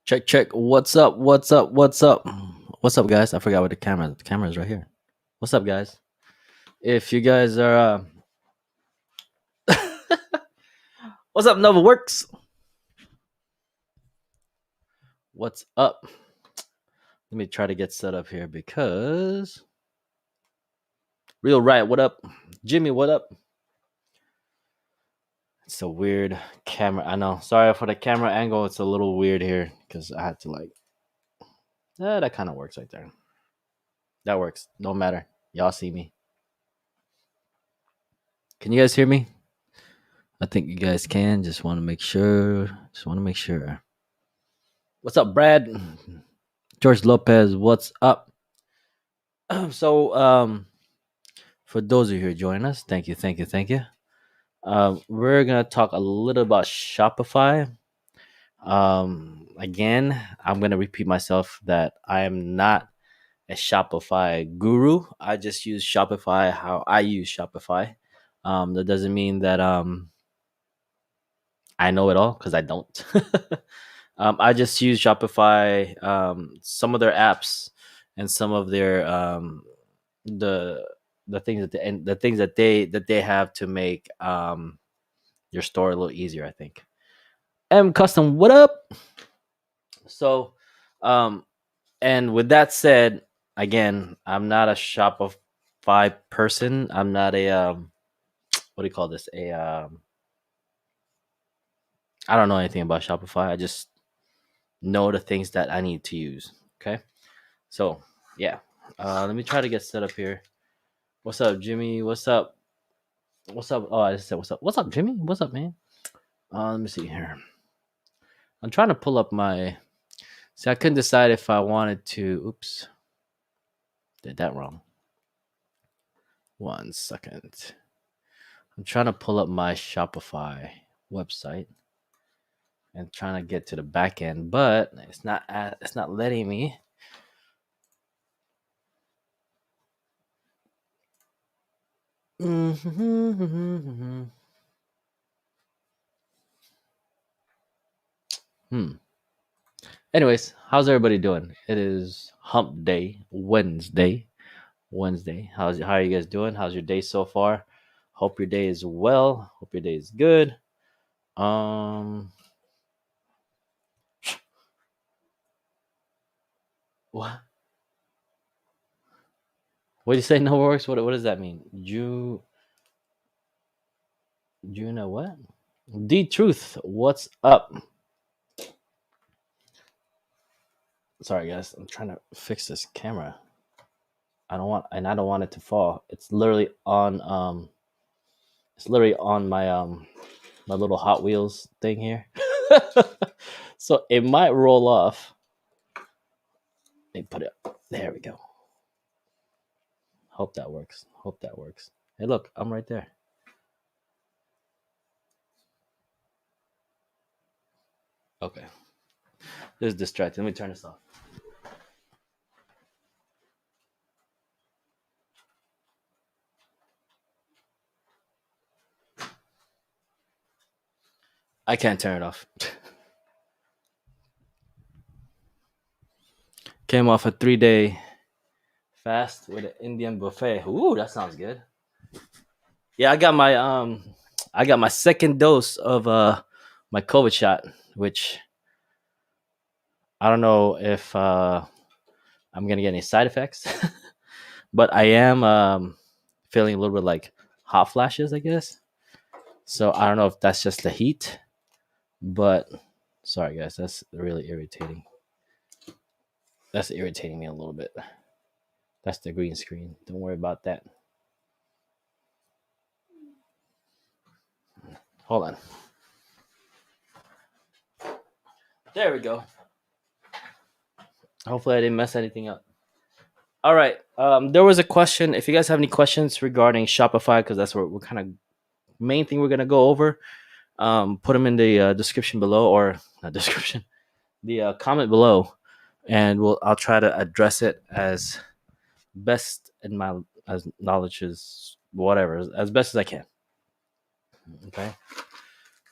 Check, check. What's up? What's up? What's up? What's up, guys? I forgot what the camera is right here. What's up, guys? If you guys are, what's up, Nova Works? What's up? Let me try to get set up here because Real Riot. What up, Jimmy? What up? It's a weird camera. I know. Sorry for the camera angle. It's a little weird here because I had to like. That kind of works right there. That works. Don't matter. Y'all see me. Can you guys hear me? I think you guys can. Just want to make sure. What's up, Brad? George Lopez, what's up? So, for those of you who are joining us, thank you. We're gonna talk a little about Shopify. Again, I'm gonna repeat myself that I am not a Shopify guru. I just use Shopify how I use Shopify. That doesn't mean that I know it all because I don't. I just use Shopify, some of their apps, and some of their the the things that they have to make your store a little easier. I think. M Custom, what up? So, um, and with that said, again, I'm not a Shopify person. I'm not a what do you call this? I don't know anything about Shopify. I just know the things that I need to use. Okay. So yeah, let me try to get set up here. What's up, Jimmy? What's up? What's up? Oh, I just said what's up. What's up, Jimmy? What's up, man? Let me see here. I'm trying to pull up my. See, I couldn't decide if I wanted to. Oops, did that wrong. 1 second. I'm trying to pull up my Shopify website and trying to get to the back end, but it's not letting me. Hmm. Anyways, how's everybody doing? It is Hump Day, Wednesday. How are you guys doing? How's your day so far? Hope your day is well. Hope your day is good. Um, what? What do you say? No works. What does that mean? You know what? D Truth, what's up? Sorry guys, I'm trying to fix this camera. I don't want it to fall. It's literally on my little Hot Wheels thing here. So it might roll off. Let me put it up. There we go. Hope that works. Hey look, I'm right there. Okay. This is distracting. Let me turn this off. I can't turn it off. Came off a 3-day fast with an Indian buffet. Ooh, that sounds good. Yeah, I got my second dose of my COVID shot, which I don't know if I'm gonna get any side effects, but I am feeling a little bit like hot flashes, I guess. So I don't know if that's just the heat, but sorry guys, that's really irritating. That's irritating me a little bit. That's the green screen. Don't worry about that. Hold on. There we go. Hopefully I didn't mess anything up. All right. There was a question. If you guys have any questions regarding Shopify, because that's what we're kind of main thing we're gonna go over, put them in the description below, or not description, the comment below, and I'll try to address it as best in my as knowledge is whatever as best as I can. Okay.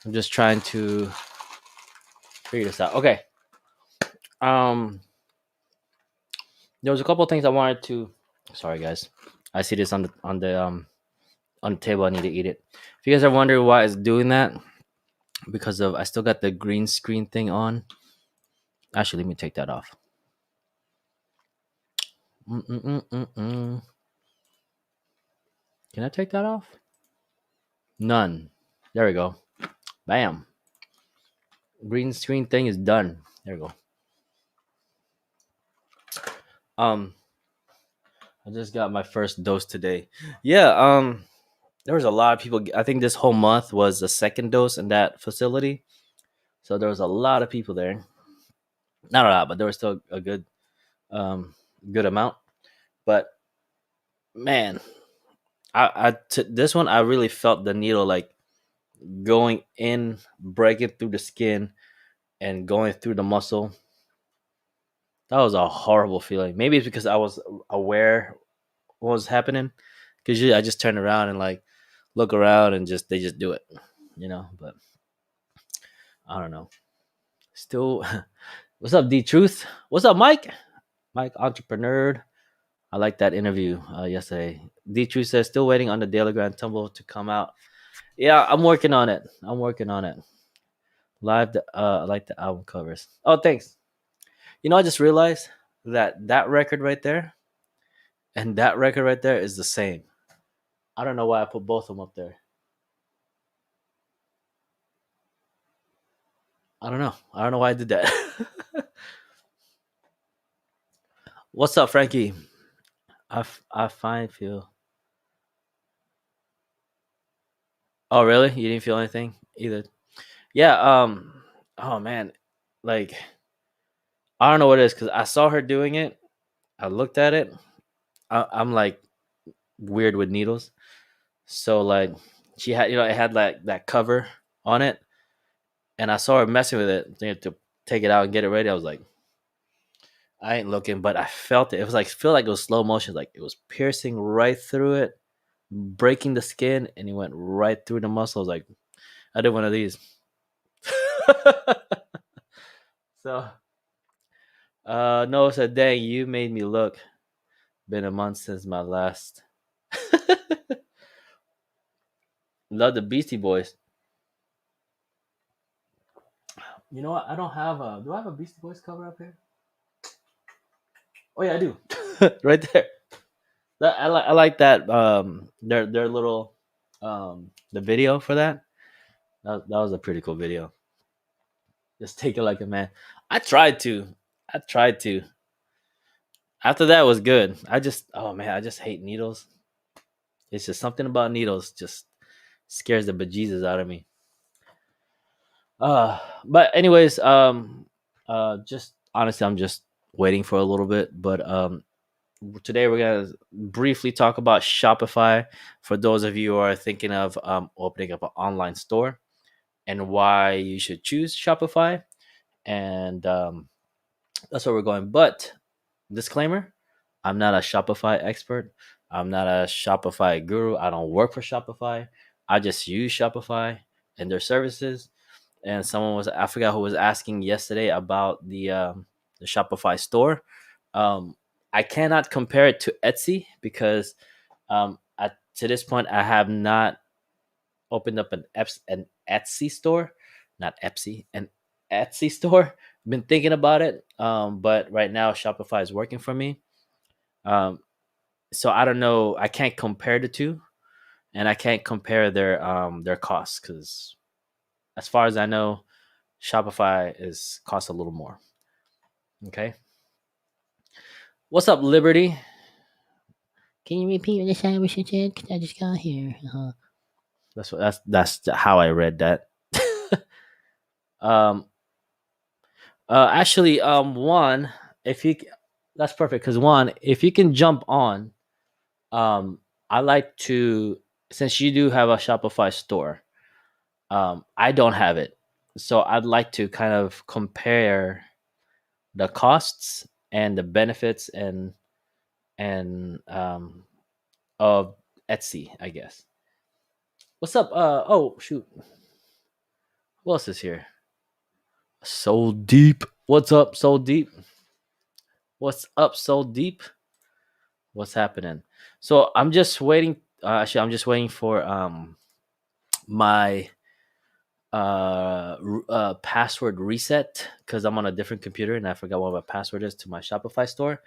I'm just trying to figure this out. Okay. Um, there was a couple of things I wanted to. Sorry, guys. I see this on the table. I need to eat it. If you guys are wondering why it's doing that, because of I still got the green screen thing on. Actually, let me take that off. Mm-mm-mm-mm-mm. Can I take that off? None. There we go. Bam. Green screen thing is done. There we go. Um, I just got my first dose today. Yeah. There was a lot of people. I think this whole month was the second dose in that facility, so there was a lot of people there. Not a lot, but there was still a good amount. But man, this one I really felt the needle like going in, breaking through the skin, and going through the muscle. That was a horrible feeling. Maybe it's because I was aware what was happening. Because I just turn around and like look around and just they just do it, But I don't know. Still, what's up, D Truth? What's up, Mike? Mike, entrepreneur. I like that interview yesterday. D Truth says still waiting on the Daily Grand Tumble to come out. Yeah, I'm working on it. I'm working on it. I like the album covers. Oh, thanks. I just realized that record right there and that record right there is the same. I don't know why I put both of them up there. I don't know. I don't know why I did that. What's up, Frankie? I find feel. Oh, really? You didn't feel anything either? Yeah. Oh man, like I don't know what it is because I saw her doing it. I looked at it. I'm like weird with needles, so like she had, it had like that cover on it, and I saw her messing with it. They had to take it out and get it ready. I was like, I ain't looking, but I felt it. It was like feel like it was slow motion, like it was piercing right through it, breaking the skin, and it went right through the muscle. I was like, I did one of these. So, Noah said, "Dang, you made me look. Been a month since my last." Love the Beastie Boys. You know what? I don't have a. Do I have a Beastie Boys cover up here? Oh yeah, I do. Right there. I like that. Their little the video for that. That was a pretty cool video. Just take it like a man. I tried to. I tried to. After that was good. Oh man, I just hate needles. It's just something about needles just scares the bejesus out of me. But anyways, just honestly, I'm just waiting for a little bit. But today we're gonna briefly talk about Shopify for those of you who are thinking of opening up an online store and why you should choose Shopify. And that's where we're going. But disclaimer: I'm not a Shopify expert. I'm not a Shopify guru. I don't work for Shopify. I just use Shopify and their services. And I forgot who was asking yesterday about the Shopify store. Um, I cannot compare it to Etsy because to this point I have not opened up an Etsy store, not Etsy, an Etsy store. Been thinking about it, but right now Shopify is working for me. Um, so I don't know. I can't compare the two, and I can't compare their costs because, as far as I know, Shopify is costs a little more. Okay. What's up, Liberty? Can you repeat what the sandwich you said? Because I just got here. That's how I read that. um. Actually, one, if you, that's perfect. Because one, if you can jump on, I like to, since you do have a Shopify store, I don't have it, so I'd like to kind of compare the costs and the benefits and of Etsy, I guess. What's up? Oh shoot, who else is here? So deep. What's up, so deep? What's up, so deep? What's happening? So I'm just waiting. Actually, I'm just waiting for my password reset because I'm on a different computer and I forgot what my password is to my Shopify store.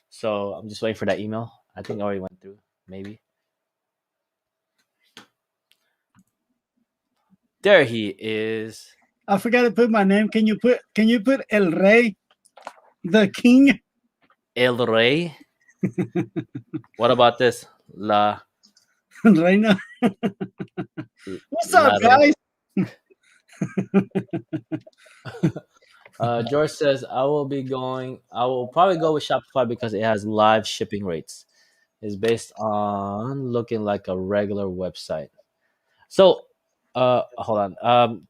So I'm just waiting for that email. I think I already went through. Maybe there he is. I forgot to put my name. Can you put El Rey, the king? El Rey. What about this? Reina. What's up, La guys? George says I will probably go with Shopify because it has live shipping rates. It's based on looking like a regular website. So hold on.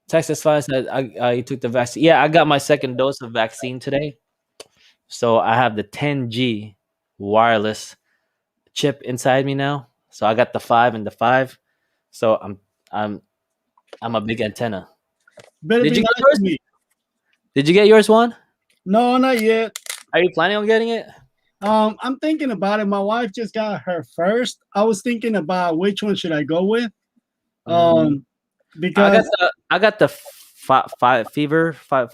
Texas Fine said I took the vaccine. Yeah, I got my second dose of vaccine today. So I have the 10G wireless chip inside me now. So I got the 5 and the 5. So I'm I'm a big antenna. Better Did be you get nice yours? to me. Did you get yours, Juan? No, not yet. Are you planning on getting it? I'm thinking about it. My wife just got her first. I was thinking about which one should I go with. Mm, Because I got the five fever five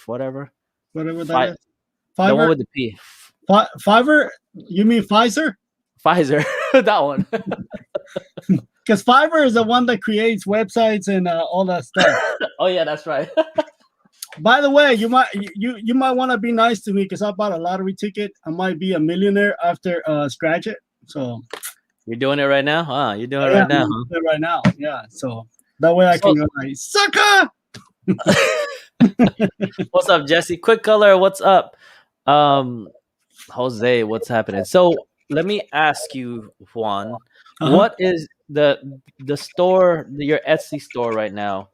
whatever whatever that five is, the one Fiverr, with the P Fiverr. You mean Pfizer? Pfizer that one. Because Fiverr is the one that creates websites and all that stuff. Oh yeah, that's right. By the way, you might want to be nice to me because I bought a lottery ticket. I might be a millionaire after scratch it. So You're doing it right now? You're doing it I am right now, huh? right now. Yeah. So that way I So can go like sucker. what's up, Jesse? Quick color, what's up? Um Jose, what's happening? So let me ask you, Juan, Uh-huh. what is the store, your Etsy store right now?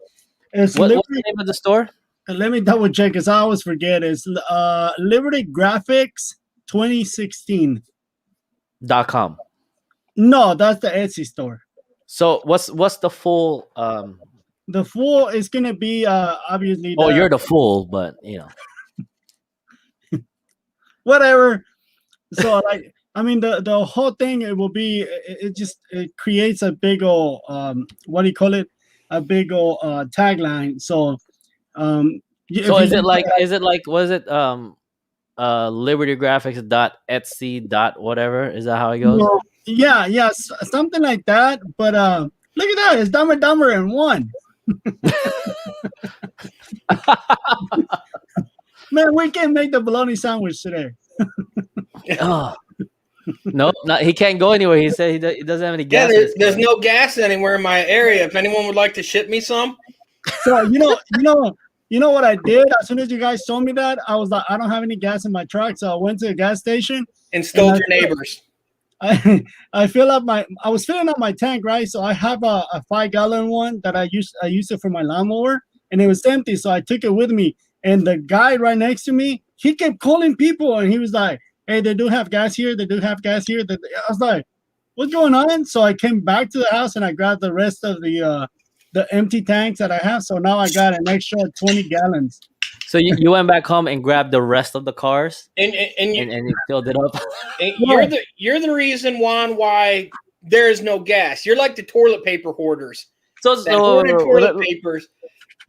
It's What's the Liberty. name of the store? Let me double check because I always forget. It's Liberty Graphics 2016. .com. No, that's the Etsy store. So what's the full The full is gonna be obviously oh, the you're the fool, but you know. whatever. So like I mean the whole thing it will be it just it creates a big old what do you call it, a big old tagline. So So if you is it like was it Liberty Graphics dot Etsy dot whatever? Is that how it goes? well, yeah, something like that. But look at that, it's Dumber and Dumber in one. Man, we can make the bologna sandwich today. Oh, no, not, he can't go anywhere. He said he doesn't have any Yeah, gas in his there's car. no gas anywhere in my area. If anyone would like to ship me some, So you know what I did as soon as you guys told me that, I was like, I don't have any gas in my truck, so I went to a gas station and and stole your neighbors. I fill up I was filling up my tank, right? So I have a 5 gallon one that I used it for my lawnmower, and it was empty, so I took it with me. And the guy right next to me, he kept calling people, and he was like, "Hey, they do have gas here. They do have gas here." I was like, "What's going on?" So I came back to the house and I grabbed the rest of the empty tanks that I have. So now I got an extra 20 gallons. So you went back home and grabbed the rest of the cars And and you filled it up. Well, you're the reason, Juan, why there is no gas. You're like the toilet paper hoarders So, that hoarded toilet let, papers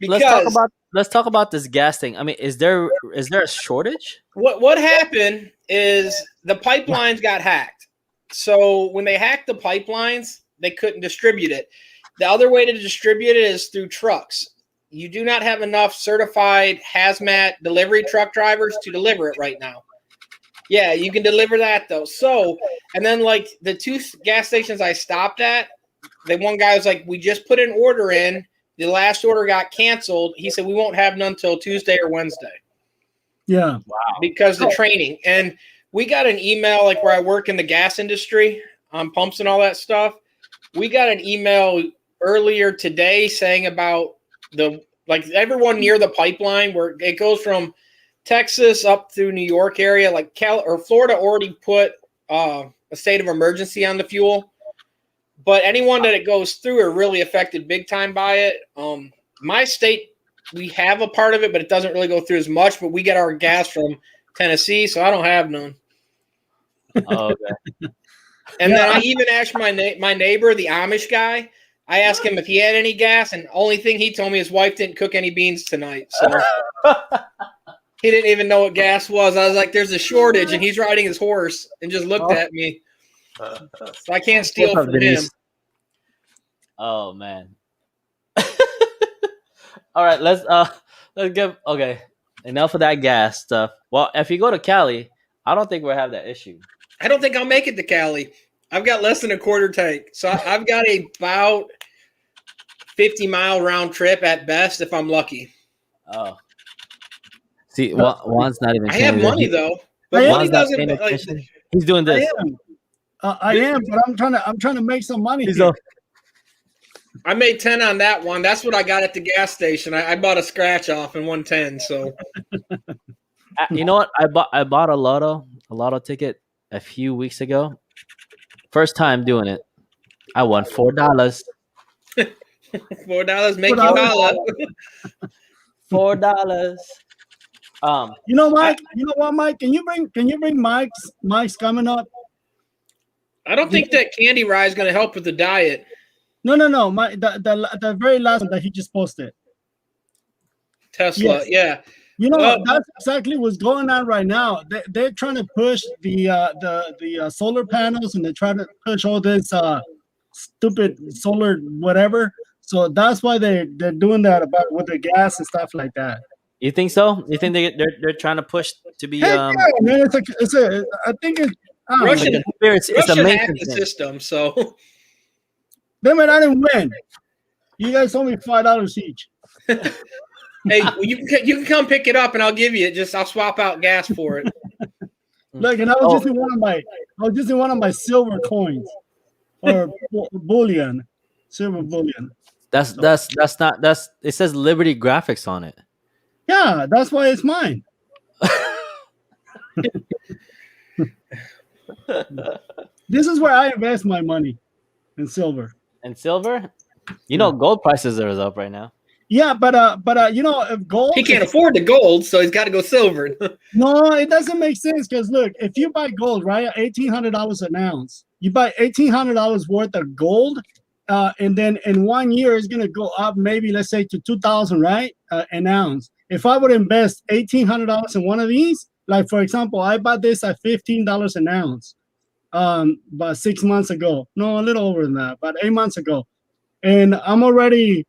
let's talk because about let's talk about this gas thing. I mean, is there a shortage? what happened is the pipelines got hacked. So when they hacked the pipelines, they couldn't distribute it. The other way to distribute it is through trucks. You do not have enough certified hazmat delivery truck drivers to deliver it right now. Yeah, you can deliver that though. So, and then like the two gas stations I stopped at, the one guy was like, "We just put an order in. The last order got canceled." He said, "We won't have none until Tuesday or Wednesday." yeah. Wow. Because the training. And we got an email, like where I work in the gas industry on pumps and all that stuff. We got an email earlier today saying about like everyone near the pipeline where it goes from Texas up through New York area, like Florida already put a state of emergency on the fuel, but anyone that it goes through are really affected big time by it. My state we have a part of it, but it doesn't really go through as much. But we get our gas from Tennessee, so I don't have none. Oh, okay. And then I even asked my neighbor, the Amish guy. I asked him if he had any gas, and only thing he told me his wife didn't cook any beans tonight. So he didn't even know what gas was. I was like, "There's a shortage," and he's riding his horse and just looked at me. So I can't steal from him. Oh man. All right, let's give enough of that gas stuff. Well, if you go to Cali, I don't think we'll have that issue. I don't think I'll make it to Cali. I've got less than a quarter tank. So I've got about 50-mile round trip at best if I'm lucky. Oh. See, Juan's not even. I have money though. But money doesn't. He's doing this. I am, but I'm trying to make some money. I made 10 on that one. That's what I got at the gas station. I bought a scratch off and won 10. So, you know what? I bought a lotto ticket a few weeks ago. First time doing it. I won $4. $4 make you holla. $4. You know, Mike. You know what, Mike? Can you bring Mike's coming up? I don't think that candy rye is going to help with the diet. No. The very last one that he just posted. Tesla, yeah. You know, that's exactly what's going on right now. They're trying to push the solar panels, and they're trying to push all this stupid solar whatever. So that's why they're doing that about with the gas and stuff like that. You think so? You think they're trying to push to be? Yeah, man, I think it's Russian. It's a hacked the system, so. Damn it, I didn't win. You guys owe me $5 each. Hey, well, you can come pick it up and I'll give you it. I'll swap out gas for it. Look, and I was just in one of my silver coins or bullion, silver bullion. That's not it says Liberty Graphics on it. Yeah, that's why it's mine. This is where I invest my money in silver. And silver? You know, gold prices are up right now. Yeah, but you know, if gold, he can't afford the gold, so he's got to go silver. No, it doesn't make sense because look, if you buy gold, right, $1,800 an ounce, you buy $1,800 worth of gold, and then in 1 year it's gonna go up maybe let's say to $2,000, right, an ounce. If I would invest $1,800 in one of these, like for example, I bought this at $15 an ounce. About 6 months ago. No, a little over than that, about 8 months ago. And I already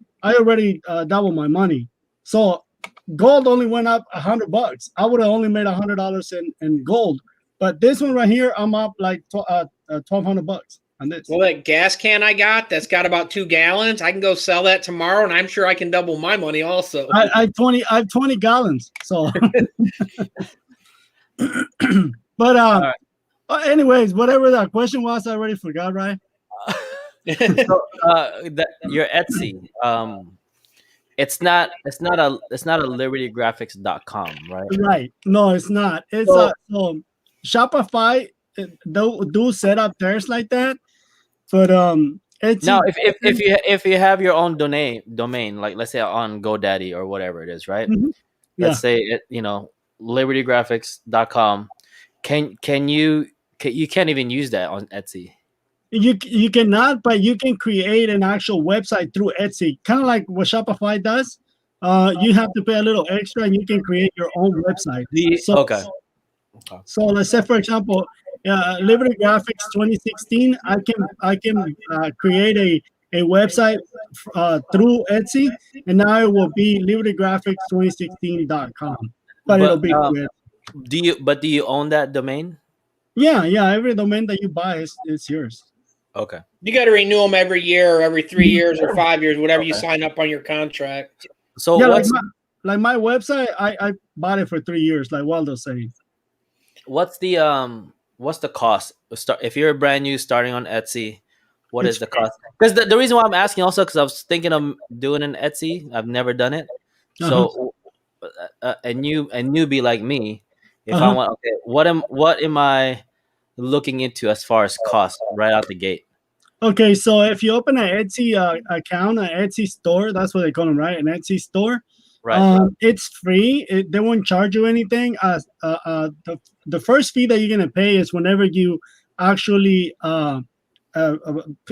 doubled my money. So gold only went up $100. I would have only made $100 in gold. But this one right here, I'm up like $1,200 on this. Well, that gas can I got, that's got about 2 gallons. I can go sell that tomorrow, and I'm sure I can double my money also. I have 20 gallons. So, but right. Anyways, whatever that question was, I already forgot, right? So, your Etsy, it's not a libertygraphics.com, right? Right. No, it's not. It's so Shopify do set up theirs like that, but Etsy, now if you have your own domain, like let's say on GoDaddy or whatever it is, right? Mm-hmm. Let's say it, libertygraphics.com. Can you can't even use that on Etsy. You cannot, but you can create an actual website through Etsy, kind of like what Shopify does. You have to pay a little extra, and you can create your own website. Okay. So let's say, for example, Liberty Graphics 2016. I can create a website through Etsy, and now it will be libertygraphics2016.com. But it'll be weird. Do you own that domain? Yeah. Every domain that you buy is yours. Okay. You got to renew them every year, or every 3 years, or 5 years, whatever you sign up on your contract. So yeah, like my website, I bought it for 3 years, like Waldo's saying. What's the cost? If you're brand new starting on Etsy, what is the cost? Because the reason why I'm asking also because I was thinking of doing an Etsy. I've never done it. So a newbie like me, if I want, okay, what am I looking into as far as cost right out the gate? Okay, so if you open an Etsy account, an Etsy store, that's what they call them, right? An Etsy store. Right. It's free. They won't charge you anything. The first fee that you're gonna pay is whenever you actually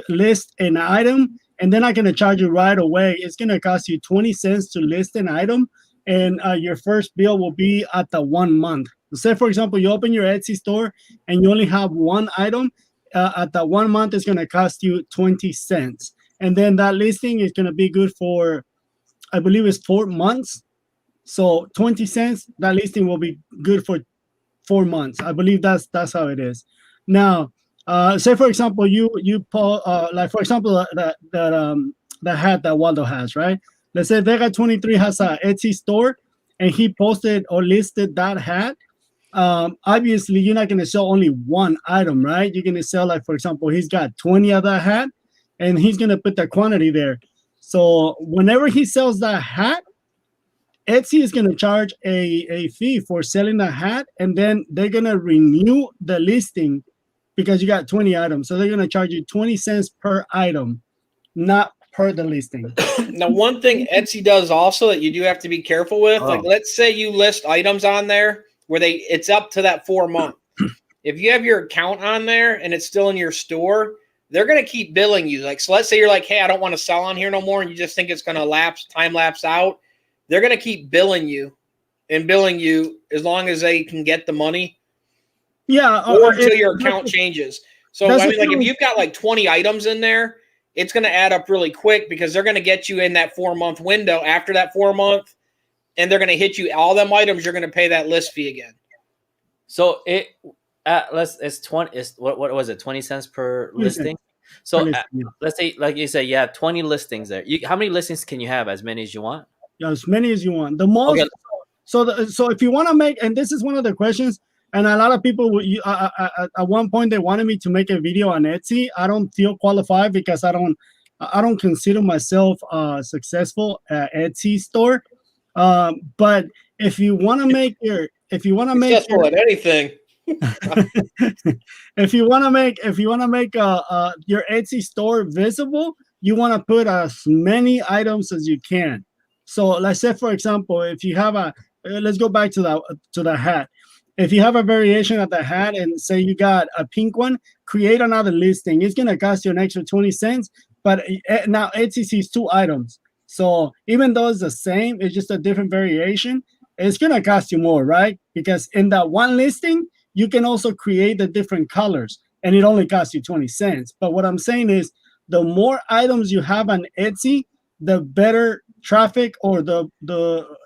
list an item, and they're not gonna charge you right away. It's gonna cost you 20 cents to list an item, and your first bill will be at the 1 month. Say, for example, you open your Etsy store and you only have one item. At the 1 month, it's gonna cost you 20 cents, and then that listing is gonna be good for, I believe, it's 4 months. So 20 cents, that listing will be good for 4 months. I believe that's how it is. Now, say for example, you pull like for example the hat that Waldo has, right? Let's say Vega 23 has a Etsy store, and he posted or listed that hat. Obviously, you're not going to sell only one item, right? You're going to sell, like for example, he's got 20 of that hat, and he's going to put the quantity there. So whenever he sells that hat, Etsy is going to charge a fee for selling the hat, and then they're going to renew the listing because you got 20 items. So they're going to charge you 20 cents per item, not per the listing. Now, one thing Etsy does also that you do have to be careful with, like let's say you list items on there where it's up to that 4 month. If you have your account on there and it's still in your store, they're going to keep billing you. Like, so let's say you're like, hey, I don't want to sell on here no more, and you just think it's going to time lapse out. They're going to keep billing you as long as they can get the money. Yeah. Or until your account changes. So, I mean, like if you've got like 20 items in there, it's going to add up really quick because they're going to get you in that 4-month window after that 4 month, and they're going to hit you all them items. You're going to pay that list fee again. So it's 20. What was it? 20 cents per listing. So let's say, like you said, you have 20 listings there. How many listings can you have? As many as you want. Yeah, as many as you want. The most. Okay. So if you want to make, and this is one of the questions, and a lot of people at one point they wanted me to make a video on Etsy. I don't feel qualified because I don't consider myself successful at Etsy store. But if you want to make successful at anything. if you want to make your Etsy store visible, you want to put as many items as you can. So let's say, for example, if you have let's go back to the hat. If you have a variation of the hat and say you got a pink one, create another listing. It's going to cost you an extra 20 cents, but now Etsy sees 2 items. So even though it's the same, it's just a different variation, it's going to cost you more, right? Because in that one listing, you can also create the different colors, and it only costs you 20 cents. But what I'm saying is, the more items you have on Etsy, the better traffic, or the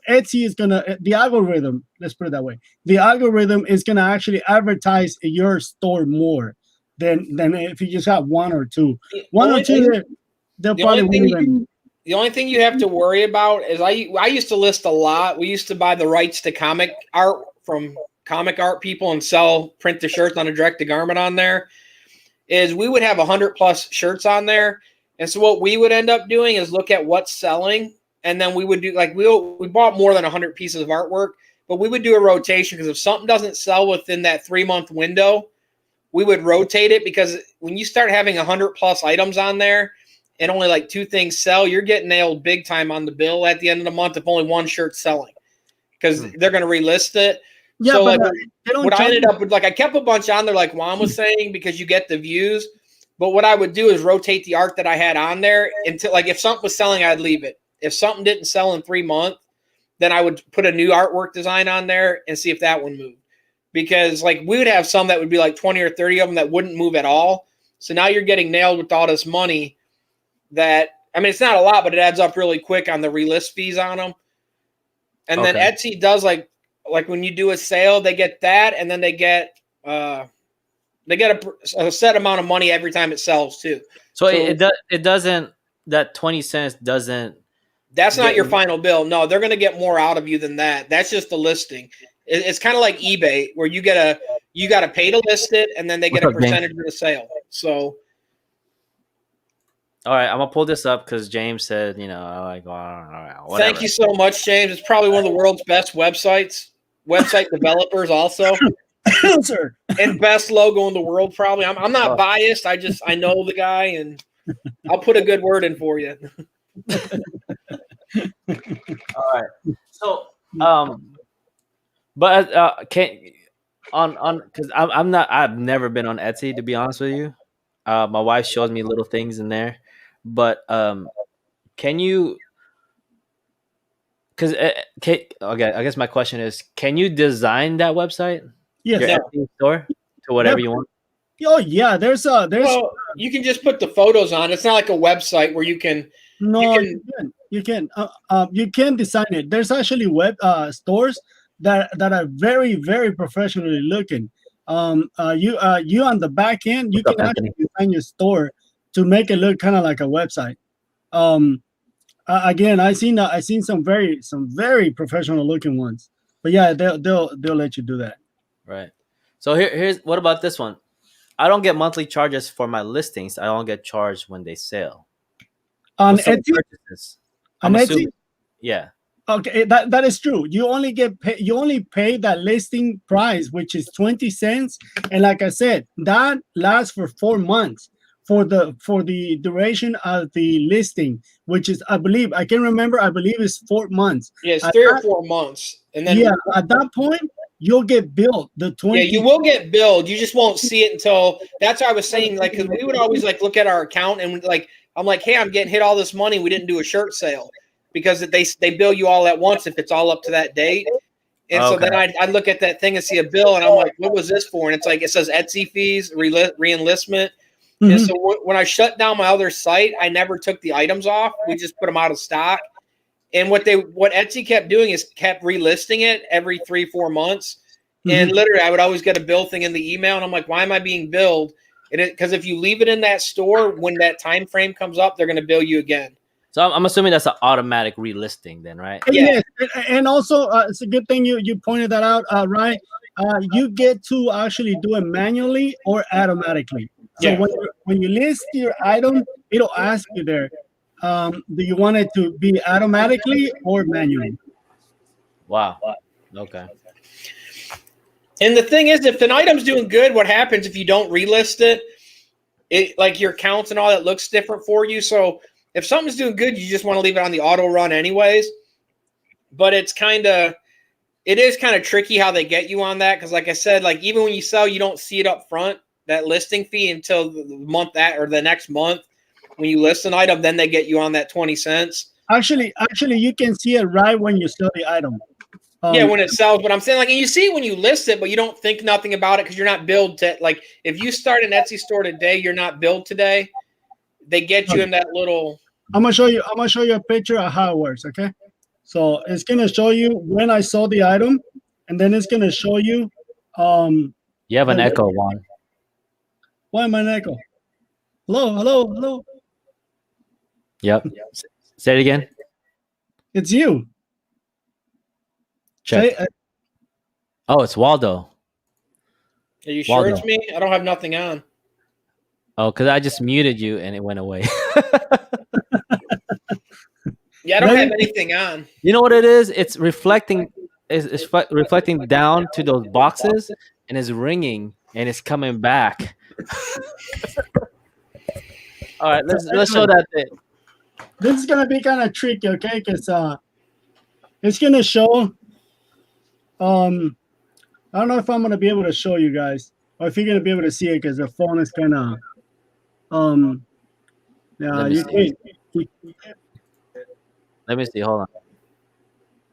Etsy is gonna, the algorithm, let's put it that way, the algorithm is gonna actually advertise your store more than if you just have one or two. They'll probably the only thing you have to worry about is I used to list a lot. We used to buy the rights to comic art from comic art people and print the shirts on a direct to garment on there. Is we would have 100+ shirts on there. And so what we would end up doing is look at what's selling. And then we would do, like, we bought more than 100 pieces of artwork, but we would do a rotation because if something doesn't sell within that 3-month window, we would rotate it, because when you start having 100+ items on there and only like 2 things sell, you're getting nailed big time on the bill at the end of the month if only one shirt's selling, because they're going to relist it. Yeah, so but what I ended up with, like, I kept a bunch on there, like Juan was saying, because you get the views. But what I would do is rotate the art that I had on there until, like, if something was selling, I'd leave it. If something didn't sell in 3 months, then I would put a new artwork design on there and see if that one moved. Because, like, we would have some that would be like 20 or 30 of them that wouldn't move at all. So now you're getting nailed with all this money that, I mean, it's not a lot, but it adds up really quick on the relist fees on them. And then Etsy does, like when you do a sale, they get that, and then they get a set amount of money every time it sells too. So it doesn't, that 20 cents doesn't. That's not your final bill. No, they're going to get more out of you than that. That's just the listing. It's kind of like eBay, where you got to pay to list it, and then they get a percentage of the sale. So, all right, I'm gonna pull this up because James said, like, all right, whatever. Thank you so much, James. It's probably one of the world's best website developers, also. Sir. And best logo in the world, probably. I'm not biased. I know the guy, and I'll put a good word in for you. All right. So, but can on because I'm not. I've never been on Etsy, to be honest with you. My wife shows me little things in there, but can you? Because okay, I guess my question is, can you design that website, your Yes. No. Etsy store, to Yeah. whatever you want? Oh yeah. There's Well, you can just put the photos on. It's not like a website where you can. no. can- You can design it. There's actually web stores that are very very professionally looking. You on the back end, you What's up, can actually Anthony? design your store to make it look kind of like a website. Um, Again, I seen some very professional looking ones. But yeah, they'll let you do that. Right. So here's what about this one? I don't get monthly charges for my listings. I don't get charged when they sell. On With some Etsy, purchases, on I'm Etsy, assuming. Yeah. okay, that is true. You only pay that listing price, which is 20 cents. And like I said, that lasts for 4 months for the duration of the listing, which is I can remember, I believe it's 4 months. Yeah, it's At 3 or 4 months, and then Yeah, at that point, you'll get billed the yeah, 20. you will get billed. You just won't see it until. That's what I was saying. Like, because we would always like look at our account and like, I'm like, hey, I'm getting hit all this money. We didn't do a shirt sale because they bill you all at once if it's all up to that date. And so Okay. then I'd look at that thing and see a bill, and I'm like, what was this for? And it's like, it says Etsy fees, re-enlistment. And Mhm. so when I shut down my other site, I never took the items off. We just put them out of stock. And what Etsy kept doing is kept relisting it every 3-4 months. And Mhm. literally, I would always get a bill thing in the email, and I'm like, why am I being billed? And because if you leave it in that store, when that time frame comes up, they're going to bill you again. So I'm assuming that's an automatic relisting then, right? Yeah. Yes, and also it's a good thing you pointed that out, right? You get to actually do it manually or automatically. So Yeah. when you list your item, it'll ask you there, do you want it to be automatically or manually? Wow. Okay. And the thing is, if an item's doing good, what happens if you don't relist it? It like your counts and all that looks different for you. So if something's doing good, you just want to leave it on the auto run anyways. But it is kind of tricky how they get you on that because, like I said, like even when you sell, you don't see it up front, that listing fee, until the month that or the next month when you list an item. Then they get you on that 20 cents. Actually, you can see it right when you sell the item. Yeah, when it sells. But I'm saying, like, and you see it when you list it, but you don't think nothing about it because you're not billed to. Like, if you start an Etsy store today, you're not billed today. They get you in that little. I'm gonna show you a picture of how it works. Okay, so it's gonna show you when I sold the item, and then it's gonna show you. You have an the- echo, Juan. Why am I an echo? Hello. Yep. Say it again. It's you. Check. Say, Oh, it's Waldo. Are you sure Waldo. it's me? I don't have nothing on. Oh, because I just muted you and it went away. Yeah, I don't have anything on. You know what it is? It's reflecting. Reflecting down to those boxes, and it's ringing, and it's coming back. All right, let's show that thing. This is gonna be kind of tricky, okay? Because it's gonna show. I don't know if I'm gonna be able to show you guys, or if you're gonna be able to see it, because the phone is kind of. Yeah, Let me you see. can't. Let me see. Hold on.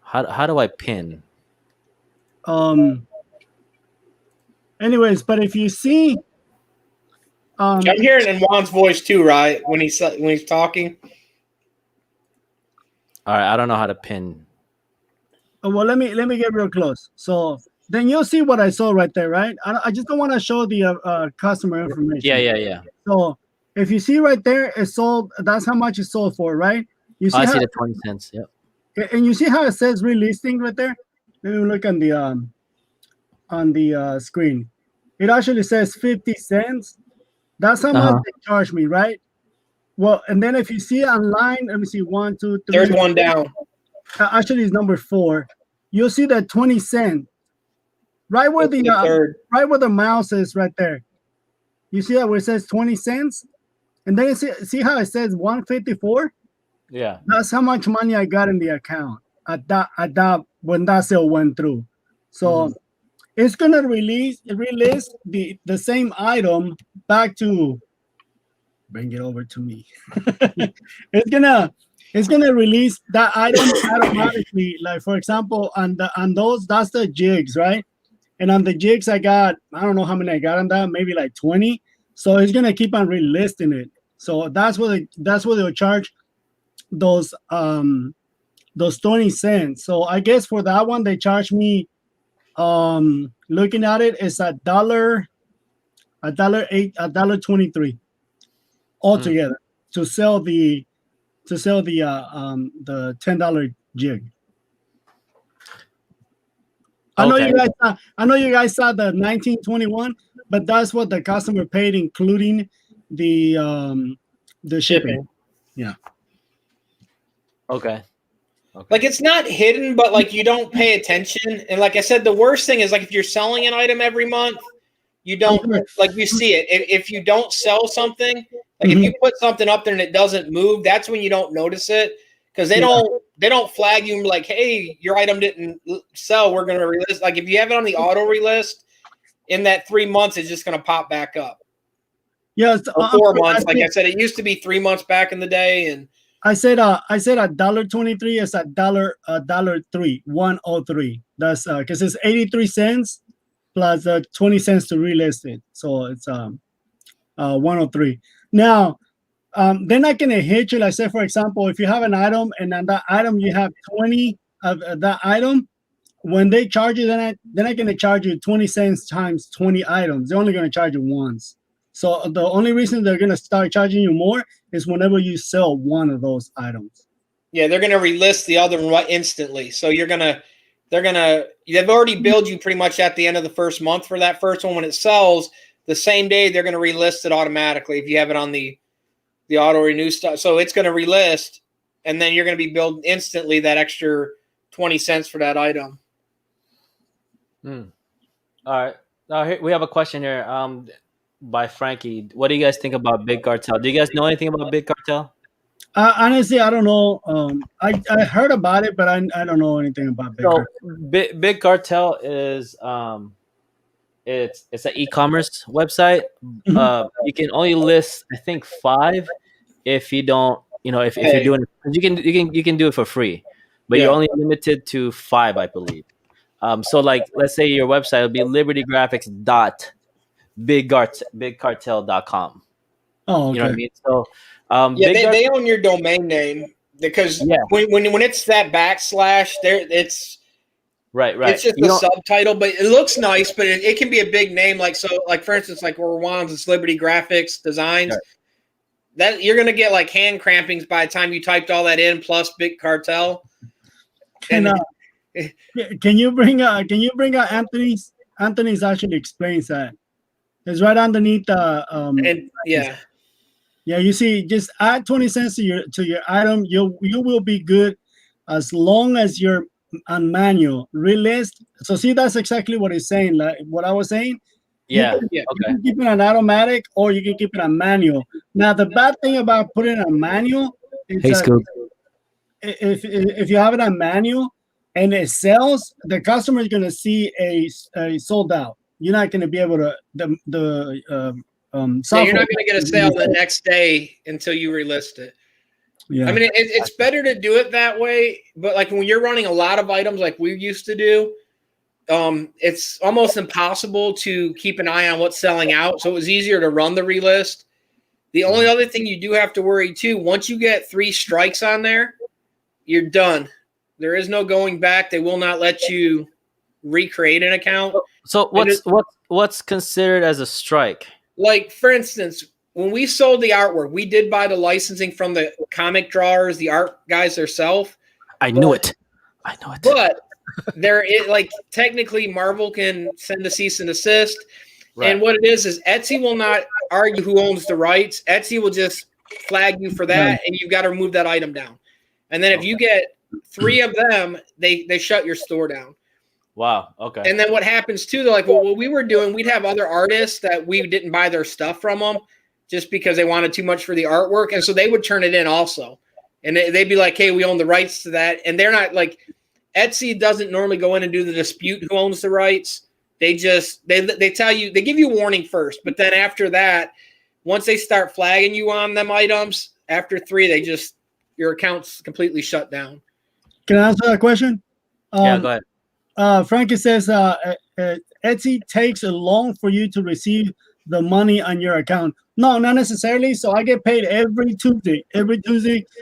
How do I pin? Anyways, but if you see, I'm hearing in Juan's voice too, right? When he's talking. All right, I don't know how to pin. well, let me get real close. So then you'll see what I saw right there, right? I just don't want to show the customer information. Yeah. So if you see right there, it sold. That's how much it sold for, right? You see I how, see the 20 cents. Yep. and you see how it says relisting right there. Let me look on the screen. It actually says 50 cents. That's how much they charge me, right? Well, and then if you see online, let me see, 1, 2, 3. There's one down. Actually, it's number 4. You'll see that 20 cents right where right where the mouse is, right there. You see that where it says 20 cents, and then see how it says 154. Yeah. That's how much money I got in the account at that when that sale went through. So it's gonna release the same item back to bring it over to me. it's gonna release that item automatically. Like for example, on those, that's the jigs, right? And on the jigs, I don't know how many I got on that, maybe like 20. So it's gonna keep on relisting it. So that's what they'll charge those 20 cents. So I guess for that one they charge me looking at it, it's $1.23 altogether to sell the $10 jig. I know you guys saw the 1921, but that's what the customer paid, including the shipping. Yeah. Okay. Like it's not hidden, but like you don't pay attention. And like I said, the worst thing is like if you're selling an item every month, you don't like you see it. If you don't sell something, like if you put something up there and it doesn't move, that's when you don't notice it because they don't flag you like, hey, your item didn't sell. We're gonna relist. Like if you have it on the auto relist, in that 3 months, it's just gonna pop back up. Yes, 4 months. Like I said, it used to be 3 months back in the day, and I said $1.23 is $1.03, 103. That's because it's 83 cents plus 20 cents to relist it, so it's 103. Now, they're not gonna hit you. Like say for example, if you have an item and on that item you have 20 of that item, when they charge you, they're not gonna charge you 20 cents times 20 items. They're only gonna charge you once. So the only reason they're gonna start charging you more is whenever you sell one of those items. Yeah, they're gonna relist the other one instantly. So they've already billed you pretty much at the end of the first month for that first one. When it sells, the same day they're gonna relist it automatically if you have it on the auto renew stuff. So it's gonna relist, and then you're gonna be billed instantly that extra 20 cents for that item. All right. Here, we have a question here. By Frankie. What do you guys think about Big Cartel? Do you guys know anything about Big Cartel? Honestly, I don't know. I heard about it, but I don't know anything about Big Cartel. Big Cartel is it's an e-commerce website. You can only list I think 5 if you don't if you're doing it, you can do it for free, but you're only limited to 5, I believe. So like let's say your website will be libertygraphics.bigcartel.com. Oh, okay. You know what I mean? So they own your domain name because when it's that backslash there, it's right. It's just a subtitle, but it looks nice, but it can be a big name. Like for instance, like where Juan's is Liberty Graphics Designs. Right. That you're gonna get like hand crampings by the time you typed all that in, plus Big Cartel. And can you bring out Anthony's? Anthony's actually explains that. It's right underneath Yeah, you see, just add 20 cents to your item. You will be good as long as you're on manual relist. So see, that's exactly what he's saying. Like what I was saying. You can keep it on automatic or you can keep it on manual. Now the bad thing about putting it on manual is if you have it on manual and it sells, the customer is going to see a sold out. You're not going to be able to you're not going to get a sale the next day until you relist it. Yeah. I mean, it's better to do it that way, but like when you're running a lot of items like we used to do, it's almost impossible to keep an eye on what's selling out. So it was easier to run the relist. The only other thing you do have to worry too, once you get 3 strikes on there, you're done. There is no going back. They will not let you recreate an account. So what's considered as a strike? Like for instance, when we sold the artwork, we did buy the licensing from the comic drawers, the art guys themselves. I knew it. But there is like technically Marvel can send a cease and desist. Right. And what it is Etsy will not argue who owns the rights. Etsy will just flag you for that, and you've got to remove that item down. And then if you get 3 of them, they shut your store down. Wow. Okay. And then what happens too, they're like, well, what we were doing, we'd have other artists that we didn't buy their stuff from them just because they wanted too much for the artwork. And so they would turn it in also. and they'd be like, hey, we own the rights to that. And they're not like, Etsy doesn't normally go in and do the dispute who owns the rights. They just, they tell you, they give you a warning first, but then after that, once they start flagging you on them items, after 3, your account's completely shut down. Can I answer that question? Yeah, go ahead. Frankie says Etsy takes a long for you to receive the money on your account. No, not necessarily. So I get paid every Tuesday.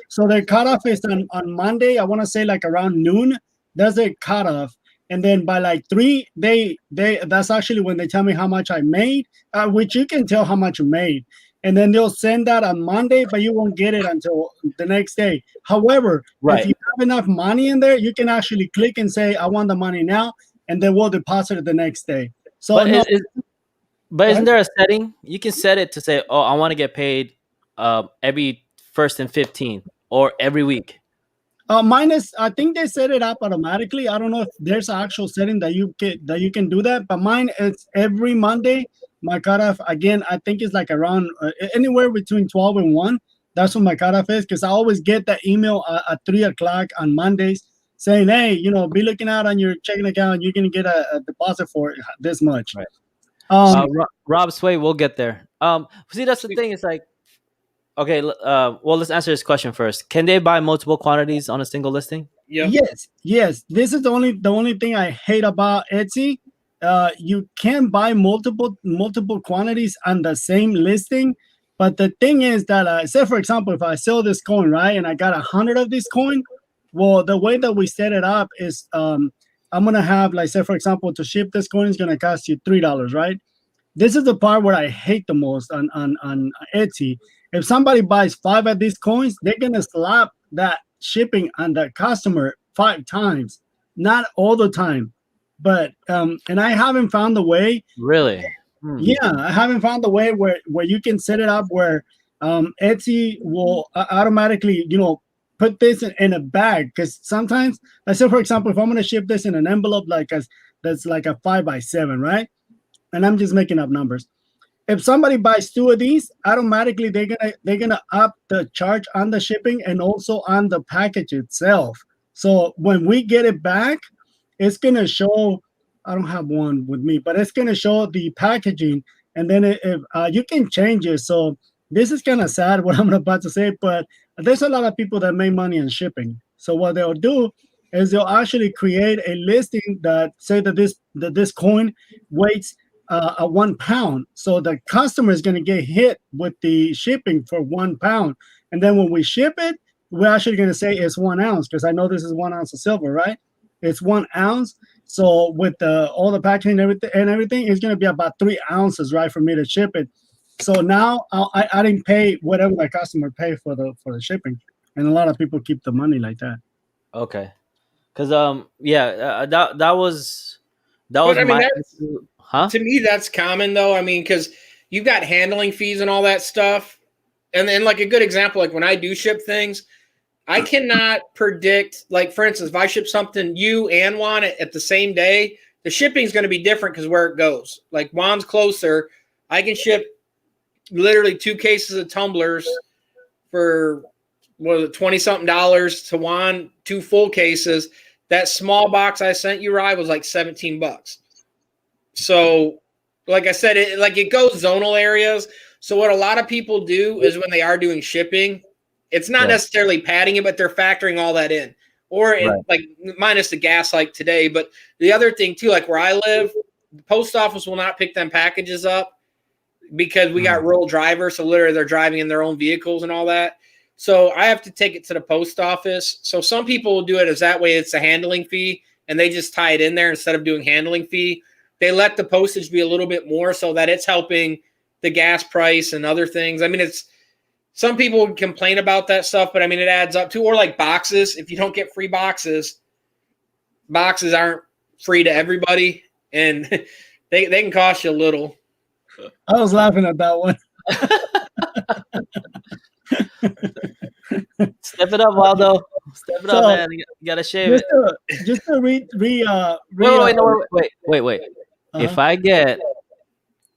So the cutoff is on Monday. I want to say like around noon. That's the cutoff. And then by like 3, that's actually when they tell me how much I made, which you can tell how much you made. And then they'll send that on Monday, but you won't get it until the next day. However, if you have enough money in there, you can actually click and say, I want the money now, and then we'll deposit it the next day. So, but isn't there a setting? You can set it to say, oh, I want to get paid every 1st and 15th or every week. Mine is, I think they set it up automatically. I don't know if there's an actual setting that you can do that, but mine is every Monday. My cutoff, again, I think it's like around anywhere between 12 and 1. That's what my cutoff is, because I always get that email at 3 o'clock on Mondays saying, hey, be looking out on your checking account. You're going to get a deposit for this much. Right. Rob Sway, we'll get there. See, that's the thing. It's like, okay, well, let's answer this question first. Can they buy multiple quantities on a single listing? Yeah. Yes. This is the only thing I hate about Etsy. You can buy multiple quantities on the same listing, but the thing is that say for example, if I sell this coin, right, and I got 100 of this coin, well, the way that we set it up is I'm gonna have, like, say for example, to ship this coin is gonna cost you $3, right? This is the part where I hate the most on Etsy. If somebody buys 5 of these coins, they're gonna slap that shipping on the customer 5 times, not all the time. But and I haven't found a way. Really? Yeah, I haven't found a way where you can set it up where Etsy will automatically, put this in a bag. Because sometimes, let's say for example, if I'm gonna ship this in an envelope that's like a 5x7, right? And I'm just making up numbers. If somebody buys 2 of these, automatically they're gonna up the charge on the shipping and also on the package itself. So when we get it back, it's going to show, I don't have one with me, but it's going to show the packaging, and then if you can change it. So this is kind of sad what I'm about to say, but there's a lot of people that make money on shipping. So what they'll do is they'll actually create a listing that say that this coin weighs a 1 pound. So the customer is going to get hit with the shipping for 1 pound. And then when we ship it, we're actually going to say it's 1 ounce, because I know this is 1 ounce of silver, right? It's 1 ounce. So with all the packaging and everything, it's going to be about 3 ounces, right, for me to ship it. So now I didn't pay whatever my customer pay for the shipping, and a lot of people keep the money like that. Okay, because that was my to me that's common though. I mean, because you've got handling fees and all that stuff, and then like a good example, like when I do ship things, I cannot predict, like, for instance, if I ship something you and Juan at the same day, the shipping is going to be different because where it goes. Like, Juan's closer. I can ship literally 2 cases of tumblers for, what was it, $20-something to Juan, 2 full cases. That small box I sent you, Rye, was like $17. So, like I said, it goes zonal areas. So what a lot of people do is when they are doing shipping, it's not necessarily padding it, but they're factoring all that in. Or like minus the gas like today. But the other thing too, like where I live, the post office will not pick them packages up because we got rural drivers. So literally they're driving in their own vehicles and all that. So I have to take it to the post office. So some people will do it as that way. It's a handling fee and they just tie it in there instead of doing handling fee. They let the postage be a little bit more so that it's helping the gas price and other things. I mean, some people would complain about that stuff, but I mean, it adds up to, or like boxes. If you don't get free boxes aren't free to everybody, and they can cost you a little. I was laughing at that one. Step it up, Waldo. Step it up, man. You gotta shave it. Just to read. Wait. Uh-huh. If I get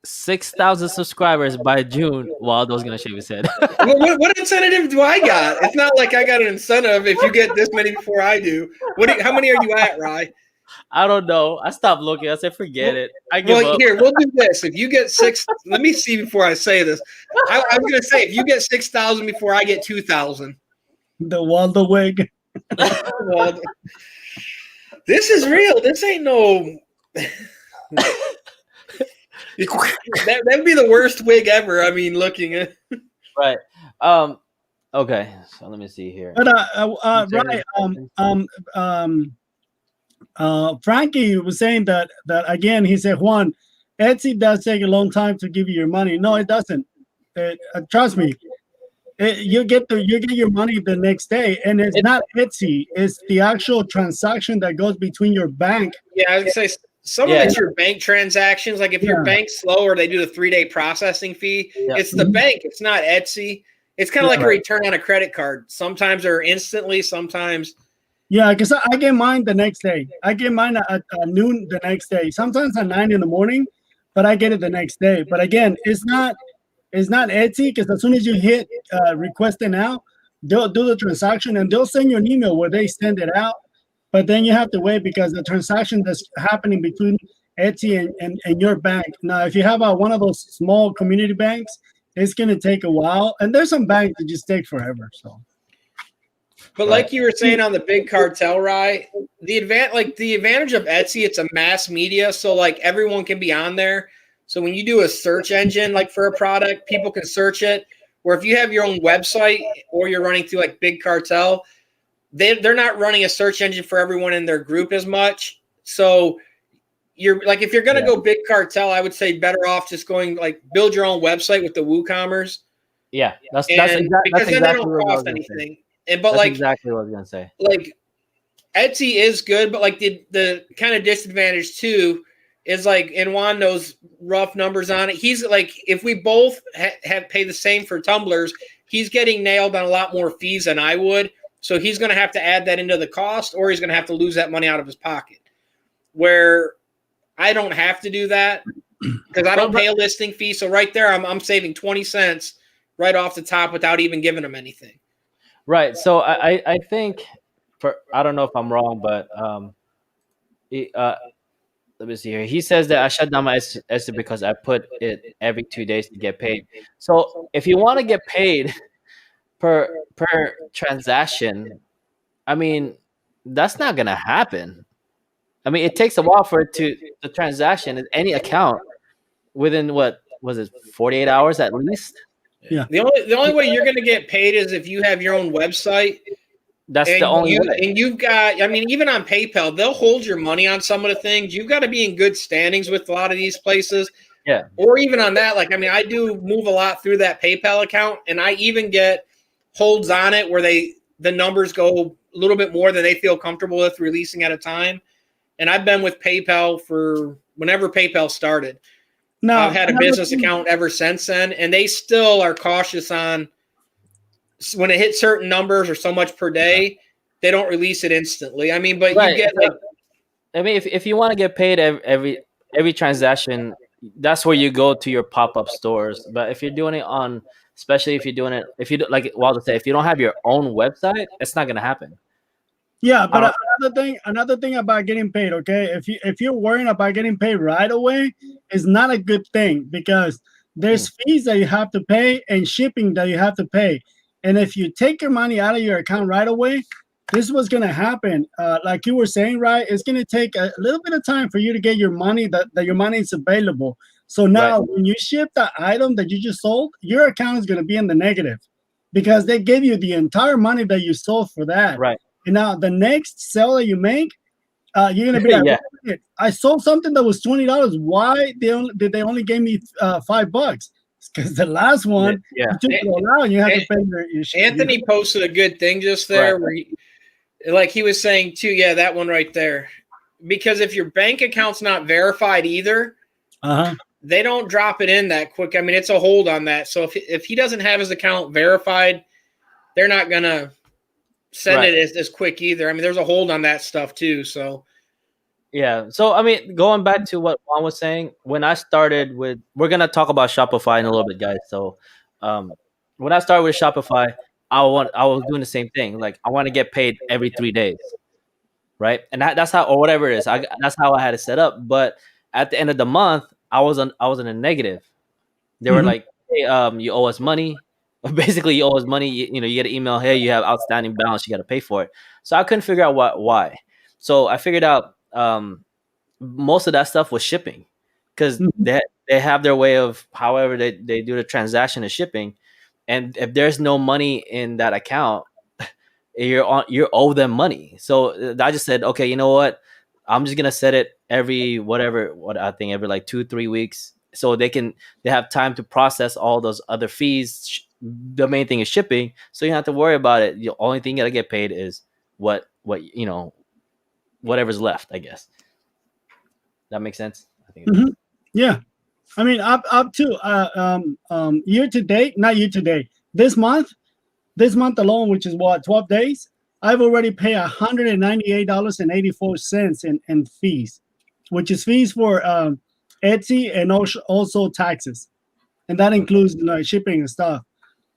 6,000 subscribers by June, Waldo's gonna shave his head. What incentive do I got? It's not like I got an incentive if you get this many before I do. How many are you at, Rye? I don't know. I stopped looking. I said, forget it. I give Well, up. here, we'll do this. If you get 6, let me see before I say this. I was going to say, if you get 6,000 before I get 2,000. The Waldo wig. Well, this is real. This ain't no. That would be the worst wig ever. I mean, looking at. Right. Okay. So let me see here. But right. Frankie was saying that again. He said, Juan, Etsy does take a long time to give you your money. No, it doesn't. Trust me. You get your money the next day, and it's not Etsy. It's the actual transaction that goes between your bank. Yeah, I would say some of it's your bank transactions. Like if your bank's slow or they do the 3-day processing fee, it's the bank. It's not Etsy. It's kind of like a return on a credit card. Sometimes they're instantly. Sometimes. Yeah, because I get mine the next day. I get mine at noon the next day. Sometimes at 9 in the morning, but I get it the next day. But again, it's not Etsy, because as soon as you hit request it now, they'll do the transaction and they'll send you an email where they send it out. But then you have to wait because the transaction that's happening between Etsy and your bank. Now, if you have one of those small community banks, it's going to take a while. And there's some banks that just take forever. So. But like you were saying on the big cartel, Rye, the advantage of Etsy, it's a mass media, so like everyone can be on there. So when you do a search engine like for a product, people can search it. Or if you have your own website or you're running through like Big Cartel, they're not running a search engine for everyone in their group as much. So you're like, if you're gonna go Big Cartel, I would say better off just going like build your own website with the WooCommerce. Yeah, because then they don't cost anything. But like exactly what I was gonna say. Like Etsy is good, but like the kind of disadvantage too is like, and Juan knows rough numbers on it. He's like, if we both have pay the same for tumblers, he's getting nailed on a lot more fees than I would. So he's going to have to add that into the cost, or he's going to have to lose that money out of his pocket. Where I don't have to do that because I don't pay a listing fee. So right there, I'm saving 20 cents right off the top without even giving them anything. Right. So I think I don't know if I'm wrong, but let me see here. He says that I shut down my Etsy because I put it every 2 days to get paid. So if you want to get paid per transaction, I mean, that's not gonna happen. I mean, it takes a while for it the transaction in any account within what was it, 48 hours at least? Yeah. The only way you're gonna get paid is if you have your own website. That's the only way. And you've got, I mean, even on PayPal, they'll hold your money on some of the things. You've got to be in good standings with a lot of these places. Yeah. Or even on that, like, I mean, I do move a lot through that PayPal account, and I even get holds on it where the numbers go a little bit more than they feel comfortable with releasing at a time. And I've been with PayPal for whenever PayPal started. No, I've had a business account ever since then, and they still are cautious on when it hits certain numbers or so much per day, they don't release it instantly. I mean, but you get like, I mean, if you want to get paid every transaction, that's where you go to your pop-up stores. But if you're doing it especially if you're doing it, if you do, like Walter said, if you don't have your own website, it's not gonna happen. Yeah, but another thing about getting paid, okay? If you're worrying about getting paid right away, it's not a good thing because there's fees that you have to pay and shipping that you have to pay. And if you take your money out of your account right away, this is what's going to happen. Like you were saying, right? It's going to take a little bit of time for you to get your money, that your money is available. So now when you ship the item that you just sold, your account is going to be in the negative because they gave you the entire money that you sold for that. Right. And now the next sale that you make, you're going to be like, I sold something that was $20. Why did they only give me $5? Because the last one, you took it all out and you have to pay your shit. Anthony posted a good thing just there where he was saying too, that one right there. Because if your bank account's not verified either, they don't drop it in that quick. I mean, it's a hold on that. So if he doesn't have his account verified, they're not going to send it as quick either. I mean, there's a hold on that stuff too. So Yeah. So I mean, going back to what Juan was saying, when I started with, we're gonna talk about Shopify in a little bit, guys. So, um, when I started with Shopify, I was doing the same thing. Like I want to get paid every 3 days, right? And that's how, or whatever it is. That's how I had it set up. But at the end of the month, I was in a negative. They were Mhm. like, "Hey, you owe us money." Basically, you owe us money. You get an email, "Hey, you have outstanding balance. You got to pay for it." So I couldn't figure out why. So I figured out most of that stuff was shipping, because Mhm. they have their way of however they do the transaction of shipping, and if there's no money in that account, you owe them money. So I just said, okay, you know what? I'm just gonna set it every what I think every like 2-3 weeks, so they have time to process all those other fees. The main thing is shipping, so you don't have to worry about it. The only thing you gotta get paid is what whatever's left. I guess that makes sense. I think. Mhm. Yeah. I mean, up to year to date, not year to date. This month alone, which is what 12 days, I've already paid $198.84 in fees, which is fees for Etsy and also taxes, and that includes shipping and stuff.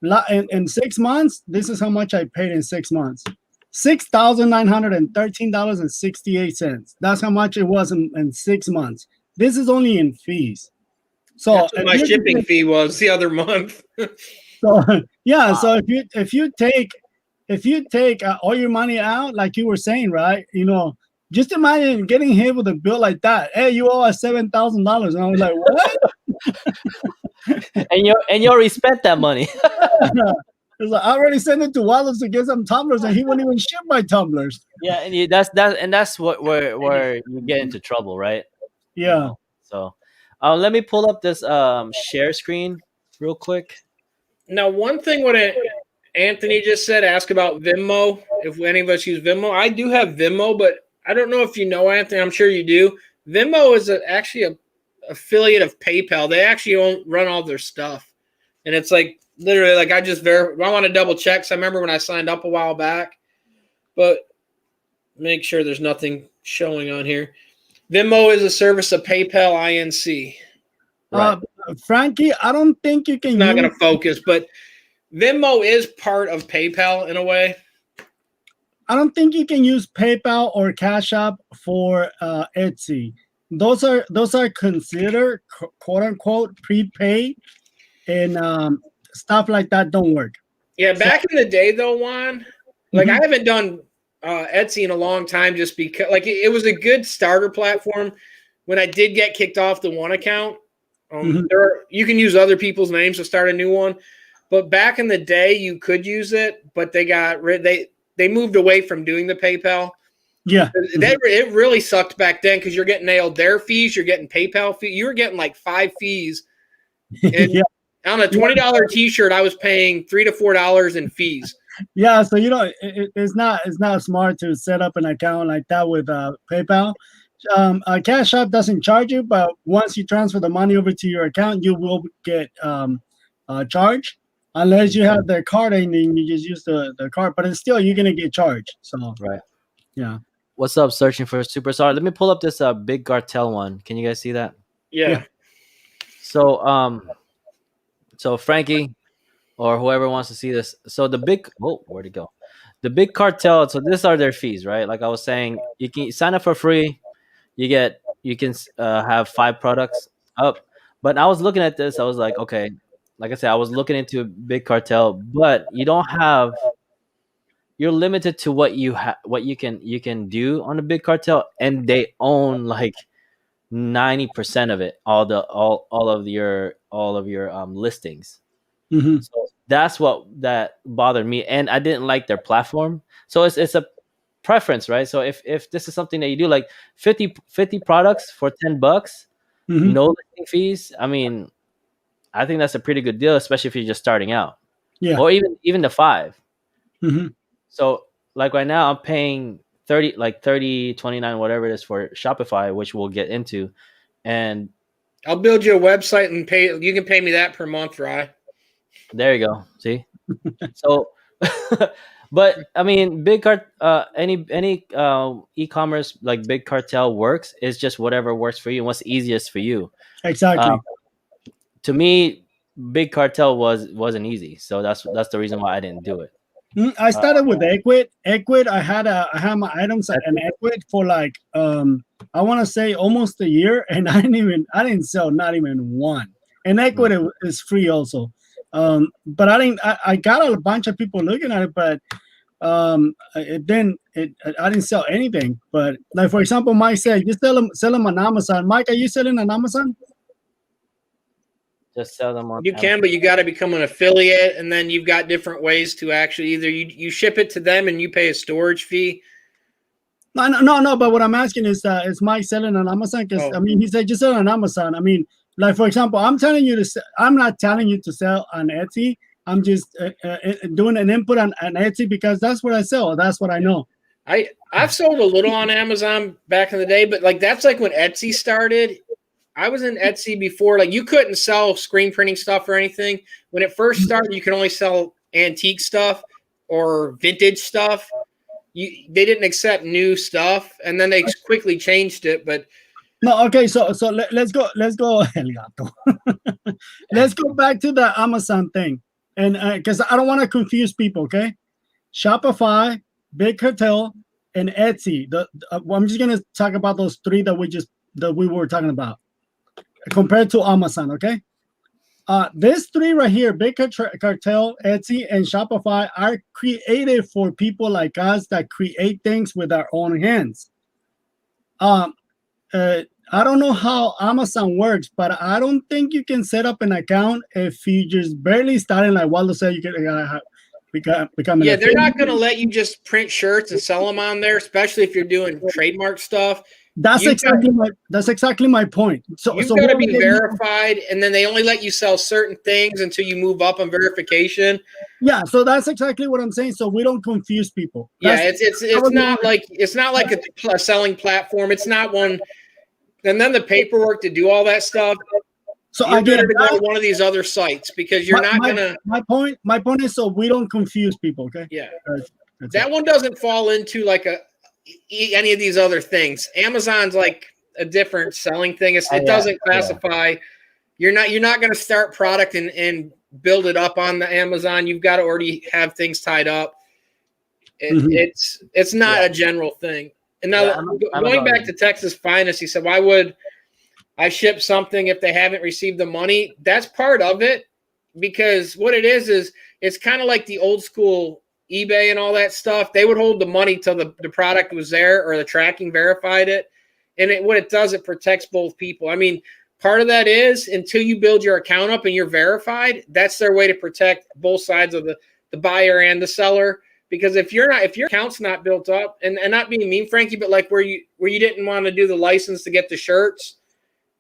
In 6 months, this is how much I paid in 6 months. $6,913.68. That's how much it was in 6 months. This is only in fees. So That's what if my you shipping fee was the other month. so yeah, Wow. so if you take all your money out, like you were saying, right? Just imagine getting hit with a bill like that. Hey, you owe us $7,000, and I was like, what? And you already spent that money. It's like, I already sent it to Wallace to get some tumblers, and he wouldn't even ship my tumblers. Yeah, and that's what where you get into trouble, right? Yeah. So let me pull up this share screen real quick. Now, one thing what Anthony just said, ask about Venmo. If any of us use Venmo, I do have Venmo, but I don't know if you know, Anthony. I'm sure you do. Venmo is actually a affiliate of PayPal. They actually run all their stuff, and it's like literally like I want to double check. So I remember when I signed up a while back, but make sure there's nothing showing on here. Venmo is a service of PayPal Inc. Right. Uh, Frankie, I don't think you It's can not use. going to focus, but Venmo is part of PayPal in a way. I don't think you can use PayPal or Cash App for Etsy. Those are considered quote unquote prepaid, and stuff like that don't work. Yeah, So back in the day though, Juan, like I mhm, haven't done Etsy in a long time just because like it was a good starter platform. When I did get kicked off the one account, mhm. you can use other people's names to start a new one. But back in the day, you could use it, but they moved away from doing the PayPal. Yeah. Mhm. It really sucked back then because you're getting nailed their fees, you're getting PayPal fees, you were getting like 5 fees, and Yeah. on a Yeah. $20 T-shirt, I was paying $3 to $4 in fees. Yeah. So it's not smart to set up an account like that with PayPal. Cash App doesn't charge you, but once you transfer the money over to your account, you will get charged. Unless you have the card and then you just use the card, but it's still you're gonna get charged. So Right. yeah, What's up? Searching for a superstar. Let me pull up this big cartel one. Can you guys see that? yeah. Yeah. So so Frankie or whoever wants to see this. So the big where'd it go? The big cartel. So these are their fees, right? Like I was saying, you can sign up for free. You can have 5 products up. But I was looking at this. I was like, okay, like I said, I was looking into big cartel, but you don't have. You're limited to what you can do on the big cartel, and they own like 90% of it, all of your listings. Hmm. So that's what that bothered me, and I didn't like their platform. So it's a preference, right? So if this is something that you do, like 50 products for $10, Hmm. no listing fees. I mean, I think that's a pretty good deal, especially if you're just starting out, Yeah. or even the 5. Hmm. So like right now, I'm paying 30, 29, whatever it is for Shopify, which we'll get into, and I'll build you a website and pay. You can pay me that per month, Rye. there you go. See, so But I mean, any e-commerce like big cartel works. It's just whatever works for you and what's easiest for you. Um, Exactly. to me, big cartel wasn't easy, so that's the reason why I didn't do it. I Uh, started with Equid. Equid, I had my items that's in Equid for like I want to say almost a year, and I didn't sell not even one. And mm, Equid is free also. But I got a bunch of people looking at it, but I didn't sell anything. But like for example, Mike said you sell them on Amazon. Mike, are you selling on Amazon? just sell them on You Amazon. can, but you got to become an affiliate, and then you've got different ways to actually either you ship it to them and you pay a storage fee. No. But what I'm asking is Mike selling on Amazon? Because I Oh, mean, he said just sell on Amazon. I mean, like for example, I'm not telling you to sell on Etsy. I'm just doing an input on Etsy because that's what I sell. That's what I know. I've sold a little on Amazon back in the day, but like that's like when Etsy started. I was in Etsy before. Like you couldn't sell screen printing stuff or anything. When it first started, you could only sell antique stuff or vintage stuff. They didn't accept new stuff, and then they quickly changed it. But No, okay. So let's go. Let's go. El gato. Let's go back to the Amazon thing, and because I don't want to confuse people. Okay, Shopify, Big Cartel, and Etsy. I'm just gonna talk about those three that we were talking about compared to Amazon. Okay. These three right here, Big Cartel, Etsy, and Shopify, are created for people like us that create things with our own hands. Um, I don't know how Amazon works, but I don't think you can set up an account if you just barely starting. Like Waldo said, you can become an yeah, they're not going to affiliate. let you just print shirts and sell them on there, especially if you're doing trademark stuff. That's You've got exactly my point. So you've so got to whoever be gave me, verified, and then they only let you sell certain things until you move up on verification. yeah, so that's exactly what I'm saying. So we don't confuse people. Yeah, That's it's not like a selling platform. It's not one. And then the paperwork to do all that stuff. so You're again. better to go to one of these other sites because you're not gonna. My point is so we don't confuse people. Okay. Yeah, That one doesn't fall into like any of these other things. Amazon's like a different selling thing. It doesn't classify. Yeah. You're not going to start product and build it up on the Amazon. You've got to already have things tied up. It's not a general thing. And now going back to Texas Finest, he said, why would I ship something if they haven't received the money? That's part of it, because what it is it's kind of like the old school eBay and all that stuff. They would hold the money till the product was there or the tracking verified it. And what it does, it protects both people. I mean, part of that is until you build your account up and you're verified, that's their way to protect both sides of the buyer and the seller. Because if your account's not built up, and not being mean, Frankie, but like where you didn't want to do the license to get the shirts,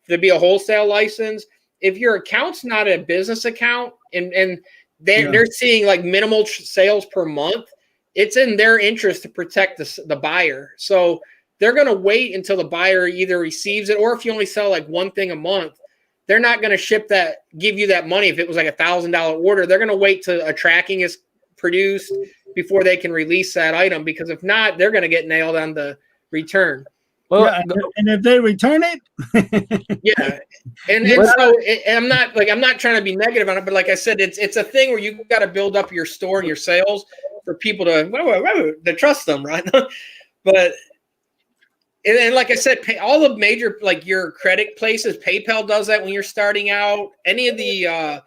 to be a wholesale license, if your account's not a business account and they're seeing like minimal sales per month, it's in their interest to protect the buyer. So they're going to wait until the buyer either receives it, or if you only sell like one thing a month, they're not going to give you that money. If it was like $1,000 order, they're going to wait till a tracking is produced before they can release that item, because if not, they're going to get nailed on the return. Well, and if they return it, yeah, and so I'm not trying to be negative on it, but like I said, it's a thing where you got to build up your store and your sales for people to trust them, right? But and like I said, all the major, like your credit places, PayPal does that when you're starting out. Any of the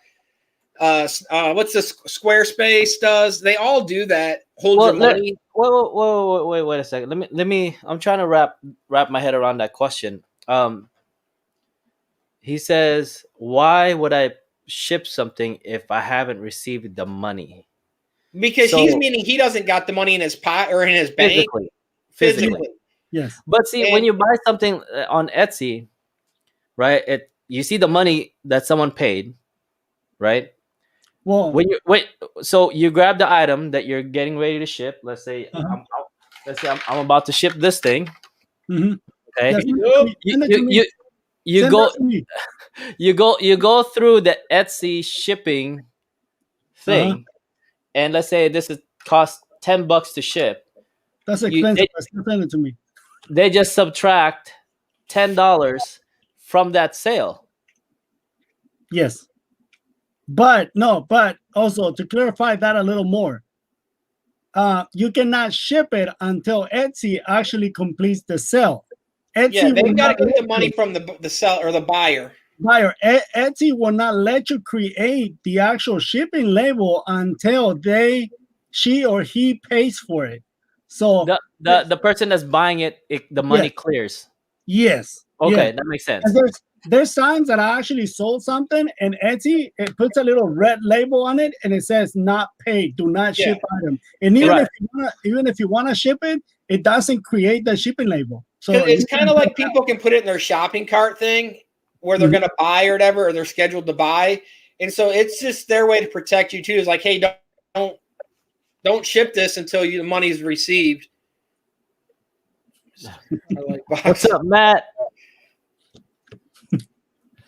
what's this Squarespace does? They all do that. Hold your money. Wait a second. Let me. I'm trying to wrap my head around that question. He says, "Why would I ship something if I haven't received the money?" Because he's meaning he doesn't got the money in his pot or in his bank physically. Yes. But see, when you buy something on Etsy, right? You see the money that someone paid, right? Well, so you grab the item that you're getting ready to ship. Let's say I'm about to ship this thing. Mm-hmm. Okay. Yes, you go through the Etsy shipping thing, and let's say this costs $10 to ship. That's You, expensive. Send it to me. they just subtract $10 from that sale. Yes. But also to clarify that a little more, you cannot ship it until Etsy actually completes the sale. Etsy Yeah, they will got to not get the let money you- from the seller or the buyer. buyer. Etsy will not let you create the actual shipping label until she or he pays for it. So The person that's buying it, the money yes, clears. yes, Okay, yes. that makes sense. And there's signs that I actually sold something, and Etsy it puts a little red label on it, and it says "not paid," do not Yeah. ship item. And even Right. if you wanna ship it, it doesn't create the shipping label. So 'Cause it's kind of like people can put it in their shopping cart thing where they're going to buy or whatever, or they're scheduled to buy. And so it's just their way to protect you too. Is like, hey, don't ship this until the money's received. What's up, Matt?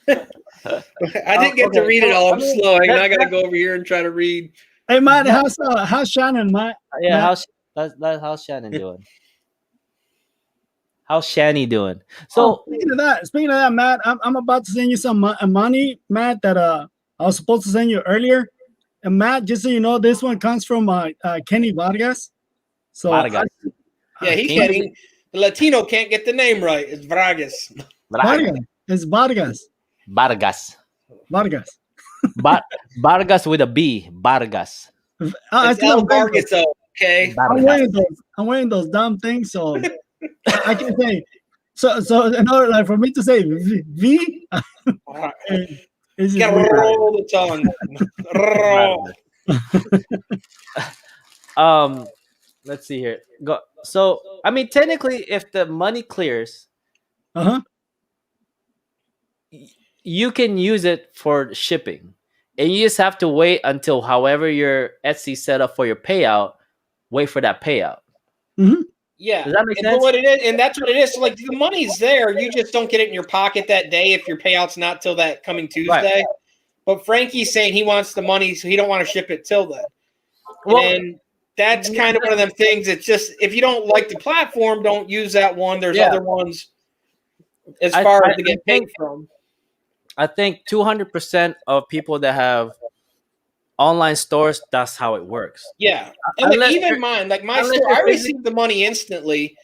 I didn't get to read it all. I'm slow. I got to go over here and try to read. Hey, Matt, how's Shannon, Matt? Yeah, Matt? how's Shannon doing? How's Shani doing? So speaking of that, Matt, I'm about to send you some money, Matt, that I was supposed to send you earlier. And Matt, just so you know, this one comes from Kenny Vargas. So Vargas. Yeah, he can't. The Latino can't get the name right. It's Vargas. Vargas. It's Vargas. Vargas. Vargas. Vargas with a B. Vargas. It's El Vargas, okay. I'm wearing those dumb things, so I can say. So in order like for me to say V, it's Gotta roll the tongue. Roll. Let's see here. Go. So I mean, technically, if the money clears, you can use it for shipping, and you just have to wait until however your Etsy set up for your payout. Wait for that payout. Mm-hmm. Yeah, does that make sense? But what it is, and that's what it is. So like the money's there, you just don't get it in your pocket that day if your payout's not till that coming Tuesday. Right. But Frankie's saying he wants the money, so he don't want to ship it till then. Well, and that's kind of one of them things. It's just if you don't like the platform, don't use that one. There's other ones as far as to get paid from. I think 200% of people that have online stores, that's how it works. Yeah. And like, even mine, like my store, I receive the money instantly,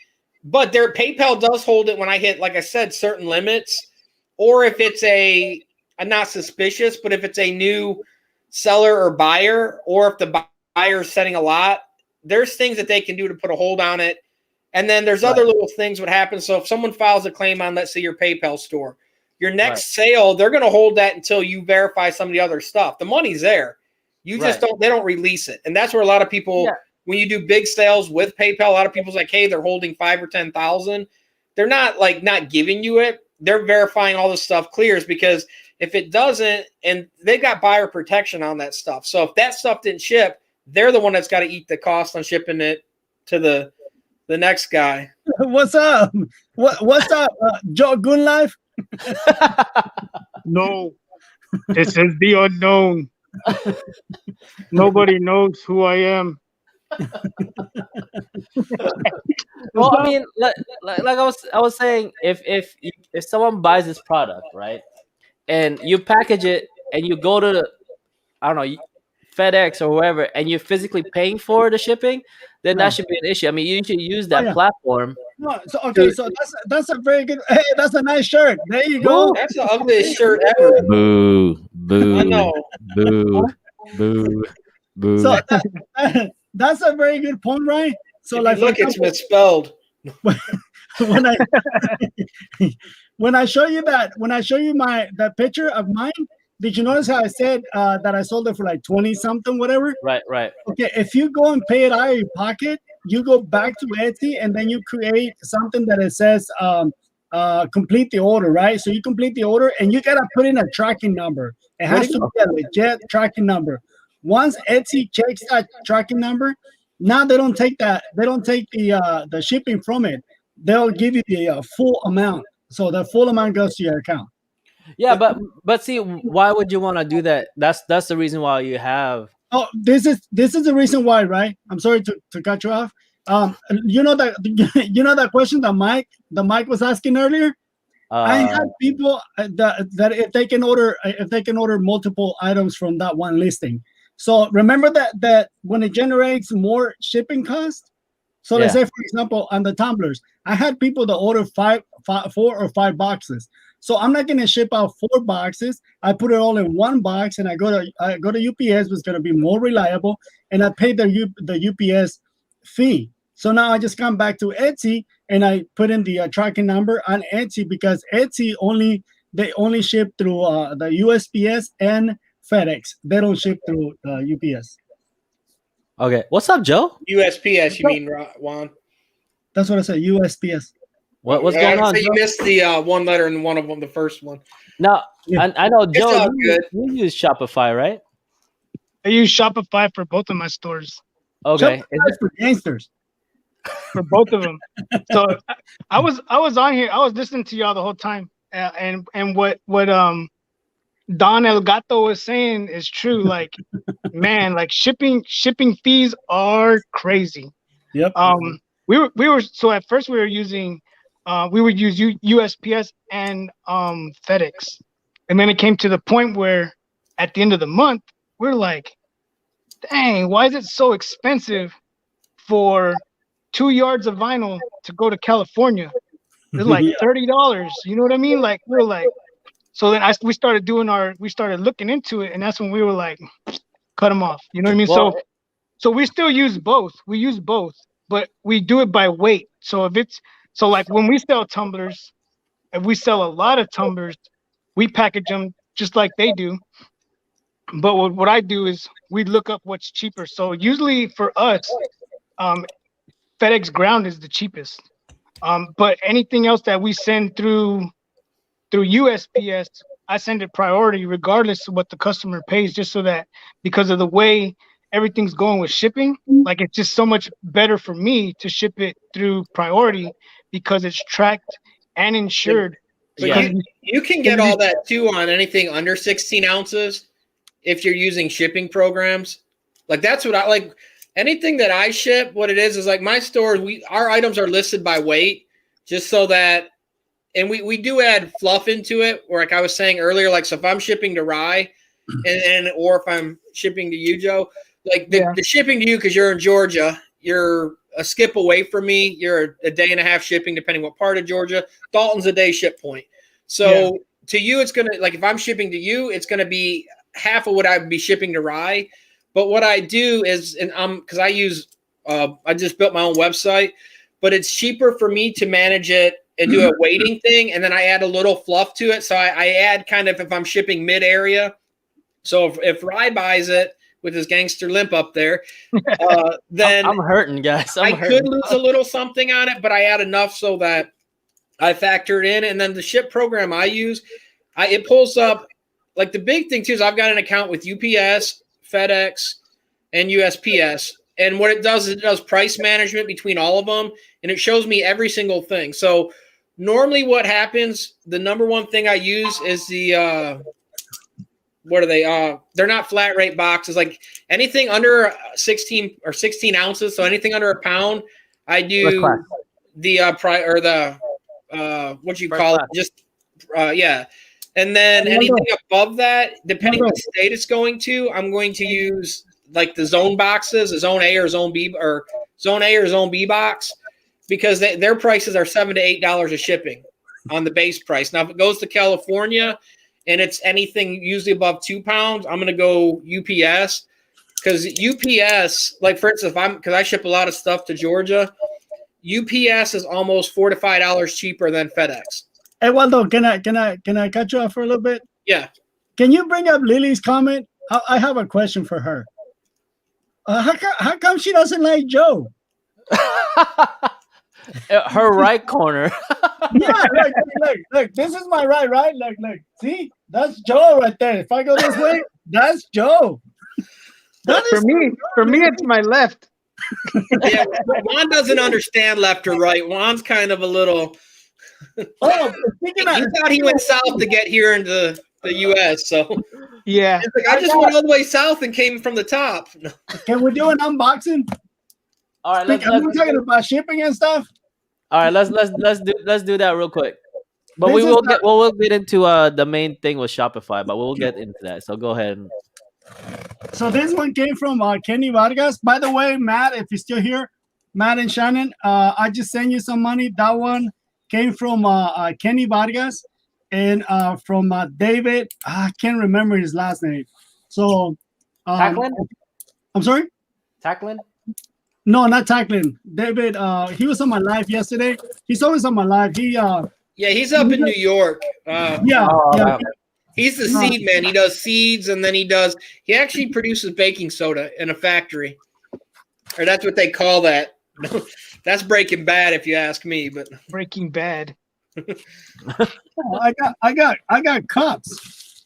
but their PayPal does hold it when I hit, like I said, certain limits. Or if it's I'm not suspicious, but if it's a new seller or buyer, or if the buyer is setting a lot, there's things that they can do to put a hold on it. And then there's other little things what happens. So if someone files a claim on, let's say, your PayPal store, your next sale, they're going to hold that until you verify some of the other stuff. The money's there. You just they don't release it. And that's where a lot of people, when you do big sales with PayPal, a lot of people's like, hey, they're holding 5,000 or 10,000. They're not like not giving you it. They're verifying all this stuff clears, because if it doesn't, and they've got buyer protection on that stuff. So if that stuff didn't ship, they're the one that's got to eat the cost on shipping it to the next guy. What's up? What's up, Joe Good Life? No, this is the unknown. Nobody knows who I am. Well, I mean, like I was saying, if someone buys this product, right, and you package it and you go to I don't know, FedEx or whoever, and you're physically paying for the shipping, then that should be an issue. I mean, you should use that platform. No, so that's a very good. Hey, that's a nice shirt. There you go. Ooh, that's the ugliest shirt ever. Boo, boo, I know. Boo, boo, boo. So that's a very good point, right? So, like, look, it's misspelled. When I show you that picture of mine, did you notice how I said that I sold it for like 20 something, whatever? Right. Okay, if you go and pay it out of your pocket, you go back to Etsy and then you create something that it says complete the order, right? So you complete the order and you gotta put in a tracking number. It has to be a legit tracking number. Once Etsy checks that tracking number, now they don't take that. They don't take the shipping from it. They'll give you the full amount. So the full amount goes to your account. Yeah, but see, why would you want to do that? That's the reason why you have Oh, this is the reason why, right? I'm sorry to cut you off. You know that you know that question that Mike was asking earlier. I Uh, had people that if they can order multiple items from that one listing. So remember that when it generates more shipping cost. So let's yeah. say, for example, on the tumblers, I had people that order 4 or 5 boxes. So I'm not going to ship out 4 boxes. I put it all in one box, and I go to UPS, was going to be more reliable, and I pay the UPS fee. So now I just come back to Etsy and I put in the tracking number on Etsy, because Etsy they only ship through the USPS and FedEx. They don't ship through UPS. Okay. What's up, Joe? USPS, you mean, Juan? That's what I said. USPS. What's going on, So you Joe? missed the one letter in one of them, the first one. No, Yeah. I know, Joe. all You, good. you use Shopify, right? I use Shopify for both of my stores, Okay. Shopify for gangsters. for both of them. So I was on here. I was listening to y'all the whole time, and what Don Elgato was saying is true. Like, man, like shipping fees are crazy. Yep. We were so at first we were using we would use USPS and FedEx, and then it came to the point where at the end of the month we're like, dang, why is it so expensive for 2 yards of vinyl to go to California? It's like Yeah. $30. You know what I mean? Like, we're like, so then we started looking into it, and that's when we were like, cut them off. You know what I mean? Well, So we still use both. We use both, but we do it by weight. So like when we sell tumblers, if we sell a lot of tumblers, we package them just like they do. But what I do is we look up what's cheaper. So usually for us, FedEx Ground is the cheapest. But anything else that we send through USPS, I send it priority regardless of what the customer pays, just so that because of the way everything's going with shipping, like it's just so much better for me to ship it through priority because it's tracked and insured. But Yeah. you can get all that too on anything under 16 ounces if you're using shipping programs. Like that's what I like. Anything that I ship, what it is like my stores, our items are listed by weight, just so that, and we do add fluff into it. Or like I was saying earlier, like so if I'm shipping to Rye, or if I'm shipping to you, Joe, like the shipping to you because you're in Georgia, you're a skip away from me. You're a day and a half shipping, depending what part of Georgia. Dalton's a day ship point. So to you, it's gonna like if I'm shipping to you, it's gonna be half of what I would be shipping to Rye. But what I do is, and because I use, I just built my own website, but it's cheaper for me to manage it and do a weighting thing, and then I add a little fluff to it. So I add kind of if I'm shipping mid area. So if Rye buys it with his gangster limp up there, then I'm hurting, guys. I could lose a little something on it, but I add enough so that I factor it in. And then the ship program I use, it pulls up, like the big thing too is I've got an account with UPS, FedEx, and USPS. And what it does is it does price management between all of them, and it shows me every single thing. So normally what happens, the number one thing I use is the what are they? They're not flat rate boxes. Like anything under 16 ounces, so anything under a pound, I do the what you call it? Just And then anything above that, depending on what state it's going to, I'm going to use like the zone boxes, a zone A or zone B or zone A or zone B box, because their prices are $7 to $8 of shipping on the base price. Now, if it goes to California and it's anything usually above 2 pounds, I'm going to go UPS, because UPS, like for instance, because I ship a lot of stuff to Georgia, UPS is almost $4 to $5 cheaper than FedEx. Hey, Waldo, can I cut you off for a little bit? Yeah. Can you bring up Lily's comment? I have a question for her. How come she doesn't like Joe? Her right corner. Yeah, look. This is my right. Look. See, that's Joe right there. If I go this way, that's Joe. For me, it's my left. Yeah, Juan doesn't understand left or right. Juan's kind of a little. Oh, He thought he went south to get here into the U.S. So Yeah. it's like I just went all the way south and came from the top. Can we do an unboxing? All right, We're talking about shipping and stuff. all right, let's do that real quick. But This we is will the- get we'll get into the main thing with Shopify, but we'll get into that. So go ahead. So this one came from Kenny Vargas. By the way, Matt, if you're still here, Matt and Shannon, I just sent you some money. That one came from Kenny Vargas and from David. I can't remember his last name. So, Tacklin? I'm sorry? Tacklin? No, not Tacklin. David, he was on my live yesterday. He's always on my live. Yeah, he's up in New York. Yeah. He's the seed man. He does seeds, and then he actually produces baking soda in a factory. Or that's what they call that. That's Breaking Bad, if you ask me. But Breaking Bad. I got cups.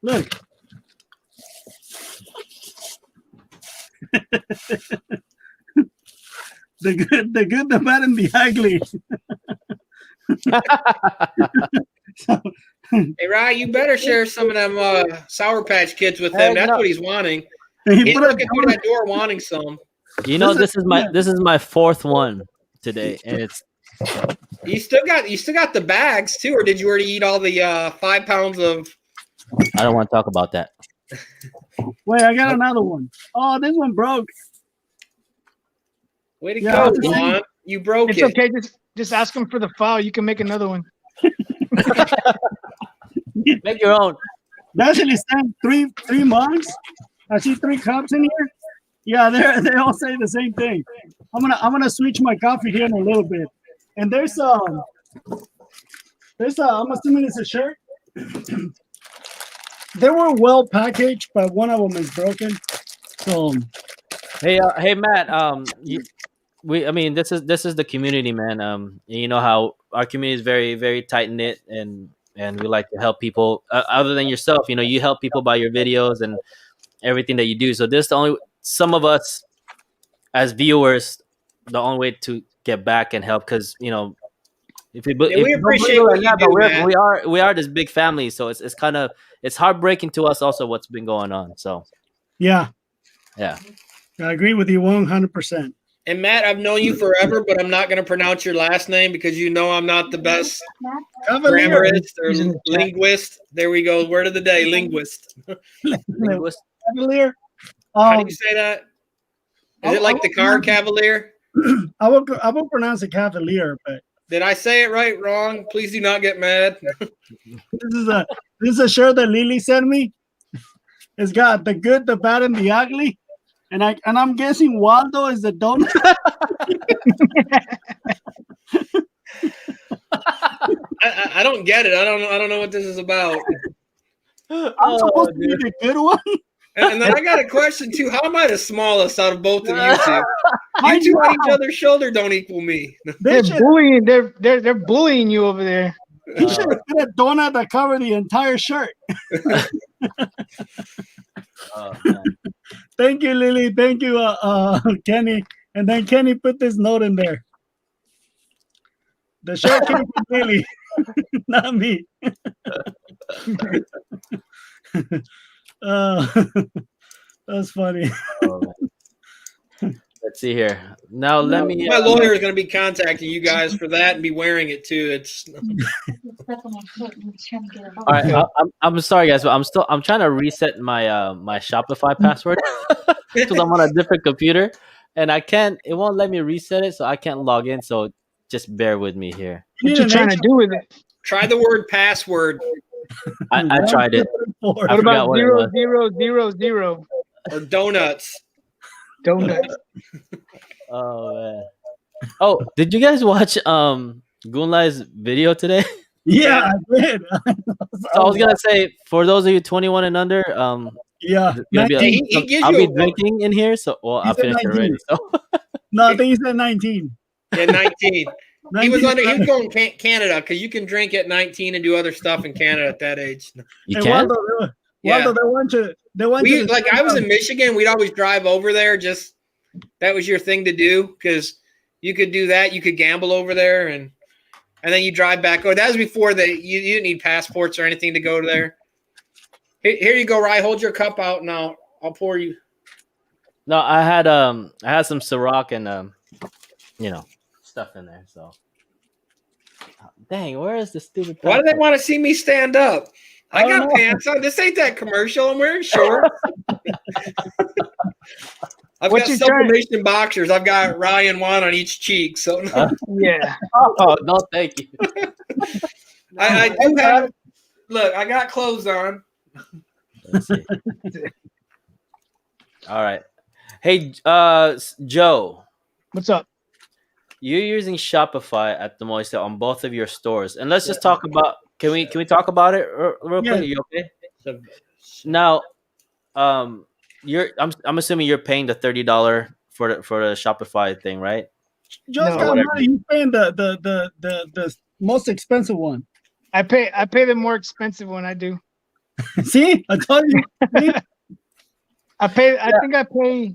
Look. the good, the bad, and the ugly. hey, Ryan, you better share some of them Sour Patch Kids with him. That's what he's wanting. He's looking through that door wanting some. You know, this is my fourth one today, and it's. You still got the bags too, or did you already eat all the 5 pounds of? I don't want to talk about that. Wait, I got another one. Oh, this one broke. Way to go, Juan. You broke it. It's okay. Just ask him for the file. You can make another one. Make your own. They actually sent three mugs. I see 3 cups in here. Yeah, they all say the same thing. I'm gonna switch my coffee here in a little bit. And there's I'm assuming it's a shirt. They were well packaged, but one of them is broken. So hey Matt, this is the community, man. You know how our community is very, very tight knit, and we like to help people. Other than yourself, you know, you help people by your videos and everything that you do. So this some of us as viewers, the only way to get back and help, because you know, we appreciate what you do, man. we are this big family, so it's kind of heartbreaking to us also what's been going on. So yeah, I agree with you 100%. And Matt, I've known you forever, but I'm not going to pronounce your last name because you know I'm not the best grammarist or linguist. There we go. Word of the day, linguist. Linguist. Cavalier. How do you say that? Is it like the car Cavalier? I will pronounce it Cavalier, but did I say it right? Wrong? Please do not get mad. This is a shirt that Lily sent me. It's got the good, the bad, and the ugly. And I'm guessing Waldo is the donut. I don't get it. I don't know what this is about. I'm supposed to be the good one. And then I got a question too. How am I the smallest out of both of you two? You two on each other's shoulder don't equal me. They're bullying. They're bullying you over there. He should have put a donut that covered the entire shirt. Thank you, Lily. Thank you, Kenny. And then Kenny put this note in there. The shirt came from Lily, not me. That's funny. Let's see here. Now let me. My lawyer is going to be contacting you guys for that and be wearing it too. It's. All right, I'm sorry, guys, but I'm trying to reset my my Shopify password because I'm on a different computer, and it won't let me reset it, so I can't log in. So just bear with me here. What you trying to do with it? Try the word password. I tried it. What about 000? Or donuts? Donuts. Oh man. Oh, did you guys watch Gunlai's video today? Yeah, I did. So I was gonna say, for those of you 21 and under, yeah, I'll be drinking in here. So I finished already. So no, I think he said 19. Yeah, 19. He was going Canada because you can drink at 19 and do other stuff in Canada at that age. You can. Waldo, they want you. Like I was in Michigan, we'd always drive over there. Just that was your thing to do because you could do that. You could gamble over there, and and then you drive back. Oh, that was before you didn't need passports or anything to go there. Here you go, Rye. Hold your cup out now. I'll pour you. No, I had some Ciroc and stuff in there. So, dang, where is the stupid? Why do they want to see me stand up? I don't got know. pants on. This ain't that commercial. I'm wearing shorts. I've got sublimation boxers. I've got Ryan one on each cheek. So Yeah. Oh no, thank you. I do have. Look, I got clothes on. Let's see. All right. Hey, Joe. What's up? You're using Shopify at the Moista on both of your stores, and let's just talk about. Can we talk about it real quick? Are you okay? Now, I'm assuming you're paying the $30 for the Shopify thing, right? Just got money. You paying the most expensive one. I pay the more expensive one. I do. See, I told you. I think I pay.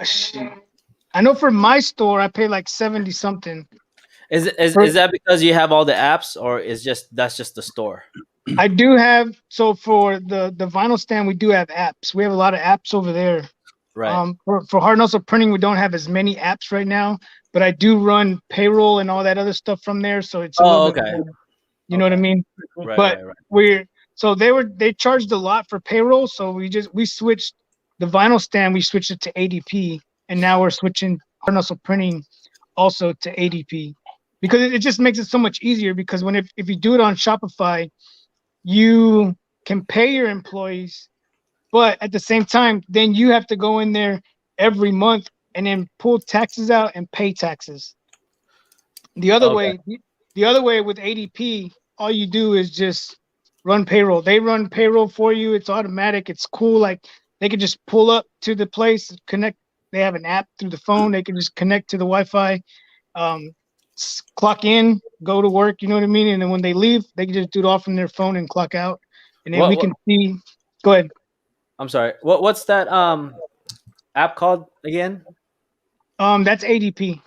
Shit. I know for my store I pay like 70 something. Is that because you have all the apps, or that's just the store? I do have, so for the vinyl stand we do have apps. We have a lot of apps over there. Right. For hard muscle printing we don't have as many apps right now, but I do run payroll and all that other stuff from there. So it's okay. You know what I mean? Right, but right. They charged a lot for payroll, so we switched the vinyl stand. We switched it to ADP, and now we're switching hard muscle printing also to ADP because it just makes it so much easier. Because if you do it on Shopify, you can pay your employees, but at the same time, then you have to go in there every month and then pull taxes out and pay taxes. The other way with ADP, all you do is just run payroll. They run payroll for you. It's automatic. It's cool. Like they can just pull up to the place, connect. They have an app through the phone. They can just connect to the Wi-Fi, clock in, go to work. You know what I mean? And then when they leave, they can just do it all from their phone and clock out. And then we can see. Go ahead. I'm sorry. What's that app called again? That's ADP.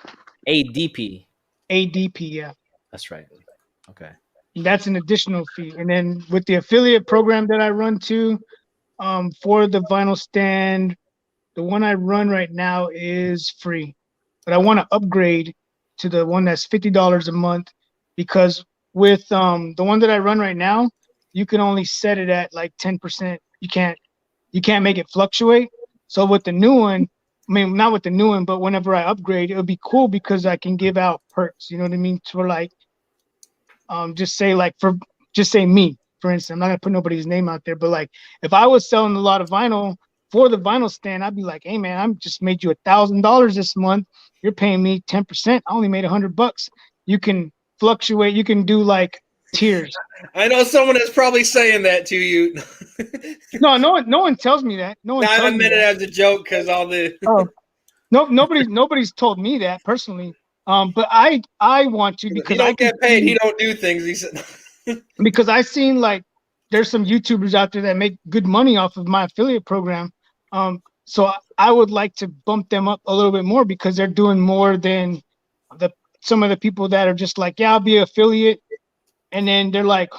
ADP. ADP, yeah. That's right. Okay. That's an additional fee. And then with the affiliate program that I run too, for the vinyl stand, the one I run right now is free. But I want to upgrade to the one that's $50 a month, because with the one that I run right now, you can only set it at like 10%. You can't make it fluctuate. So with the new one, I mean, not with the new one, but whenever I upgrade, it would be cool because I can give out perks. You know what I mean? For like, just say me, for instance. I'm not gonna put nobody's name out there, but like, if I was selling a lot of vinyl for the vinyl stand, I'd be like, hey man, I'm just made you $1,000 this month. You're paying me 10%. I only made $100. You can fluctuate. You can do like tiers. I know someone is probably saying that to you. No one tells me that. No one. I meant it as a joke because all the. Nobody's told me that personally. But I want to, because he don't get paid. He don't do things. He said. Because I've seen like there's some YouTubers out there that make good money off of my affiliate program. So I would like to bump them up a little bit more because they're doing more than some of the people that are just like, yeah, I'll be an affiliate. And then they're like,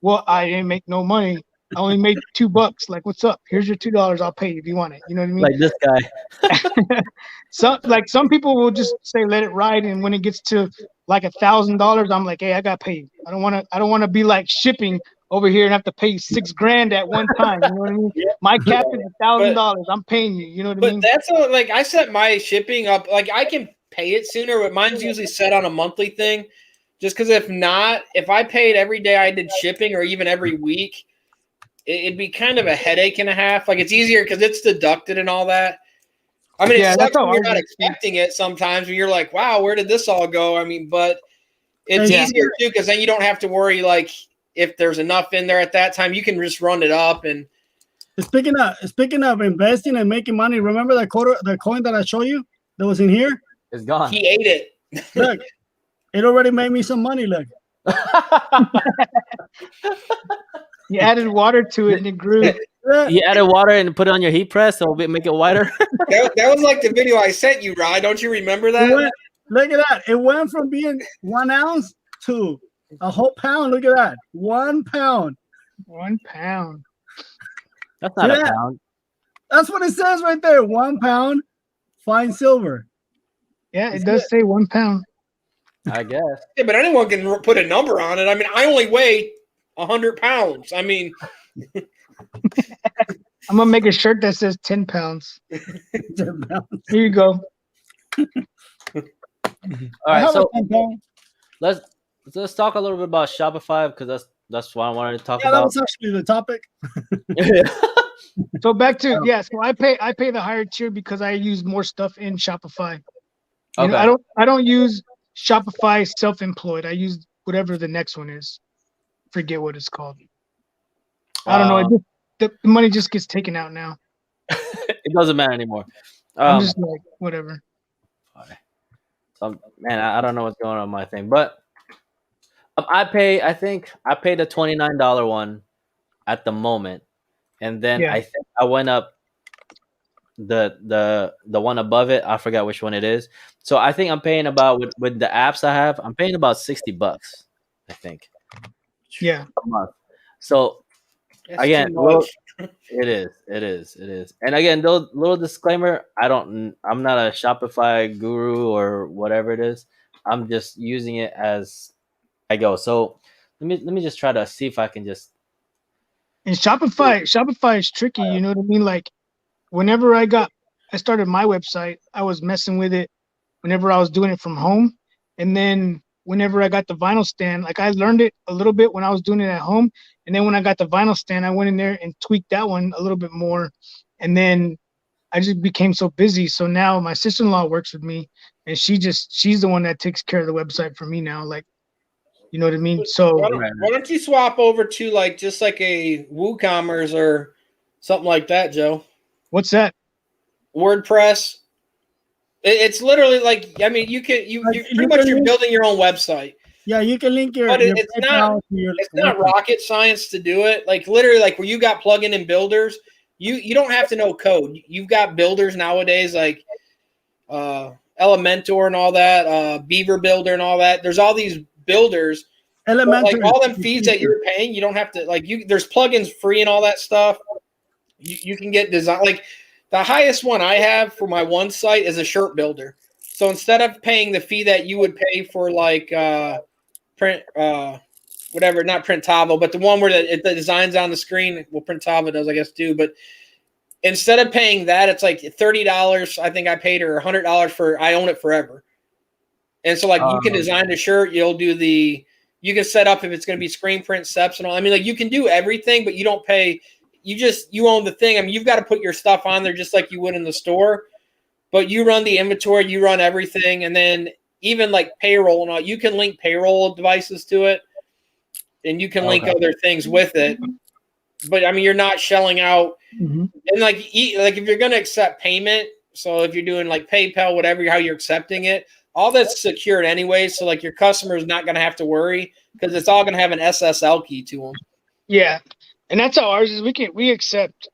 well, I didn't make no money. I only made $2. Like, what's up? Here's your $2. I'll pay you if you want it. You know what I mean? Like this guy. Some people will just say, let it ride. And when it gets to like $1,000, I'm like, hey, I got paid. I don't want to be like shipping over here and have to pay you $6,000 at one time. You know what I mean? My cap is $1,000. I'm paying you. You know what I mean? But that's like I set my shipping up. Like I can pay it sooner, but mine's usually set on a monthly thing. Just because if I paid every day I did shipping or even every week, it'd be kind of a headache and a half. Like it's easier because it's deducted and all that. I mean, it sucks when you're not expecting it sometimes when you're like, wow, where did this all go? I mean, but it's easier too because then you don't have to worry like if there's enough in there at that time, you can just run it up. And speaking of investing and making money, remember the coin that I showed you that was in here? It's gone. He ate it. Look, it already made me some money. Look. You added water to it and it grew. You added water and put it on your heat press, so it'll make it whiter. that was like the video I sent you, Rod. Don't you remember that? Look at that. It went from being 1 ounce to a whole pound. Look at that. 1 pound. 1 pound. That's not See a that? pound. That's what it says right there. 1 pound fine silver. Yeah, it does say 1 pound. I guess. Yeah, but anyone can put a number on it. I mean, I only weigh 100 pounds. I mean, I'm gonna make a shirt that says 10 pounds. 10 pounds. Here you go. All I right, have so a 10 pound. let's talk a little bit about Shopify because that's what I wanted to talk Yeah, that about. was actually the topic. So back to so I pay the higher tier because I use more stuff in Shopify. You know, Okay. I don't use Shopify self-employed. I use whatever the next one is. Forget what it's called. I don't know. The money just gets taken out now. It doesn't matter anymore. I'm just like whatever. Man, I don't know what's going on with my thing, but I think I paid the $29 one at the moment, and then Yeah. I think I went up the one above it. I forgot which one it is. So I think I'm paying about with the apps I have. I'm paying about $60. I think. Yeah. A month. So that's again, too much. it is. And again, little disclaimer: I'm not a Shopify guru or whatever it is. I'm just using it as I go. So let me just try to see if I can just. And Shopify is tricky. You know what I mean? Like whenever I started my website, I was messing with it whenever I was doing it from home. And then whenever I got the vinyl stand, like I learned it a little bit when I was doing it at home. And then when I got the vinyl stand, I went in there and tweaked that one a little bit more. And then I just became so busy. So now my sister-in-law works with me and she's the one that takes care of the website for me now. Like, you know what I mean? So Why don't you swap over to like just like a WooCommerce or something like that, Joe? what's that? WordPress. It's literally like, I mean, you pretty much you're building your own website. Yeah, you can link your. But your it's PayPal to your It's not website. rocket science to do it. Like literally, like where you got plugin and builders, you don't have to know code. You've got builders nowadays like Elementor and all that, Beaver Builder and all that. There's all these builders. But Elementary. like all them fees that you're paying, you don't have to like you. There's plugins free and all that stuff. You can get design like the highest one I have for my one site is a shirt builder. So instead of paying the fee that you would pay for like print whatever, not Printavo, but the one where the design's on the screen, well Printavo does I guess too, but instead of paying that, it's like $30 I think I paid or $100 for I own it forever. And so like you can design the shirt, you can set up if it's going to be screen print steps and all. I mean, like you can do everything, but you don't pay. You own the thing. I mean, you've got to put your stuff on there just like you would in the store, but you run the inventory, you run everything. And then even like payroll and all, you can link payroll devices to it and you can link other things with it. But I mean, you're not shelling out. Mm-hmm. And like if you're going to accept payment, so if you're doing like PayPal, whatever, how you're accepting it, all that's secured anyway. So like your customer is not going to have to worry because it's all going to have an SSL key to them. Yeah. And that's how ours is. We accept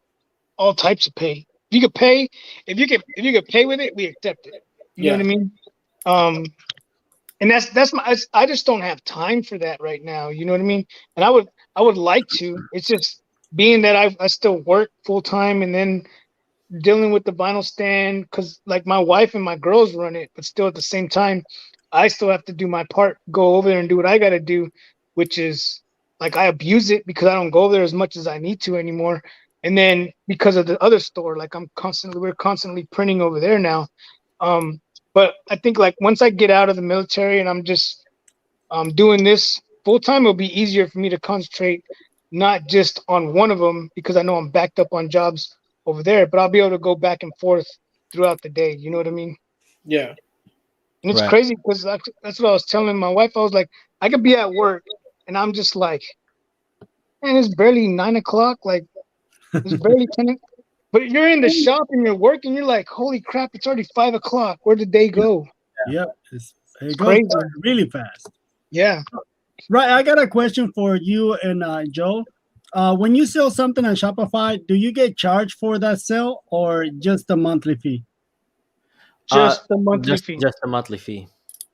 all types of pay. If you could pay with it, we accept it. You know what I mean? And that's I just don't have time for that right now. You know what I mean? And I would like to. It's just being that I still work full time and then dealing with the vinyl stand because like my wife and my girls run it, but still at the same time, I still have to do my part, go over there and do what I got to do, which is like I abuse it because I don't go there as much as I need to anymore. And then because of the other store, like we're constantly printing over there now. But I think like once I get out of the military and I'm just doing this full time, it'll be easier for me to concentrate not just on one of them because I know I'm backed up on jobs over there, but I'll be able to go back and forth throughout the day. You know what I mean? Yeah. And it's crazy because that's what I was telling my wife. I was like, I could be at work and I'm just like, man, it's barely 9 o'clock. Like it's barely 10. But you're in the shop and you're working. You're like, holy crap, it's already 5 o'clock. Where did they go? Yep. It goes crazy. really fast. Yeah. Right. I got a question for you and Joe. When you sell something on Shopify, do you get charged for that sale or just a monthly fee? Just the monthly fee. Just a monthly fee.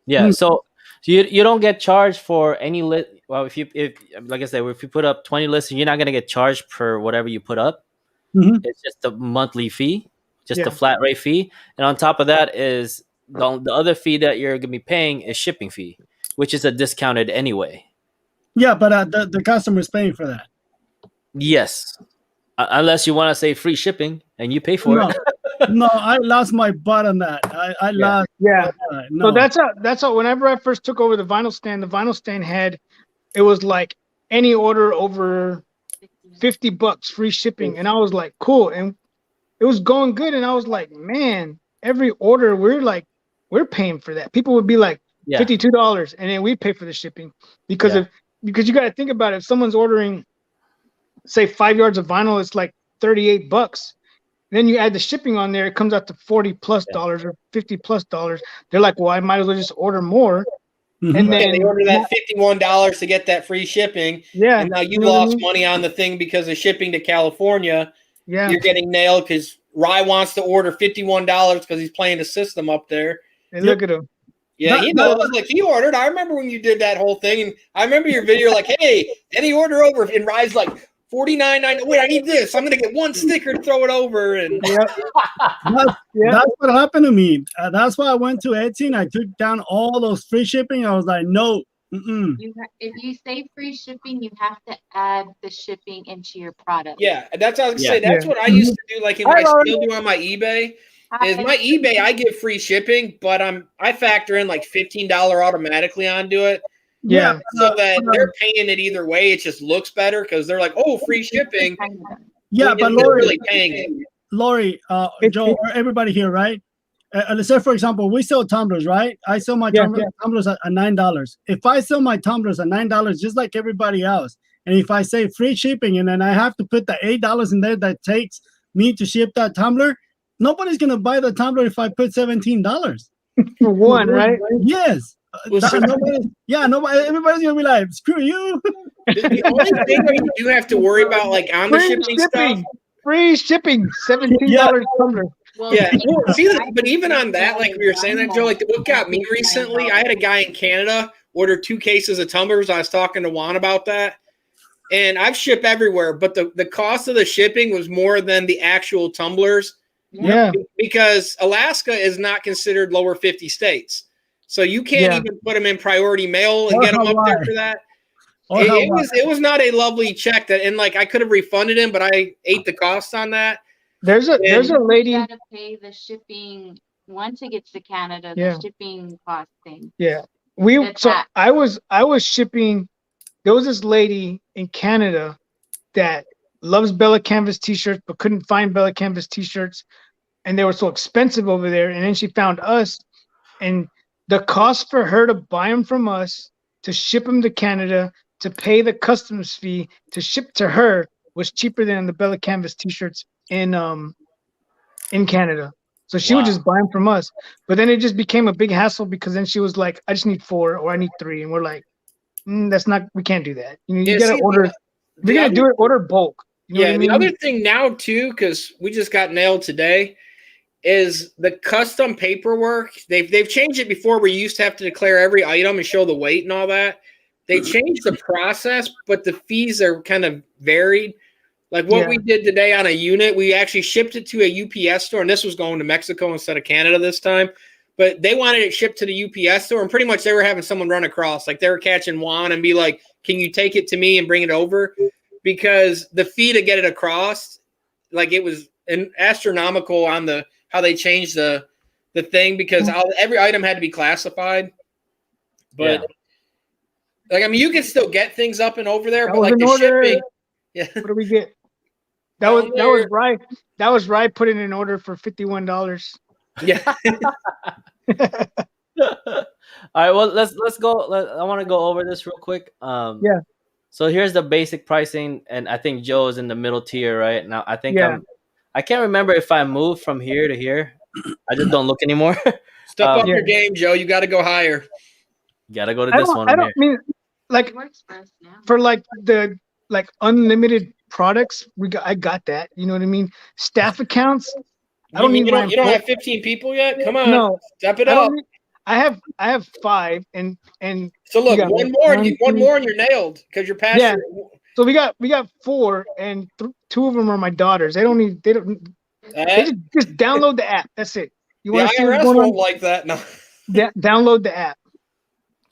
Yeah. So you don't get charged for any list. Well, if like I said, if you put up 20 lists, you're not gonna get charged per whatever you put up. Mhm. It's just a monthly fee, just a Yeah. flat rate fee, and on top of that is the other fee that you're gonna be paying is shipping fee, which is a discounted anyway. Yeah, but the customer is paying for that. Yes, unless you want to say free shipping and you pay for No, it. no, I lost my butt on that. I Yeah. lost. Yeah. No. So that's how. Whenever I first took over the vinyl stand had, it was like any order over $50 free shipping, and I was like, cool, and it was going good, and I was like, man, every order we're paying for that. People would be like Yeah. $52, and then we pay for the shipping because Yeah. because you got to think about it. If someone's ordering, say 5 yards of vinyl, it's like $38. Then you add the shipping on there, it comes out to $40+ or $50+. They're like, well, I might as well just order more. Mhm. And Right, then they order that $51 to get that free shipping, yeah, and now you know what I lost mean? money on the thing because of shipping to California. Yeah, You're getting nailed because Rye wants to order $51 because he's playing the system up there. and look at them. Yeah, That- he knows. Like he ordered. I remember when you did that whole thing, and I remember your video. Like, hey, any order over, and Rye's like $49.99. Wait, I need this. I'm gonna get one sticker to throw it over, and That's what happened to me. That's why I went to Etsy and I took down all those free shipping. I was like, no. Mm-mm. If you say free shipping, you have to add the shipping into your product. yeah, that's what I was gonna Yeah. say. That's Yeah. what I used to do. Like, and what I Hi, still do on my eBay. Is my Hi. eBay, I give free shipping, but I factor in like $15 automatically onto it, Yeah, so that they're paying it either way. It just looks better because they're like, oh, free shipping. Yeah, when but you're Lori, really paying it. Lori, Joe, or everybody here, right? Let's say, for example, we sell tumblers, right? I sell my Yeah, tumblers at $9. If I sell my tumblers at $9, just like everybody else, and if I say free shipping, and then I have to put the $8 in there that takes me to ship that tumbler, nobody's gonna buy the tumbler if I put $17. for one, right? Yes. Well, so- Nobody. Everybody's gonna be like, "Screw you." The only thing that you do have to worry about, like on the shipping stuff, Free shipping, $17 tumbler. Well, yeah. think Well, about see, it. but even on that, like we were saying that, Joe, like what got me recently, I had a guy in Canada order 2 cases of tumblers. I was talking to Juan about that, and I've shipped everywhere, but the cost of the shipping was more than the actual tumblers. Yeah, Because Alaska is not considered lower 50 states. So you can't Yeah. even put them in priority mail and Or get them up there Hawaii. for that. Or It was not a lovely check that, and like I could have refunded him, but I ate the cost on that. there's a You lady. gotta pay the shipping once it gets to Canada. Yeah. The shipping cost thing. Yeah, The so tax. I was shipping. There was this lady in Canada that loves Bella Canvas t-shirts but couldn't find Bella Canvas t-shirts, and they were so expensive over there. And then she found us, and the cost for her to buy them from us, to ship them to Canada, to pay the customs fee to ship to her was cheaper than the Bella Canvas t-shirts in Canada. So she would Wow. just buy them from us. But then it just became a big hassle because then she was like, I just need 4 or I need 3. And we're like, that's not, we can't do that. You know, you Yeah, gotta see, order, if you're gonna do it, order bulk. You know Yeah, what I the mean? other thing now too, because we just got nailed today, is the custom paperwork. They've changed it before where you used to have to declare every item and show the weight and all that. They changed the process, but the fees are kind of varied. Like what Yeah. we did today on a unit, we actually shipped it to a UPS store, and this was going to Mexico instead of Canada this time. But they wanted it shipped to the UPS store, and pretty much they were having someone run across. Like they were catching Juan and be like, can you take it to me and bring it over? Because the fee to get it across, like it was an astronomical on the how they changed the thing, because every item had to be classified. But Yeah. like, I mean, you can still get things up and over there, That but was like an the order. shipping, yeah. What do we get? That was right. That was right. Put in an order for $51. Yeah. All right, well let's go. I want to go over this real quick. Yeah. So here's the basic pricing, and I think Joe is in the middle tier right now. I think Yeah. I can't remember if I moved from here to here. I just don't look anymore. Step up Yeah. your game, Joe. You got to go higher. Gotta go to I this don't, one I over don't here. mean like It works for us now. for like the unlimited products. I got that. You know what I mean? Staff accounts. I don't need you my don't have 15 people yet? Come on. No, Step it I up. don't need, I have 5, and So look, got one like more, and you're nailed because you're past Yeah. your. so we got 4, and 2 of them are my daughters. They don't. They just download the app. That's it. You The want to see what's IRS going won't on? like that. No. Download the app.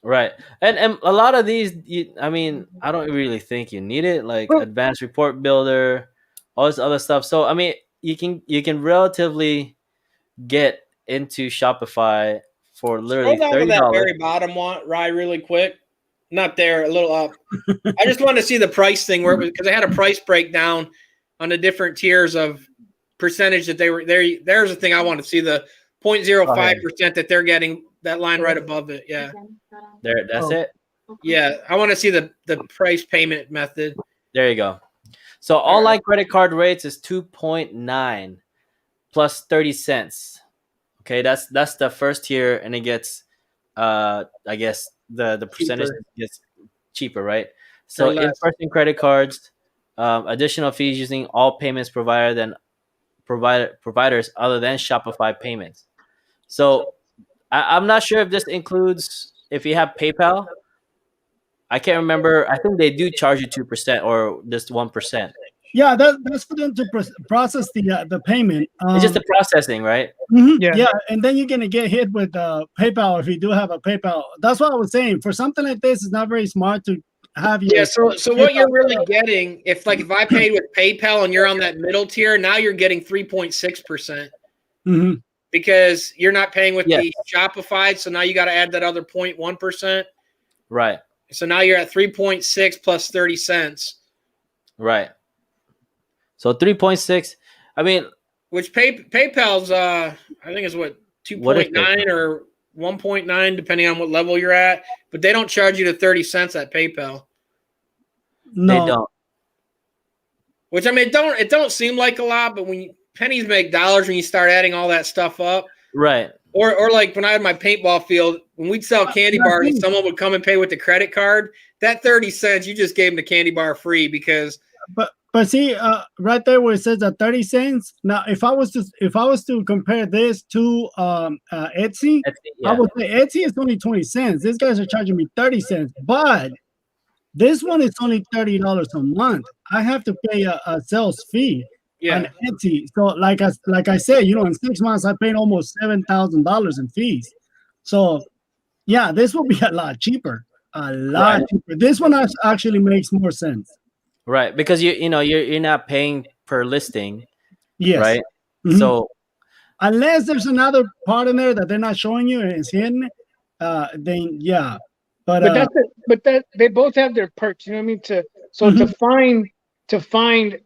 Right. And a lot of these, I mean, I don't really think you need it, like Well, advanced report builder, all this other stuff. So I mean, you can relatively get into Shopify for Scroll literally down to that $30. very bottom one, Rye, really quick. Not there, a little up. I just wanted to see the price thing where it was because they had a price breakdown on the different tiers of percentage that they were there. There's the thing I want to see the 0.05% that they're getting. That line right above it. Yeah. There, that's Oh. it. Yeah. I want to see the price payment method. There you go. So online credit card rates is 2.9 plus 30 cents. Okay, that's the first tier, and it gets I guess the percentage Cheaper. gets cheaper, right? For So less. in-person credit cards, additional fees using all payments providers other than Shopify payments. So I'm not sure if this includes if you have PayPal. I can't remember. I think they do charge you 2% or just 1%. Yeah, that's for them to process the payment. It's just the processing, right? Yeah. Yeah, and then you're gonna get hit with PayPal if you do have a PayPal. That's what I was saying. For something like this, it's not very smart to have your. Yeah, so what you're really getting, if I paid with PayPal and you're on that middle tier, now you're getting 3.6% Mhm. because you're not paying with Yes. the Shopify. So now you got to add that other 0.1%. Right. So now you're at 3.6 plus 30 cents, Right. So 3.6. I mean, which PayPal's I think is what What is 2.9 or 1.9 depending on what level you're at, but they don't charge you to 30 cents at PayPal. they No, don't. Which I mean, it don't seem like a lot, but when pennies make dollars when you start adding all that stuff up. Right. Or like when I had my paintball field, when we'd sell candy bars, and someone would come and pay with the credit card. That 30 cents, you just gave them the candy bar free because. but see, right there where it says that 30 cents. Now, if I was to compare this to Etsy, I Yeah. would say Etsy is only 20 cents. These guys are charging me 30 cents, but this one is only $30 a month. I have to pay a sales fee on Etsy. So like I said, in 6 months I paid almost $7,000 in fees. So yeah, this will be a lot cheaper. A lot cheaper. This one actually makes more sense. Right. Because you're not paying per listing. Yes. Right. Mhm. So unless there's another part in there that they're not showing you and it's hidden, then yeah. But that's it. But that they both have their perks. You know what I mean? To find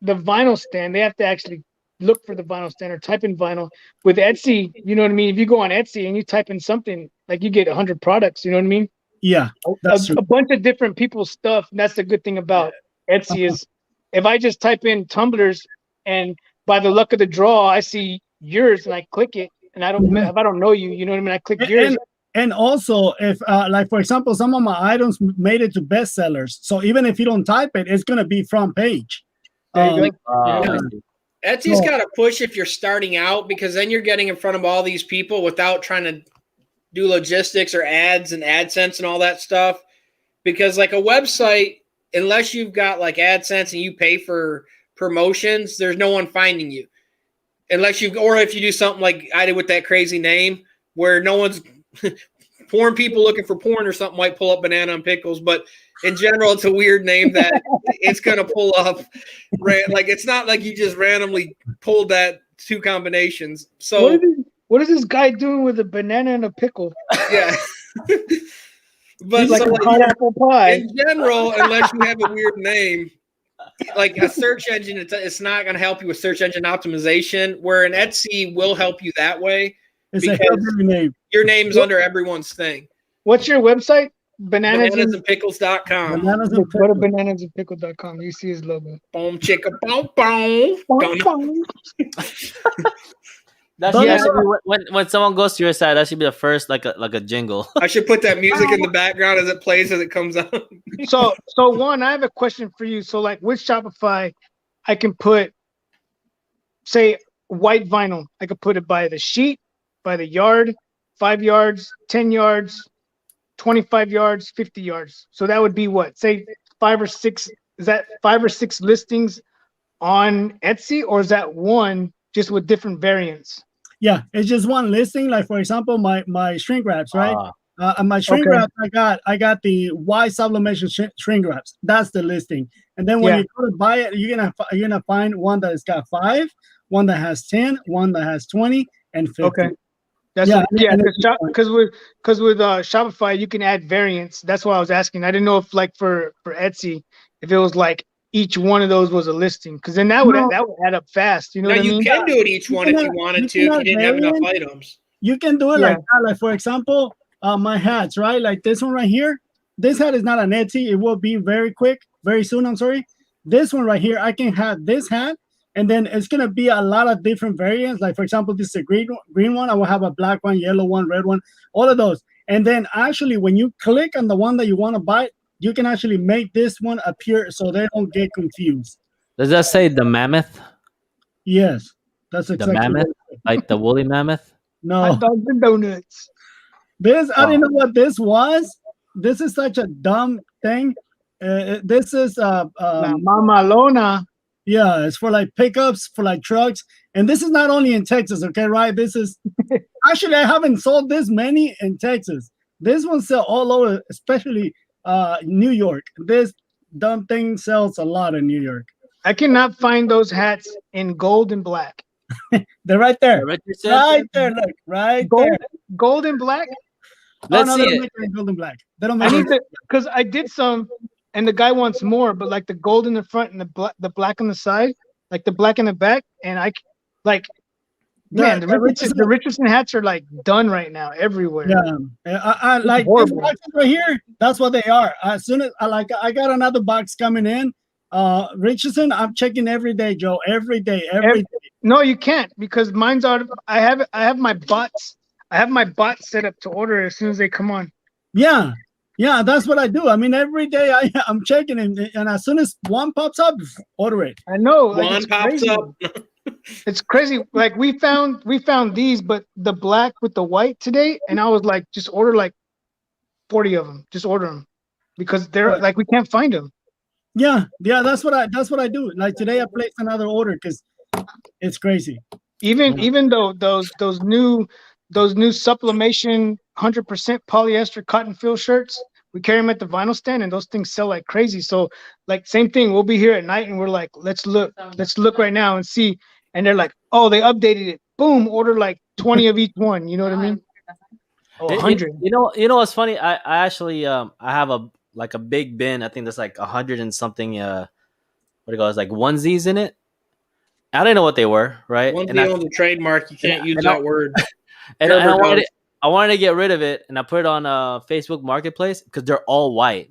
the vinyl stand, they have to actually look for the vinyl stand or type in vinyl. With Etsy, you know what I mean? If you go on Etsy and you type in something, like you get 100 products. You know what I mean? yeah, that's true. A bunch of different people's stuff. And that's the good thing about Etsy is if I just type in tumblers and by the luck of the draw, I see yours and I click it and if I don't know you, you know what I mean? I click yours. And also, if like for example, some of my items made it to bestsellers, so even if you don't type it, it's gonna be front page. There you go. I see. Etsy's got to push if you're starting out because then you're getting in front of all these people without trying to do logistics or ads and AdSense and all that stuff. Because like a website, unless you've got like AdSense and you pay for promotions, there's no one finding you. Or if you do something like I did with that crazy name where no one's porn people looking for porn or something might pull up banana and pickles, but in general, it's a weird name that it's going to pull up. Like it's not like you just randomly pulled that two combinations. So what is this guy doing with a banana and a pickle? Yeah. But like a hot apple pie. In general, unless you have a weird name, like a search engine, it's not going to help you with search engine optimization, where an Etsy will help you that way. It's a healthy name. Your name's under everyone's thing. What's your website? Bananasandpickles.com. Go to bananasandpickle.com. You see his logo. Boom, chicka, boom, boom. That should be when someone goes to your site, that should be the first like a jingle. I should put that music in the background as it plays as it comes on. So Juan, I have a question for you. So like with Shopify, I can put say white vinyl. I could put it by the sheet, by the yard, 5 yards, 10 yards, 25 yards, 50 yards. So that would be what? Say 5 or 6. Is that 5 or 6 listings on Etsy, or is that one just with different variants? Yeah, it's just one listing. Like for example, my shrink wraps, right? Ah, My shrink Okay. wraps, I got the white sublimation shrink wraps. That's the listing. And then when Yeah. you go to buy it, you're gonna find one that has got 5, one that has 10, one that has 20, and 50. Okay. That's Yeah, yeah, and because with Shopify you can add variants. That's why I was asking. I didn't know if like for Etsy, if it was like each one of those was a listing, because then that would No. add up fast. You know Now what I you mean? can do it each You one can if you add- wanted you to, can if you add didn't have enough variants. items. You can do it Yeah. like that. Like for example, my hats, right? Like this one right here. This hat is not an Etsy. It will be very quick, very soon. I'm sorry. This one right here, I can have this hat, and then it's gonna be a lot of different variants. Like for example, this is a green one. I will have a black one, yellow one, red one, all of those. And then actually, when you click on the one that you want to buy, you can actually make this one appear so they don't get confused. does that say the mammoth? Yes, that's The exactly mammoth, what. like the woolly mammoth? No. Hot dogs and donuts. This I didn't Oh. know what this was. This is such a dumb thing. This is La mamalona. yeah, it's for like pickups for like trucks, and this is not only in Texas, okay, right? This is actually I haven't sold this many in Texas. This one sell all over, especially New York. This dumb thing sells a lot in New York. I cannot find those hats in gold and black. They're right there, Richardson? right there. Look, right Gold, there. gold and black. Let's oh no, see they don't it. make it in gold and black. They don't I make need it. to, because I did some, and the guy wants more, but like the gold in the front and the black on the side, like the black in the back, and like man, the Richardson hats are like done right now everywhere. Yeah, I like these horrible. boxes right here. That's what they are. As soon as I got another box coming in. Richardson, I'm checking every day, Joe. Every day. No, you can't, because mine's out. I have my bots. I have my bot set up to order as soon as they come on. Yeah, that's what I do. I mean, every day I'm checking, and as soon as one pops up, order it. I know. Like, One it's pops crazy. up. It's crazy. Like we found these, but the black with the white today, and I was like, just order like 40 of them. Just order them, because they're like we can't find them. Yeah, that's what I do. Like today, I placed another order because it's crazy. Even though those new sublimation 100% polyester cotton fill shirts, we carry them at the vinyl stand, and those things sell like crazy. So like same thing, we'll be here at night and we're like, let's look right now and see, and they're like, oh, they updated it. Boom, order like 20 of each one. You know what I mean? Oh, 100. You know what's funny? I actually I have a big bin. I think there's like 100 and something what do you call it? It's like onesies in it. I didn't know what they were, right? Once And you own the trademark, you can't use that word. and I Gerber wanted to get rid of it, and I put it on Facebook Marketplace because they're all white.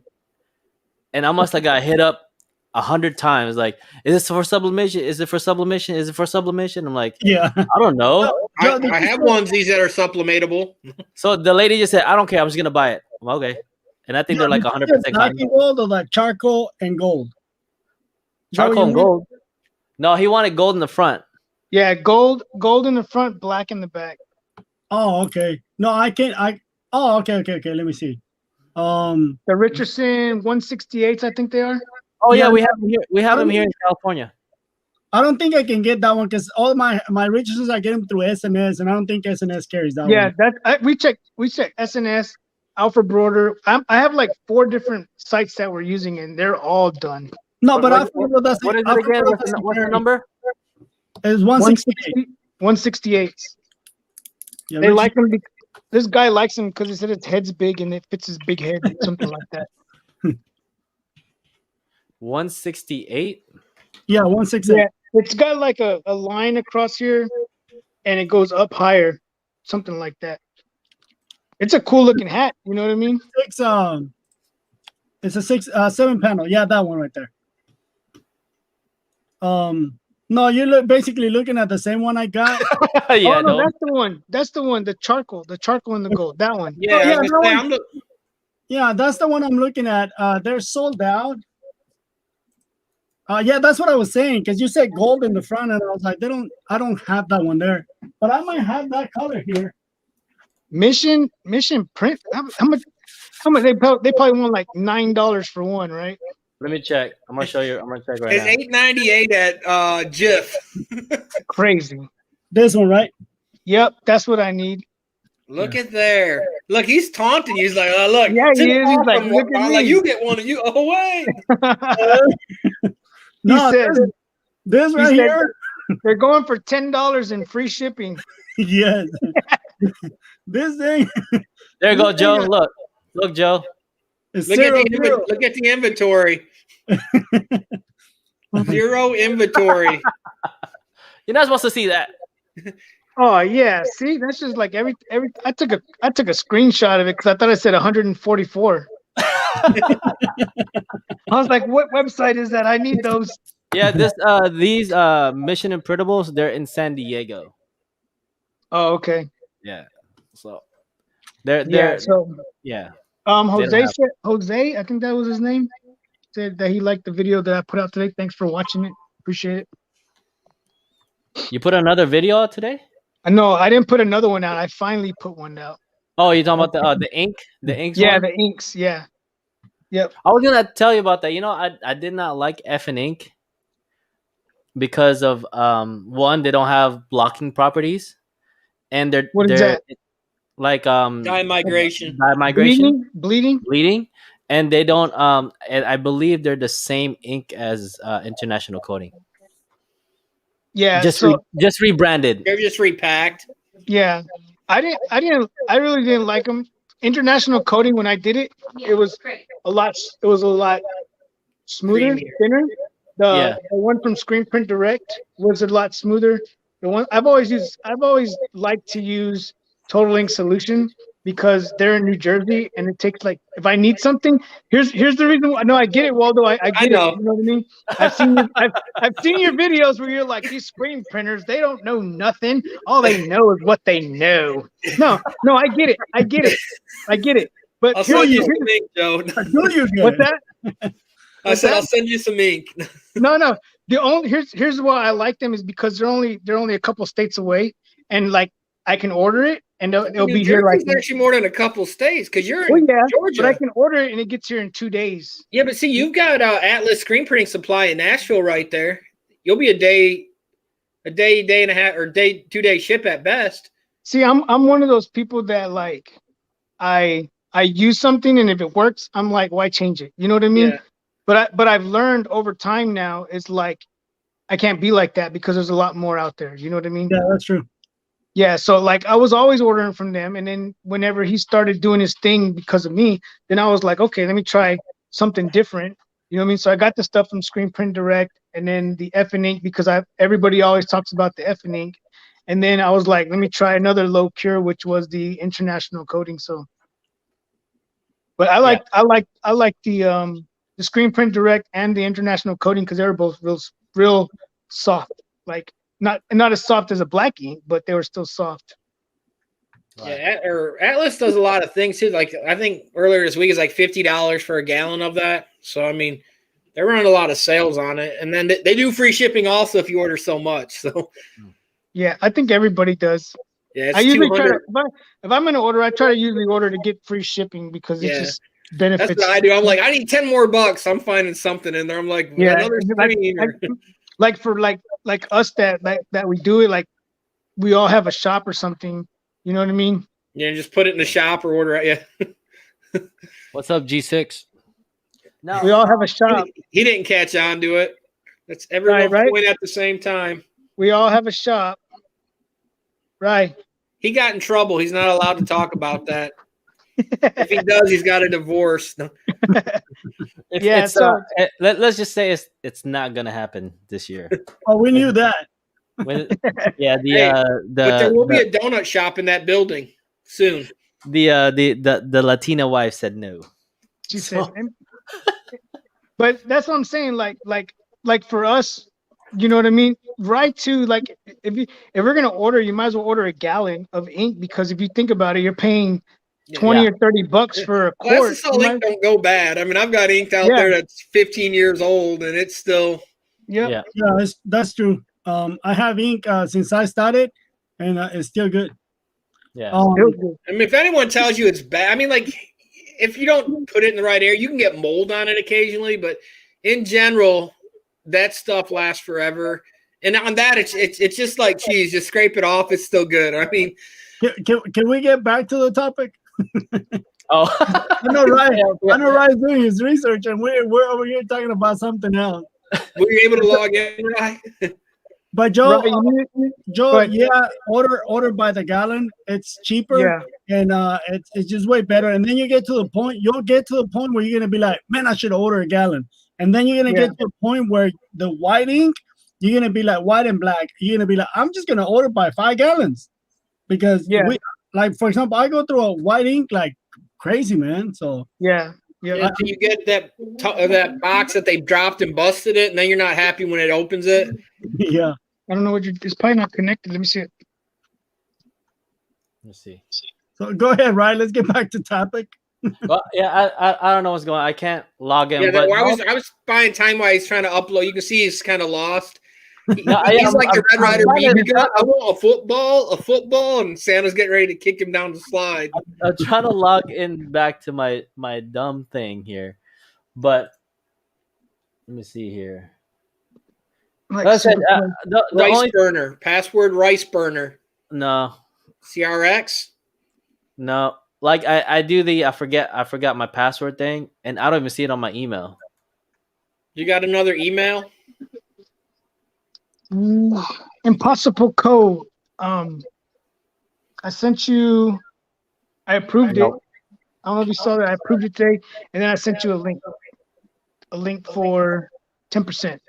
And I must have got hit up 100 times. Like, is this for sublimation? Is it for sublimation? Is it for sublimation? I'm like, Yeah. I don't know. I have onesies that are sublimatable. So the lady just said, I don't care. I'm just gonna buy it. I'm okay. And I think they're like 100% black and gold or like charcoal and gold. Charcoal and gold. No, he wanted gold in the front. Yeah, gold in the front, black in the back. Oh, okay. No, I can't. Oh, okay. Let me see. The Richardson 168s, I think they are. Oh yeah, we have them here. We have them here in California. I don't think I can get that one because all my Richardsons I get them through SNS, and I don't think SNS carries that one. Yeah, we check SNS, Alpha Broader. I have like 4 different sites that we're using, and they're all done. No, but what is it again? What's the number? It's 168. 168. Yeah, they like them. This guy likes them because he said his head's big and it fits his big head, something like that. 168. Yeah, 168. Yeah, it's got like a line across here, and it goes up higher, something like that. It's a cool looking hat. You know what I mean? It's a 7 panel. Yeah, that one right there. No, you're basically looking at the same one I got. Yeah, oh, no, that's the one. That's the one. The charcoal and the gold. That one. Yeah, Yeah, that's the one I'm looking at. They're sold out. Yeah, that's what I was saying because you said gold in the front, and I was like, I don't have that one there, but I might have that color here. Mission print. How much? How much they probably want like $9 for one, right? Let me check. I'm gonna show you. I'm gonna check right It's now. $8.98 at Jif. Crazy. This one, right? Yep, that's what I need. Look at there. Look, he's taunting you. He's like, oh, look. Yeah, he is. He's like, look at I'm me. like, you get one of you. Oh, wait. No, said- this right said- here. They're going for $10 in free shipping. Yes. This thing There you go, Joe. Look, Joe. is Look at zero. look at the inventory. Zero inventory. You're not supposed to see that. Oh yeah, see, that's just like every. I took a screenshot of it because I thought I said 144. I was like, what website is that? I need those. Yeah, these Mission Imprintables, they're in San Diego. Oh, okay. Yeah. So they're Yeah. So yeah. Jose, I think that was his name, said that he liked the video that I put out today. Thanks for watching it. Appreciate it. You put another video out today? No, I didn't put another one out. I finally put one out. Oh, you're talking about the ink? The inks Yeah, one? the inks. Yeah. Yep. I was gonna tell you about that. I did not like F and ink because of one, they don't have blocking properties, and they're What is that? like Dye migration. dye migration, Bleeding. and they don't and I believe they're the same ink as international coating. Yeah. Just just rebranded. They're just repacked. Yeah. I really didn't like them. International coating, when I did it, it was a lot smoother, Creamier. thinner. Yeah. The one from Screen Print Direct was a lot smoother. The one I've always liked to use Total Ink Solution because they're in New Jersey and it takes like, if I need something, here's the reason why. No, I get it, Waldo. I get know. it. You know what I mean? I've seen your videos where you're like, these screen printers, they don't know nothing. All they know is what they know. No, I get it. But I'll send you some ink, Joe. what's that? I said I'll send you some ink. No. Here's why I like them is because they're only a couple states away, and like I can order it and it'll be here like actually more than a couple states because you're in Georgia. but I can order it and it gets here in 2 days. Yeah, but see, you've got Atlas Screen Printing Supply in Nashville right there. You'll be a day and a half, or 2 day ship at best. See, I'm one of those people that like I use something and if it works, I'm like, why change it? You know what I mean? Yeah. But I've learned over time now, it's like I can't be like that because there's a lot more out there. You know what I mean? Yeah, that's true. Yeah, so like I was always ordering from them, and then whenever he started doing his thing because of me, then I was like, okay, let me try something different. You know what I mean? So I got the stuff from Screen Print Direct, and then the F and ink because everybody always talks about the F and ink, and then I was like, let me try another low cure, which was the international coating. So, but I like the Screen Print Direct and the international coating because they were both real soft, like. Not as soft as a black ink, but they were still soft. Yeah, Atlas does a lot of things too. Like I think earlier this week is like $50 for a gallon of that. So I mean, they're running a lot of sales on it, and then they do free shipping also if you order so much. So yeah, I think everybody does. yeah, I usually try to if I'm gonna order, I try to usually order to get free shipping because it just benefits. That's what I do. I'm like, I need $10 more. I'm finding something in there. I'm like, another screen. Like for like us that we do it, like we all have a shop or something. You know what I mean? Yeah, just put it in the shop or order it. Yeah. What's up, G6? No, we all have a shop. He didn't catch on to it. That's everyone point at the same time. We all have a shop. Right. He got in trouble. He's not allowed to talk about that. If he does, he's got a divorce. Let's just say it's not gonna happen this year. Oh, we knew that. But there will be a donut shop in that building soon. The Latina wife said no. She said, but that's what I'm saying. Like for us, you know what I mean? Right to like if we're gonna order, you might as well order a gallon of ink because if you think about it, you're paying $20 or $30 for a quart. That's all ink don't go bad. I mean, I've got ink out there that's 15 years old and it's still. Yeah, that's true. I have ink since I started, and it's still good. Yeah. It was good. I mean, if anyone tells you it's bad, I mean, like, if you don't put it in the right area, you can get mold on it occasionally, but in general, that stuff lasts forever. And on that, it's just like cheese. Just scrape it off; it's still good. I mean, Can we get back to the topic? Oh, I know, right? Yeah. I know, Ryan's doing his research, and we're over here talking about something else. were you able to log in, right? But Joe, Right, you need- Joe, go ahead. yeah, order by the gallon. It's cheaper, Yeah. and it's just way better. And then you get to the point. You'll get to the point where you're gonna be like, man, I should order a gallon. And then you're gonna Yeah. get to the point where the white ink, you're gonna be like white and black. You're gonna be like, I'm just gonna order by 5 gallons, because Yeah. like for example, I go through a white ink like crazy, man. So Yeah. Yeah. Until you get that box that they dropped and busted it, and then you're not happy when it opens it. yeah. I don't know what it's probably not connected. Let me see it. Let's see. So go ahead, Ryan. Let's get back to topic. Well, yeah, I don't know what's going on. I can't log in. Yeah, but I was buying time while he's trying to upload. You can see he's kind of lost. No, He's like the Red Rider I'm trying BB gun. I want a football, and Santa's getting ready to kick him down the slide. I'm trying to log in back to my dumb thing here, but let me see here. Like, Like I said, super- the Rice only burner. Password rice burner. no, CRX. no. Like I do I forgot my password thing, and I don't even see it on my email. You got another email? Impossible code. I sent you. I approved it. I don't know if you saw that. I approved it today, and then I sent you a link for 10%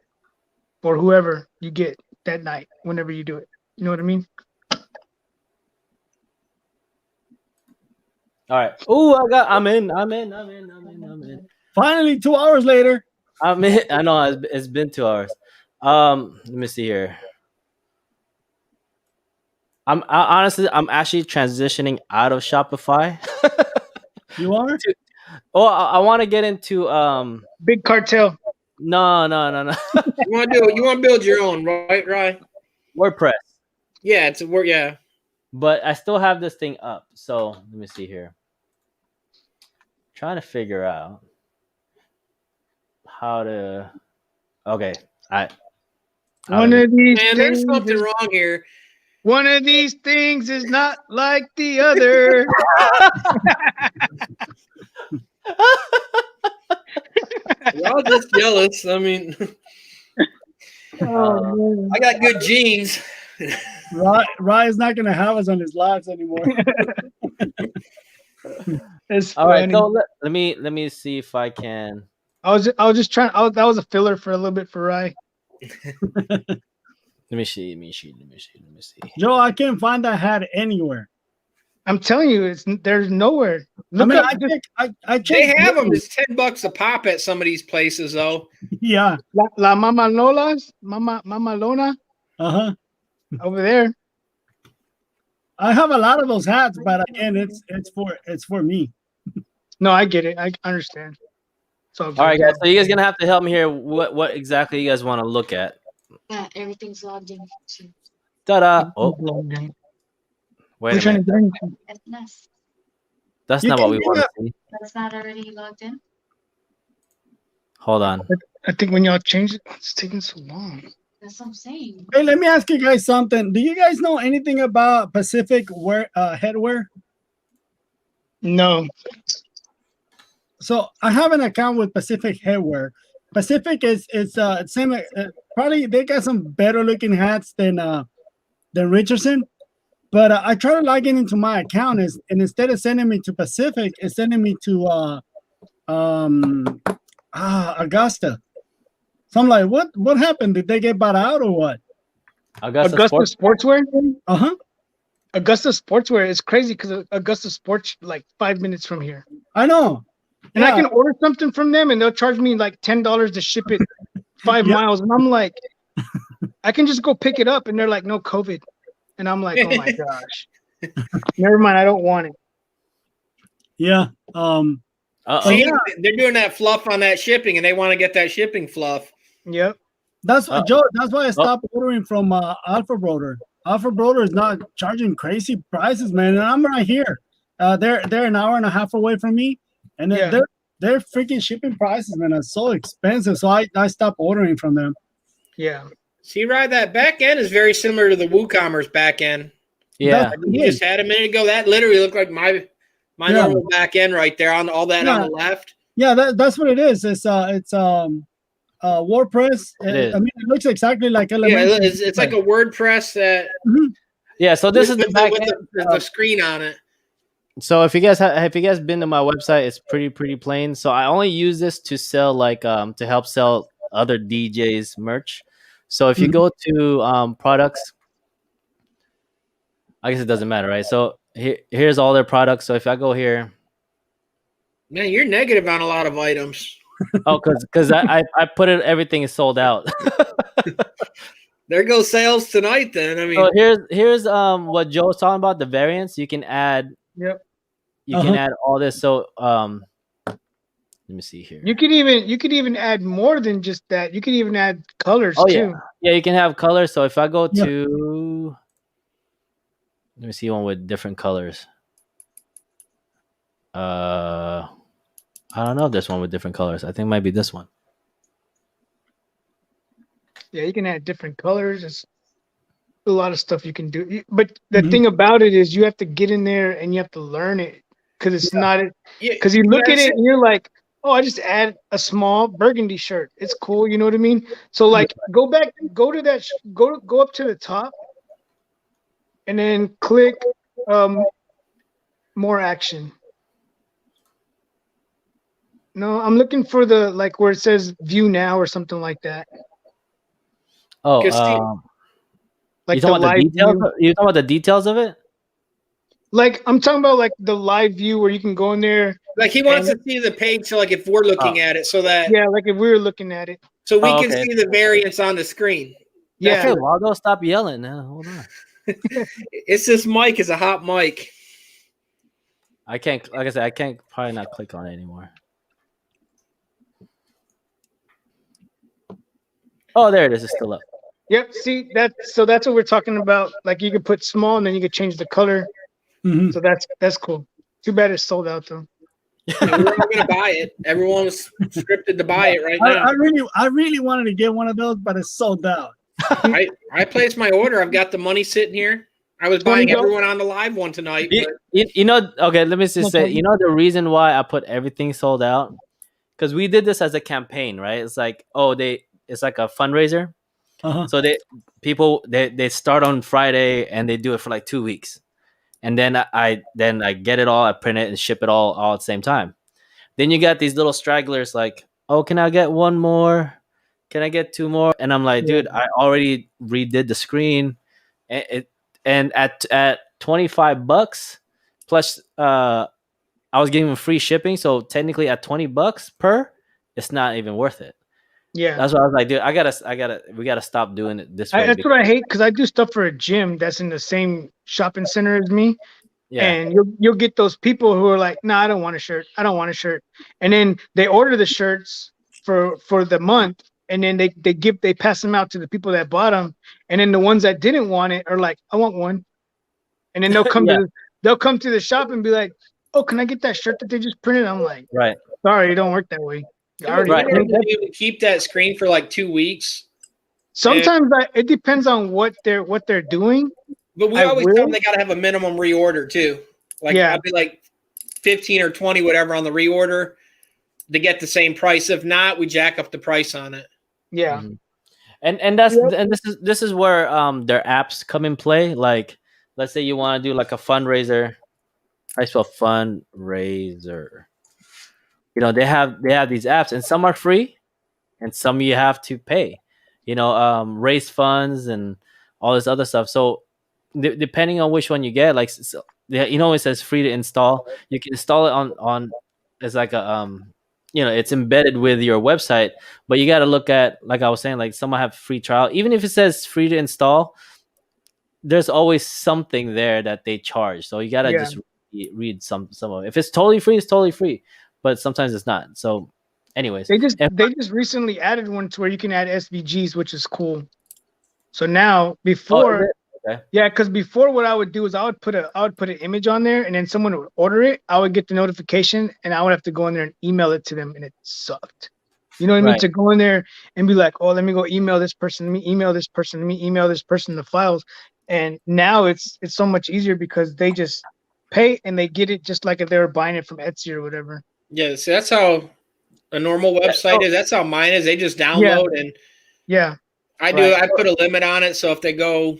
for whoever you get that night, whenever you do it. You know what I mean? All right. Oh, I'm in. Finally, 2 hours later. I'm in. I know it's been 2 hours. Let me see here. Honestly, I'm actually transitioning out of Shopify. You are? Oh, I want to get into Big Cartel. no. You want to build your own, right? Right. WordPress. Yeah, it's a word. Yeah. But I still have this thing up. So let me see here. Trying to figure out how to. Okay, One of these Man, there's things something is- wrong here. One of these things is not like the other. Y'all just jealous. I mean, Oh, man. I got good genes. Ryan's not gonna have us on his lives anymore. It's all right. funny. So let me see if I can. I was just trying. That was a filler for a little bit for Rye. Let me see. Joe, I can't find that hat anywhere. I'm telling you, there's nowhere. Look up, I They checked have them. Google. It's $10 a pop at some of these places, though. Yeah. La Mama Lola's, Mama Lona Uh-huh. over there. I have a lot of those hats, but again, it's for me. No, I get it. I understand. So All right, guys. So you guys gonna have to help me here. What exactly you guys want to look at? Yeah, everything's logged in. Ta-da! Oh, wait We're a trying minute. to get SNS. That's You not what can we do want to that. see. That's not already logged in? Hold on. I think when y'all change it, it's taking so long. That's what I'm saying. Hey, let me ask you guys something. Do you guys know anything about Pacific headwear? No. So I have an account with Pacific Headwear. Pacific is same. Probably they got some better looking hats than Richardson. But I try to log in into my account and instead of sending me to Pacific, it's sending me to Augusta. So I'm like, what happened? Did they get bought out or what? Augusta Sportswear? Uh-huh. Augusta Sportswear is crazy because Augusta Sports like 5 minutes from here. I know. And Yeah. I can order something from them and they'll charge me like $10 to ship it 5 Yeah. miles. And I'm like, I can just go pick it up. And they're like, no COVID. And I'm like, oh my gosh. Never mind. I don't want it. Yeah. See, yeah. they're doing that fluff on that shipping, and they want to get that shipping fluff. Yep. That's Joe. That's why I stopped ordering from Alpha Broder. Alpha Broder is not charging crazy prices, man. And I'm right here. They're an hour and a half away from me, and Yeah. they're freaking shipping prices, man. Are so expensive. So I stopped ordering from them. Yeah. See, right, that back end is very similar to the WooCommerce back end. Yeah. That's You it. just had a minute ago. That literally looked like my Yeah. normal back end right there on all that on Yeah. the left. Yeah, that's what it is. It's WordPress. It is. I mean, it looks exactly like Yeah, Elementor. it's like a WordPress that Yeah. So this is the with back with end. the screen on it. So if you guys been to my website, it's pretty plain. So I only use this to sell to help sell other DJs merch. So if you go to products, I guess it doesn't matter, right? So here's all their products. So if I go here, Man, you're negative on a lot of items. oh, because I put it, everything is sold out. There goes sales tonight. Then I mean, So here's what Joe was talking about, the variants. You can add. Yep. You can add all this. So let me see here. You could even add more than just that. You could even add colors Oh too. yeah, you can have colors. So if I go to, let me see one with different colors. I don't know if there's one with different colors. I think it might be this one. Yeah, you can add different colors. It's a lot of stuff you can do. But the thing about it is you have to get in there and you have to learn it because it's not because you look at it and you're like, oh, I just add a small burgundy shirt. It's cool, you know what I mean? So like go to that go up to the top and then click more action. No, I'm looking for the like where it says view now or something like that. Oh, Like you talking about the details? view. You talking about the details of it? Like I'm talking about like the live view where you can go in there. like he wants to see the page. So like if we're looking at it, so that Like if we were looking at it. so we can okay. see the variants on the screen. Yeah. Okay, Waldo, stop yelling now. Hold on. It's this mic is a hot mic. I can't. Like I said, I can't probably not click on it anymore. Oh, there it is. It's still up. Yep. See that's what we're talking about. Like you could put small and then you could change the color. So that's cool. Too bad it's sold out though. We're not gonna buy it. Everyone was scripted to buy it right now. I really wanted to get one of those, but it's sold out. I placed my order. I've got the money sitting here. I was buying everyone on the live one tonight. You know, okay, let me just say, you know, the reason why I put everything sold out, because we did this as a campaign, right? It's like, it's like a fundraiser. So they start on Friday and they do it for like 2 weeks, and then I get it all, I print it and ship it all at the same time. Then you got these little stragglers like, oh, can I get one more? Can I get two more? And I'm like, dude, I already redid the screen, and at $25 plus I was giving them free shipping, so technically at $20 per, it's not even worth it. Yeah, that's why I was like, dude, we gotta stop doing it this way. That's what I hate, because I do stuff for a gym that's in the same shopping center as me. Yeah. And you'll get those people who are like, no, I don't want a shirt. I don't want a shirt. And then they order the shirts for the month, and then they pass them out to the people that bought them. And then the ones that didn't want it are like, I want one. And then they'll come to the shop and be like, oh, can I get that shirt that they just printed? I'm like, right. Sorry, it don't work that way. You keep that screen for like 2 weeks. Sometimes it depends on what they're doing. But we always tell them they got to have a minimum reorder too. Like I'd be like 15 or 20, whatever, on the reorder to get the same price. If not, we jack up the price on it. Yeah. Mm-hmm. And this is where their apps come in play. Like, let's say you want to do like a fundraiser. I spell fundraiser. You know, they have these apps, and some are free and some you have to pay, you know, raise funds and all this other stuff. So depending on which one you get, like, you know, it says free to install. You can install it on it's like a you know, it's embedded with your website, but you got to look at, like I was saying, like some have free trial. Even if it says free to install, there's always something there that they charge. So you got to just read some of it. If it's totally free, it's totally free. But sometimes it's not. So, anyways, they just recently added one to where you can add SVGs, which is cool. So now before Okay. Yeah, because before what I would do is I would put an image on there, and then someone would order it. I would get the notification, and I would have to go in there and email it to them, and it sucked. You know what I mean? Right. To go in there and be like, oh, let me go email this person, let me email this person, let me email this person the files. And now it's so much easier because they just pay and they get it just like if they were buying it from Etsy or whatever. Yeah, see, that's how a normal website is. That's how mine is. They just download, and Yeah. I put a limit on it, so if they go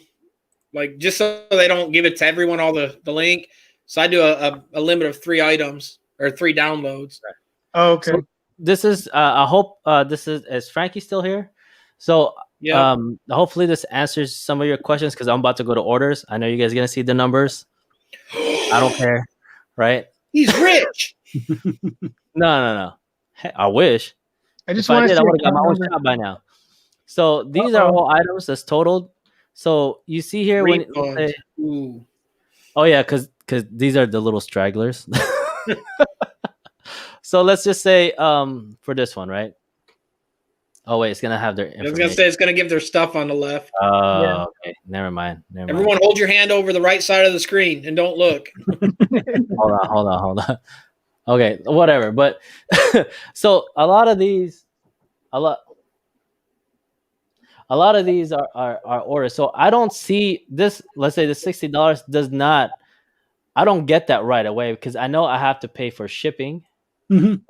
like just so they don't give it to everyone all the link, so I do a limit of 3 items or 3 downloads. Oh, okay. So this is I hope this is Frankie still here? So Yeah, hopefully this answers some of your questions because I'm about to go to orders. I know you guys are gonna see the numbers. I don't care, right? he's rich. No. Hey, I wish. I just If I want to did, I see would have got account my own number. shop by now. So these are all items that's totaled. So you see here when let's Refunds. say, Ooh. oh yeah, because these are the little stragglers. So let's just say for this one, right? Oh wait, it's gonna have their I was gonna information. say it's gonna give their stuff on the left. Yeah. Okay. Never mind. Everyone, hold your hand over the right side of the screen and don't look. Hold on. Okay, whatever. But so a lot of these are orders. So I don't see this. Let's say the $60 does not. I don't get that right away because I know I have to pay for shipping. Mhm.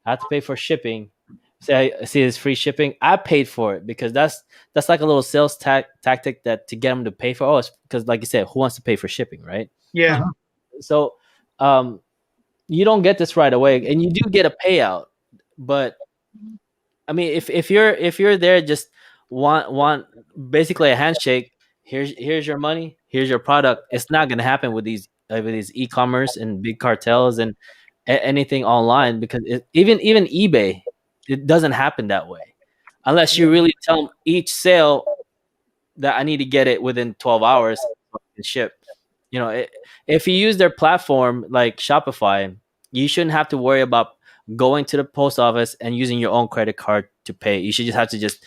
I have to pay for shipping. Say I see it's free shipping. I paid for it because that's like a little sales tactic that to get them to pay for. Oh, it's because like you said, who wants to pay for shipping, right? Yeah. Uh-huh. So you don't get this right away, and you do get a payout. But I mean, if you're there, just want basically a handshake. Here's your money. Here's your product. It's not gonna happen with these e-commerce and big cartels and anything online because even eBay, it doesn't happen that way unless you really tell them each sale that I need to get it within 12 hours and ship. You know, if you use their platform like Shopify, you shouldn't have to worry about going to the post office and using your own credit card to pay. You should just have to just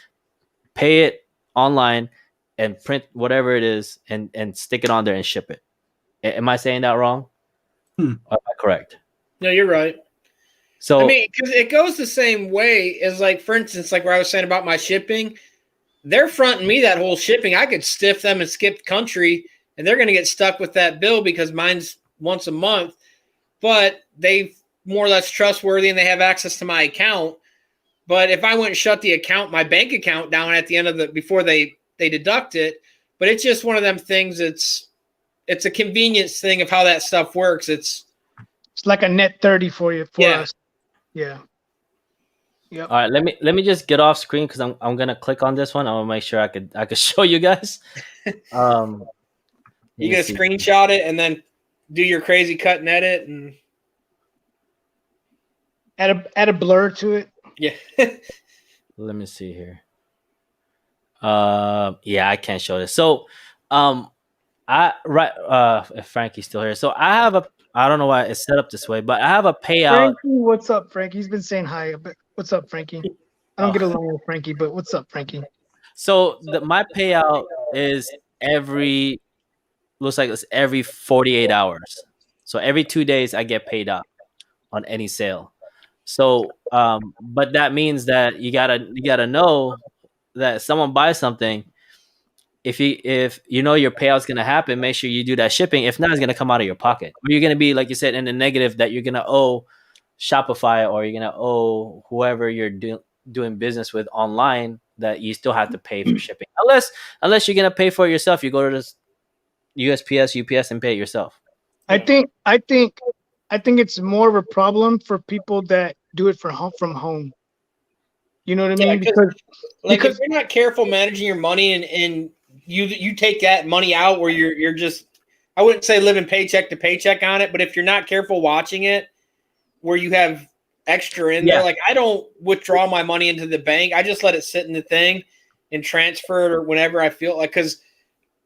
pay it online and print whatever it is and stick it on there and ship it. Am I saying that wrong? Hmm. Or am I correct? No, you're right. So I mean, because it goes the same way as, like, for instance, like where I was saying about my shipping, they're fronting me that whole shipping. I could stiff them and skip country, and they're going to get stuck with that bill because mine's once a month. But they more or less trustworthy and they have access to my account. But if I went and shut the account, my bank account down at the end of before they deduct it, but it's just one of them things. It's a convenience thing of how that stuff works. It's like a net 30 for you for Yeah. us. Yeah. Yep. all right, let me just get off screen because I'm gonna click on this one. I want to make sure I could show you guys. you let me gonna see. screenshot it and then do your crazy cut and edit and Add a blur to it. yeah. Let me see here. Yeah, I can't show this. So, if Frankie's still here. So I don't know why it's set up this way, but I have a payout. Frankie, what's up, Frankie? He's been saying hi. But what's up, Frankie? I don't get along with Frankie, but what's up, Frankie? So my payout is looks like it's every 48 hours. So every 2 days I get paid out on any sale. So, but that means that you gotta know that someone buys something. If you know your payout's gonna happen, make sure you do that shipping. If not, it's gonna come out of your pocket. Or you're gonna be, like you said, in the negative that you're gonna owe Shopify or you're gonna owe whoever you're doing business with online that you still have to pay for shipping. Unless you're gonna pay for it yourself, you go to this USPS, UPS, and pay it yourself. I think it's more of a problem for people that do it from home. You know what I mean? Because if you're not careful managing your money and you take that money out where you're just, I wouldn't say living paycheck to paycheck on it, but if you're not careful watching it where you have extra in there, like I don't withdraw my money into the bank. I just let it sit in the thing and transfer it or whenever I feel like, because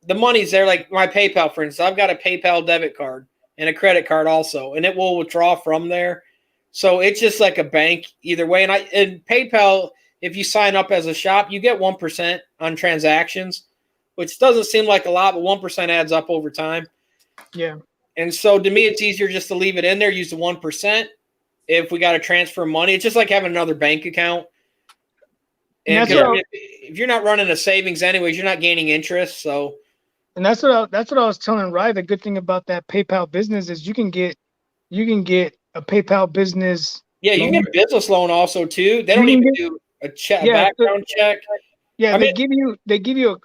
the money's there. Like my PayPal, for instance, I've got a PayPal debit card and a credit card also, and it will withdraw from there. So it's just like a bank either way. And PayPal, if you sign up as a shop, you get 1% on transactions. which doesn't seem like a lot, but 1% adds up over time. Yeah. And so to me, it's easier just to leave it in there, use the 1%. If we got to transfer money, it's just like having another bank account. And if you're not running a savings anyways, you're not gaining interest. So, and that's what I was telling Rye. The good thing about that PayPal business is you can get a PayPal business. Yeah, you can get a business loan also too. They don't even do a background check. Yeah, they give you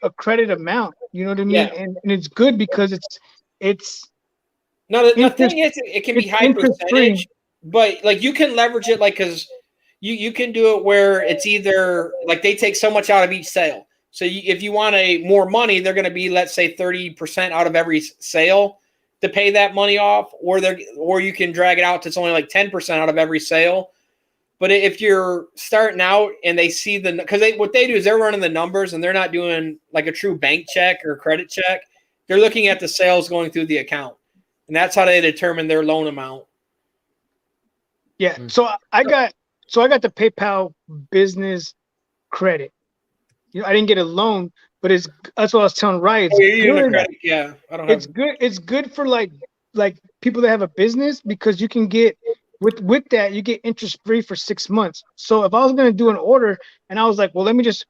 a credit amount. You know what I mean? Yeah. And it's good because it's no, the thing is, it can be high percentage, but like you can leverage it, like because you can do it where it's either like they take so much out of each sale. So if you want more money, they're going to be, let's say, 30% out of every sale to pay that money off, or you can drag it out to it's only like 10% out of every sale. But if you're starting out and they see because what they do is they're running the numbers and they're not doing like a true bank check or credit check. They're looking at the sales going through the account, and that's how they determine their loan amount. Yeah. So I got the PayPal business credit. You know, I didn't get a loan, but that's what I was telling Ryan. Yeah, I don't. It's good. It's good for like people that have a business because you can get with that you get interest free for 6 months. So if I was going to do an order and I was like, well, let me just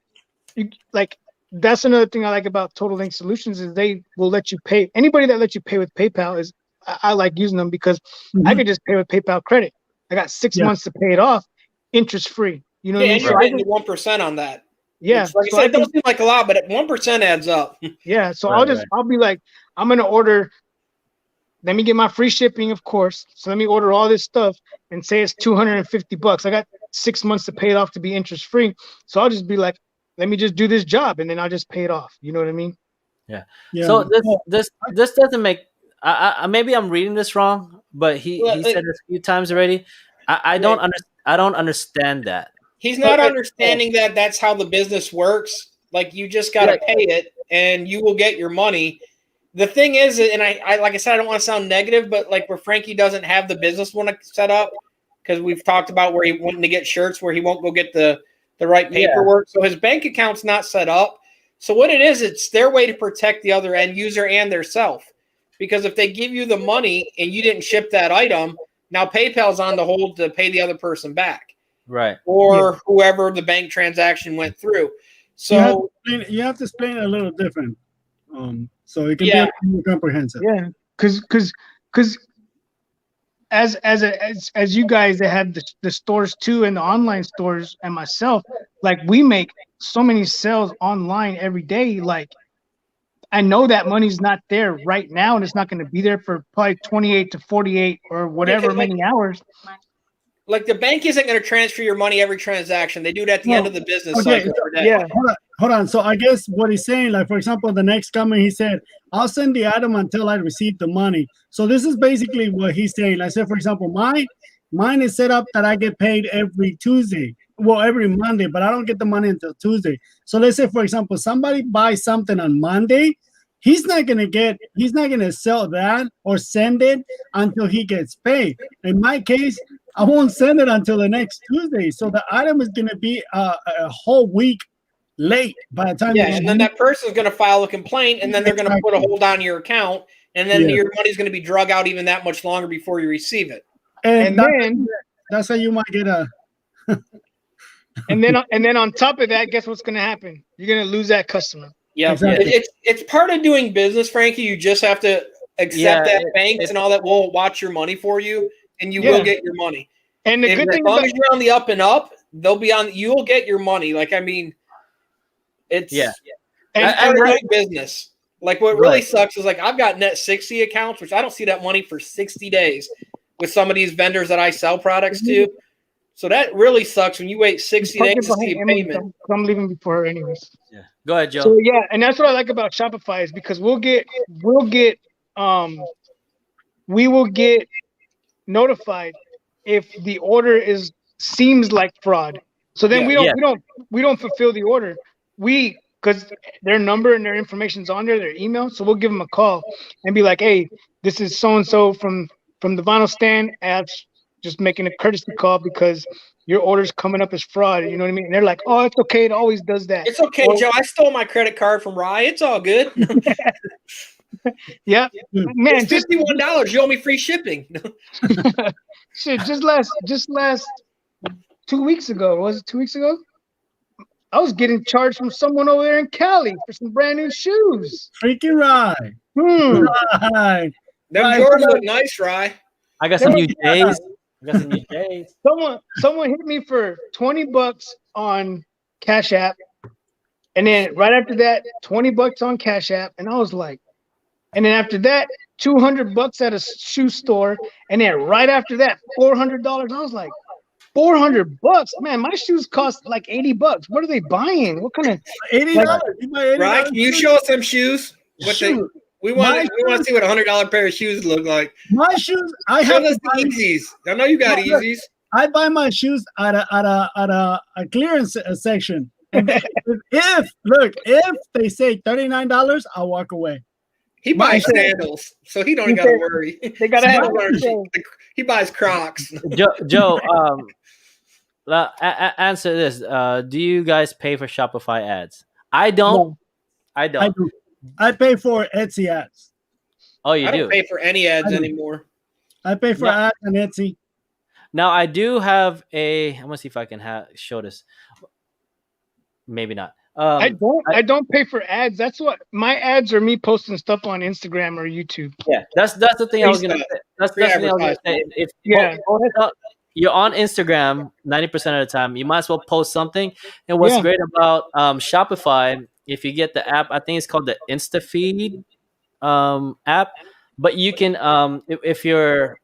that's another thing I like about Total Link Solutions is they will let you pay. Anybody that lets you pay with PayPal is I like using them because I could just pay with PayPal credit. I got 6 months to pay it off, interest free. You know what I mean? And you're getting 1% on that. Yeah, like I said, it doesn't seem like a lot, but 1% adds up. Yeah, so I'll be like, I'm gonna order. Let me get my free shipping, of course. So let me order all this stuff and say it's $250. I got 6 months to pay it off to be interest free. So I'll just be like, let me just do this job and then I'll just pay it off. You know what I mean? Yeah. So this doesn't make. I maybe I'm reading this wrong, but he said it a few times already. I don't understand that. He's not understanding that that's how the business works. Like you just got to pay it and you will get your money. The thing is, and I like I said, I don't want to sound negative, but like where Frankie doesn't have the business one set up because we've talked about where he wanted to get shirts where he won't go get the right paperwork. So his bank account's not set up. So what it is, it's their way to protect the other end user and their self. Because if they give you the money and you didn't ship that item, now PayPal's on the hold to pay the other person back. Right. Or whoever the bank transaction went through. So you have to explain it a little different. So it can be more comprehensive. Yeah. Cause as you guys that have the stores too and the online stores and myself, like we make so many sales online every day. Like I know that money's not there right now and it's not going to be there for probably 28 to 48 or whatever many hours. Like the bank isn't going to transfer your money every transaction. They do it at the end of the business cycle per day. Yeah. Hold on. So I guess what he's saying, like for example, the next comment he said, I'll send the item until I receive the money. So this is basically what he's saying. I said, for example, mine is set up that I get paid every Tuesday. Well, every Monday, but I don't get the money until Tuesday. So let's say, for example, somebody buys something on Monday. He's not gonna sell that or send it until he gets paid. In my case, I won't send it until the next Tuesday. So the item is gonna be a whole week late by the time. Yeah, and then that person's gonna file a complaint, and then they're gonna put a hold on your account, and then your money's gonna be drug out even that much longer before you receive it. And then that's how you might get a. and then on top of that, guess what's gonna happen? You're gonna lose that customer. Yeah, exactly. It's part of doing business, Frankie. You just have to accept that banks and all that will watch your money for you, and you will get your money. And the good thing, as long as you're on the up and up, they'll be on. You'll get your money. Like I mean, it's and part of doing business. Like what really sucks is like I've got net 60 accounts, which I don't see that money for 60 days with some of these vendors that I sell products to. So that really sucks when you wait 60 days to see a payment. I'm leaving before her anyways. Yeah. Go ahead, Joe. So and that's what I like about Shopify is because we will get notified if the order seems like fraud. So then we don't fulfill the order. Because their number and their information's on there, their email. So we'll give them a call and be like, hey, this is so and so from the vinyl stand at just making a courtesy call because your order's coming up as fraud. You know what I mean? And they're like, oh, it's okay. It always does that. It's okay, Joe. I stole my credit card from Rye. It's all good. Yeah, man. It's $51. You owe me free shipping. Shit, just last 2 weeks ago. Was it 2 weeks ago? I was getting charged from someone over there in Cali for some brand new shoes. Freaking right. Right. Them Right. Jordans look nice, Rye. I got some new J's. I got some new J's. Someone hit me for $20 on Cash App, and then right after that, $20 on Cash App, and I was like, and then after that, $200 at a shoe store, and then right after that, $400. I was like, $400, man! My shoes cost like $80. What are they buying? What kind of $80? Right? Can you show us some shoes? Shoot. We want to see what $100 pair of shoes look like. My shoes, I Show have us the Yeezys. I know you got Yeezys. I buy my shoes at a clearance section. And if they say $39, I'll walk away. He buys sandals, so he don't got to worry. They gotta have. He buys Crocs. Joe, answer this. Do you guys pay for Shopify ads? I don't. No. I don't. I do. I pay for Etsy ads. Oh, you I do? don't pay for any ads I do. anymore. I pay for ads on Etsy. Now I do have I'm gonna see if I can show this. Maybe not. I don't pay for ads. That's what my ads are. Me posting stuff on Instagram or YouTube. Yeah, that's the thing I was gonna say. That's the thing I was gonna say. If you're on Instagram 90% of the time, you might as well post something. And what's great about Shopify, if you get the app, I think it's called the InstaFeed app. But you can, if your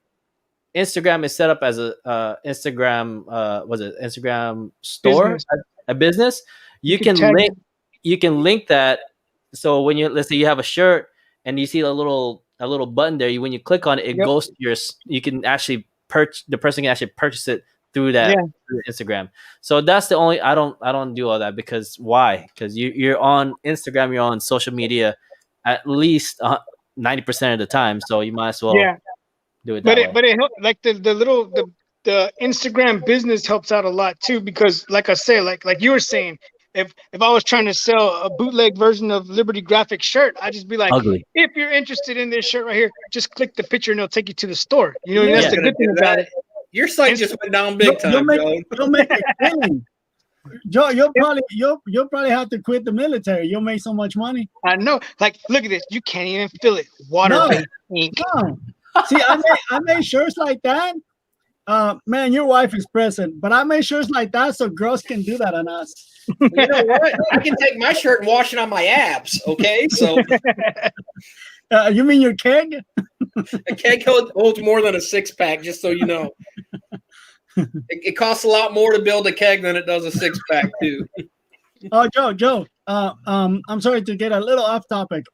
Instagram is set up as a Instagram, Instagram store, a business, you can link that. So when let's say you have a shirt and you see a little button there, when you click on it, it goes to you can actually the person can actually purchase it through that through Instagram. So that's the only I don't do all that because why? Because you're on Instagram, you're on social media at least 90% of the time, so you might as well do it. But it helps, like the Instagram business helps out a lot too, because like I say, like you were saying, if I was trying to sell a bootleg version of Liberty Graphics shirt, I'd just be like, ugly. If you're interested in this shirt right here, just click the picture and it'll take you to the store. You know, that's the good thing about it. Your site just went down big time, You'll make it killing. Joe, you'll probably have to quit the military. You'll make so much money. I know. Like, look at this. You can't even feel it. Water-based ink. No. See, I made shirts like that. Man, your wife is present, but I made shirts like that so girls can do that on us. You know what? I can take my shirt and wash it on my abs. Okay, so you mean your keg? A keg holds more than a 6-pack. Just so you know, it costs a lot more to build a keg than it does a 6-pack too. Oh, Joe. I'm sorry to get a little off topic.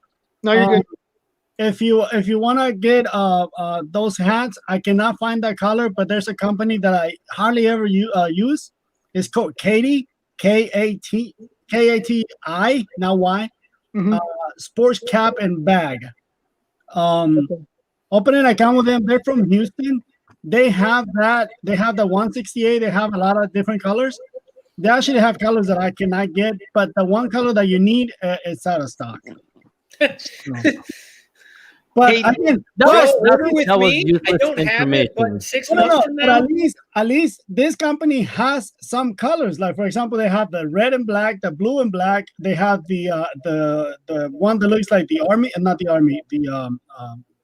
No, you're good. If you want to get those hats, I cannot find that color, but there's a company that I hardly ever use. It's called Katie, Kati, now Y, sports cap and bag. Open an account with them. They're from Houston. They have that. They have the 168. They have a lot of different colors. They actually have colors that I cannot get, but the one color that you need is out of stock. But I mean, I don't have it, but 6 months from now. At least this company has some colors. Like, for example, they have the red and black, the blue and black. They have the one that looks like the army, and not the army, the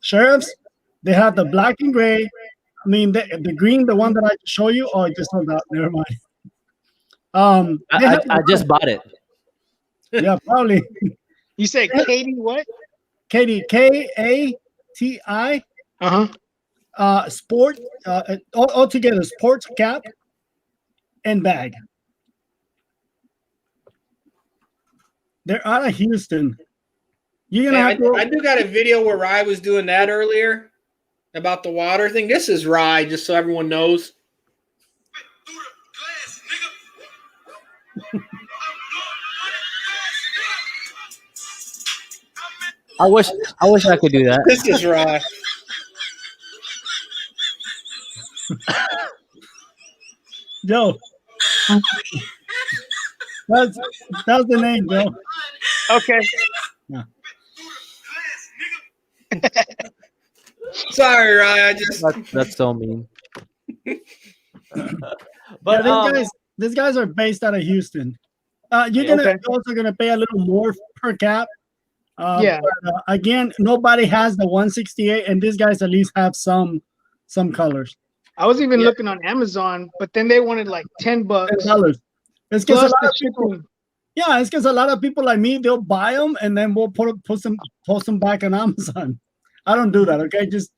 sheriffs. They have the black and gray. I mean, the green, the one that I show you. Oh, I just sold out. Never mind. I just bought it. Yeah, probably. You said Katie what? Katie, Kati. Sport, all together, sports cap and bag. They're out of Houston. You're gonna have to. I do got a video where Rye was doing that earlier about the water thing. This is Rye, just so everyone knows. I wish I could do that. This is Rye. Joe. That's the name, Joe. Okay. Yeah. Sorry, Ryan. I just That's so mean. But But these guys are based out of Houston. You're Yeah. also gonna pay a little more per cap. Yeah. But, again, nobody has the 168, and these guys at least have some colors. I was even Yeah. looking on Amazon, but then they wanted like $10 $10. It's because a plus lot the of people. shipping. Yeah, it's because a lot of people like me, they'll buy them and then we'll post them back on Amazon. I don't do that. Okay, just.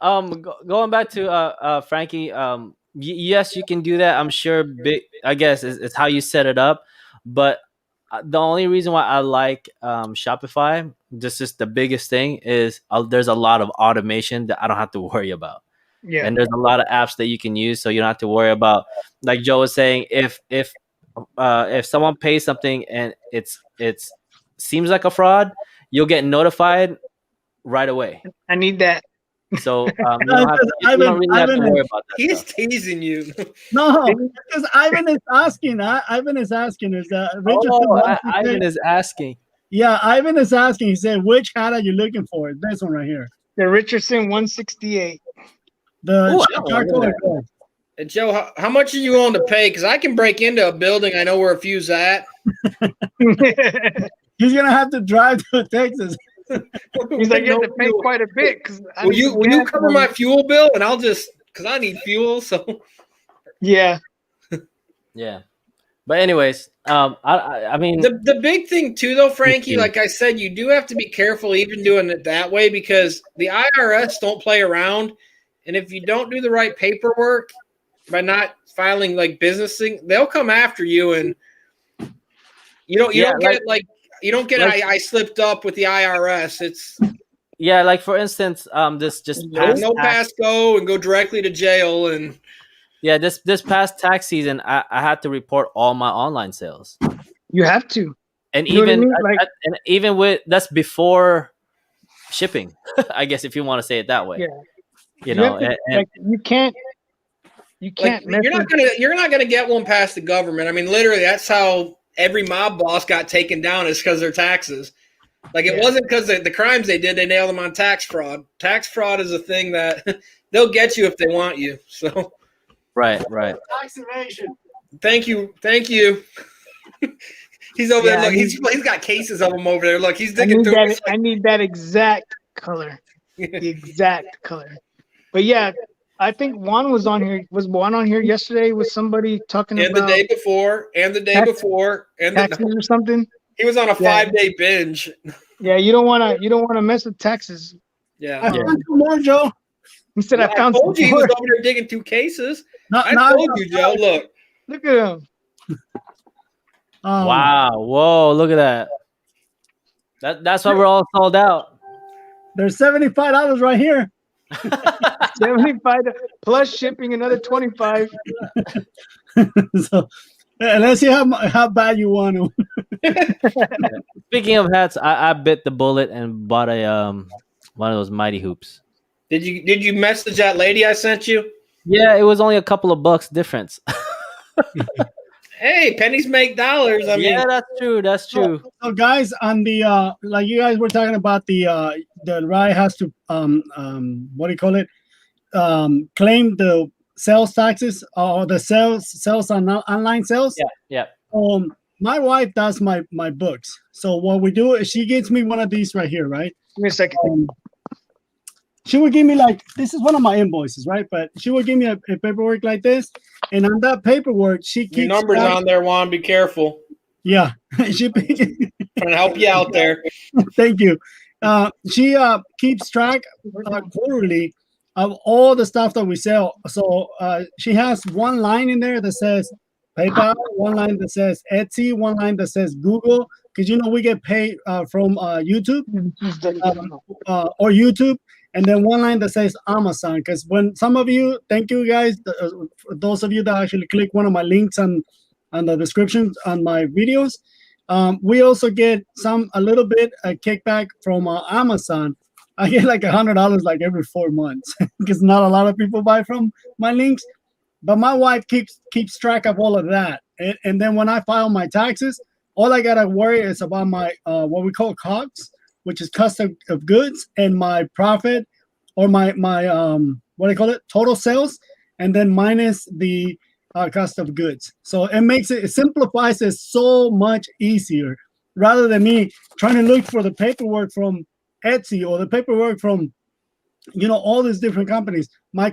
Going back to Frankie, yes, you can do that. I'm sure. I guess it's how you set it up. But the only reason why I like Shopify, this is the biggest thing, is there's a lot of automation that I don't have to worry about. Yeah. And there's a lot of apps that you can use, so you don't have to worry about. Like Joe was saying, if someone pays something and it's seems like a fraud, you'll get notified right away. I need that. So you don't really have to worry about that. he's stuff. teasing you. No, because Ivan is asking. Ivan is asking. Is Richard? Ivan is asking. Yeah, Ivan is asking. He said, "Which hat are you looking for?" This one right here. The Richardson 168. The Ooh, I charcoal like and gold. And Joe, how much are you willing to pay? Because I can break into a building. I know where a few's at. He's gonna have to drive to Texas. He's like, you have to pay quite a bit. Will you cover my fuel bill? And I'll just, because I need fuel. So Yeah. Yeah. But anyways, I mean, the big thing too, though, Frankie, like I said, you do have to be careful even doing it that way because the IRS don't play around. And if you don't do the right paperwork by not filing like business thing, they'll come after you, and you don't get I slipped up with the IRS. It's like for instance, this just no pass go and go directly to jail. And this past tax season, I had to report all my online sales, You have to. and You know even what I mean? and even with that's before shipping, I guess if you want to say it that way. Yeah. You know, have to, and like, you can't like, you're not gonna get one past the government. I mean, literally, that's how every mob boss got taken down is because their taxes. Like it wasn't because the crimes they did; they nailed them on tax fraud. Tax fraud is a thing that they'll get you if they want you. So, right. Tax evasion. thank you. He's over there. Look, he's got cases of them over there. Look, he's digging through. I need that exact color. The exact color. But yeah, I think Juan was on here. Was Juan on here yesterday with somebody talking And about the day before, and the day tax- before, and taxes or something? he was on a 5-day binge. Yeah, you don't wanna mess with taxes. Yeah. I found two more, Joe. He said I I found told some you he was more. over there digging through cases. I Now- told you, Joe. Look. Look at him. Wow! Whoa! Look at that. That's why we're all sold out. There's $75 right here. 75 plus shipping, another 25. So let's see how bad you want to. Speaking of hats, I bit the bullet and bought a one of those Mighty Hoops. Did you message that lady I sent you? Yeah, it was only a couple of bucks difference. Hey, pennies make dollars. I mean, yeah, that's true. That's true. So guys, on the like you guys were talking about the RAI has to what do you call it? Claim the sales taxes or the sales on online sales. Yeah. My wife does my books. So what we do is she gets me one of these right here, right? Give me a second. She would give me like, this is one of my invoices, right? But she would give me a paperwork like this, and on that paperwork, she keeps your numbers on there, Juan. Be careful. Yeah, she Trying to help you out there. Thank you. She keeps track quarterly of all the stuff that we sell. So she has one line in there that says PayPal, one line that says Etsy, one line that says Google, because we get paid from YouTube or YouTube, and then one line that says Amazon. Because when some of you, thank you guys, those of you that actually click one of my links on the description on my videos. We also get a little bit kickback from Amazon I get like $100 like every 4 months because not a lot of people buy from my links. But my wife keeps track of all of that, and then when I file my taxes, all I gotta worry is about my what we call COGS, which is cost of goods, and my profit, or my what do you call it, total sales, and then minus the cost of goods. So it simplifies it so much easier rather than me trying to look for the paperwork from Etsy or the paperwork from all these different companies. My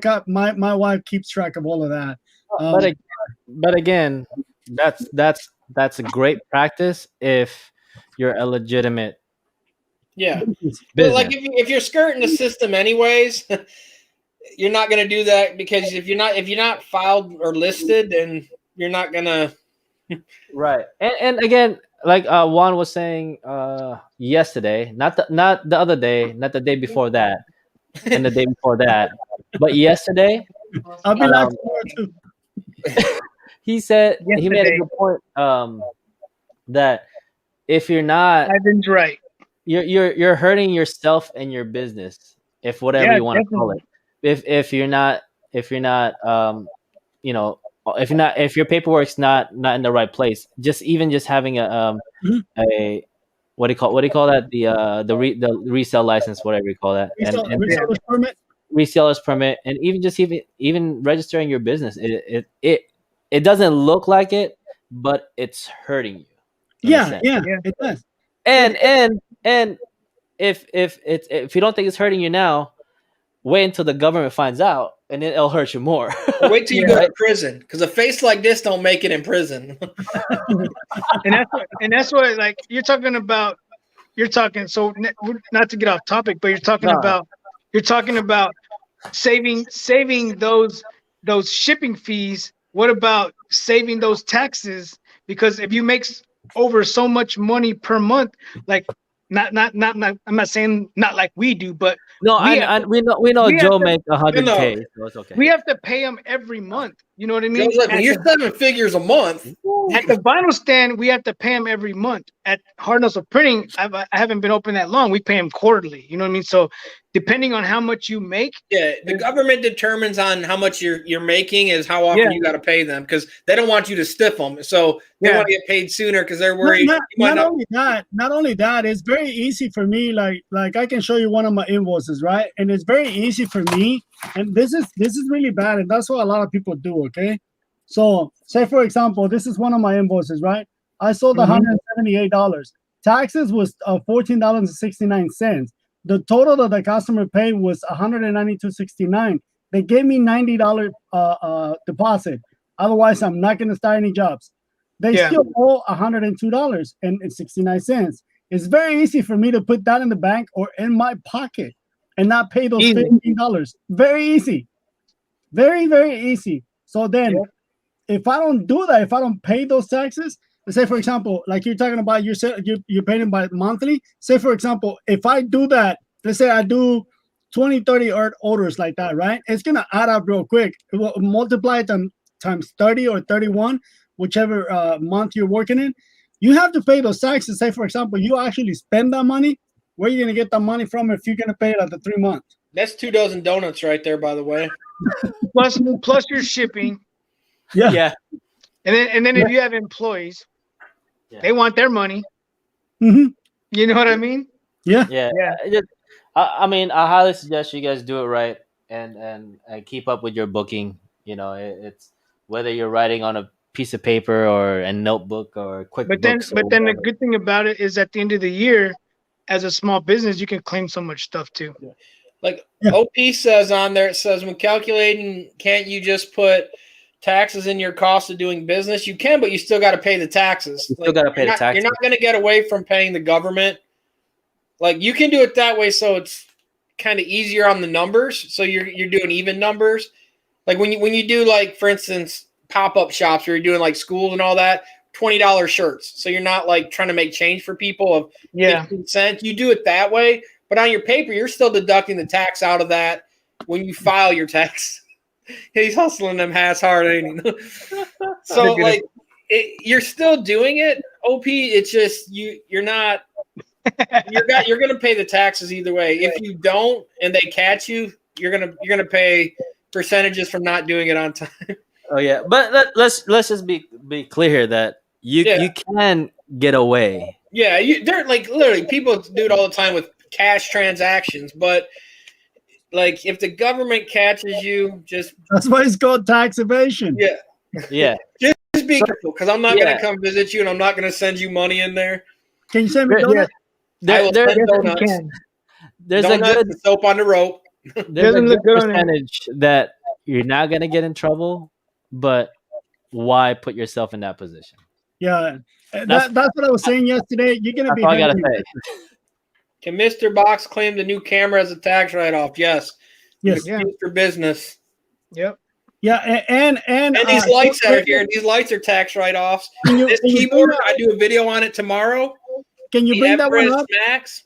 wife keeps track of all of that. But again, that's a great practice if you're a legitimate Yeah. business. But like if you're skirting the system anyways, you're not going to do that, because if you're not filed or listed, then you're not going to. Right. And again, like Juan was saying yesterday, not the other day, not the day before that, and the day before that, but yesterday, I'll be like too. he said he made a Yesterday. good point that if you're not, Ivan's right. you're hurting yourself and your business, if whatever Yeah, you want to call it. If you're not if your paperwork's not in the right place, just having a what do you call that, the resale license, whatever you call that, and Reseller's permit. reseller's permit, and even registering your business, it doesn't look like it, but it's hurting you. Yeah, it does. And if you don't think it's hurting you now, wait until the government finds out, and then it'll hurt you more. Wait till you go to prison, because a face like this don't make it in prison. and that's what like you're talking about. So not to get off topic, but you're talking about saving those shipping fees. What about saving those taxes? Because if you make over so much money per month, like not I'm not saying not like we do, but no, we know Joe makes 100K, so it's okay. we have to pay them every month. You know what I mean? Like, when you're 7 figures a month at the vinyl stand, we have to pay them every month. At Hard Hustle Printing, I haven't been open that long. We pay them quarterly. You know what I mean? So depending on how much you make, the government determines on how much you're making is how often you got to pay them, because they don't want you to stiff them. So they want to get paid sooner because they're worried. Not only that, it's very easy for me. Like I can show you one of my invoices, right? And it's very easy for me. And this is really bad, and that's what a lot of people do. Okay, so say for example, this is one of my invoices, right? I sold $178. Taxes was $14.69. The total that the customer paid was $192.69. They gave me $90 deposit. Otherwise, I'm not going to start any jobs. They still owe $102.69. It's very easy for me to put that in the bank or in my pocket and not pay those $15. Very easy. Very, very easy. So then if I don't do that, if I don't pay those taxes, let's say, for example, like you're talking about, you're paying by monthly. Say, for example, if I do that, let's say I do 20, 30 orders like that, right? It's going to add up real quick. It will multiply it times 30 or 31, whichever month you're working in. You have to pay those taxes. Say, for example, you actually spend that money. Where are you going to get that money from if you're going to pay it after 3 months? That's 2 dozen donuts right there, by the way. plus your shipping. Yeah. And then if you have employees, they want their money. Mm-hmm. You know what I mean? Yeah. I mean, I highly suggest you guys do it right and keep up with your booking. You know, it's whether you're writing on a piece of paper or a notebook or QuickBooks. But then the good thing about it is at the end of the year, as a small business, you can claim so much stuff too. Like OP says on there, it says when calculating, can't you just put taxes in your cost of doing business? You can, but you still got to pay the taxes. You still got to pay the taxes. You're not going to get away from paying the government. Like you can do it that way, so it's kind of easier on the numbers. So you're doing even numbers. Like when you do, like, for instance, pop-up shops where you're doing like schools and all that, $20 shirts. So you're not like trying to make change for people of 15 cents. You do it that way, but on your paper, you're still deducting the tax out of that when you file your tax. He's hustling them hats hard, ain't he? So like you're still doing it, OP. It's just you're not you're gonna pay the taxes either way. If you don't and they catch you, you're gonna pay percentages from not doing it on time. Oh yeah, but let's just be clear here that you can get away. Yeah, they're like literally people do it all the time with cash transactions, but like if the government catches you, that's why it's called tax evasion. Yeah. Just be careful because I'm not gonna come visit you and I'm not gonna send you money in there. Can you send me donuts? I will send donuts. There's donuts a good and soap on the rope. There's a good percentage that you're not gonna get in trouble, but why put yourself in that position? Yeah, that's what I was saying yesterday. You're gonna be. All I gotta say. Can Mr. Box claim the new camera as a tax write-off? Yes. Yes. For business. Yep. Yeah, and these lights that are here, these lights are tax write-offs. This keyboard, I do a video on it tomorrow. Can you bring that one up? Max,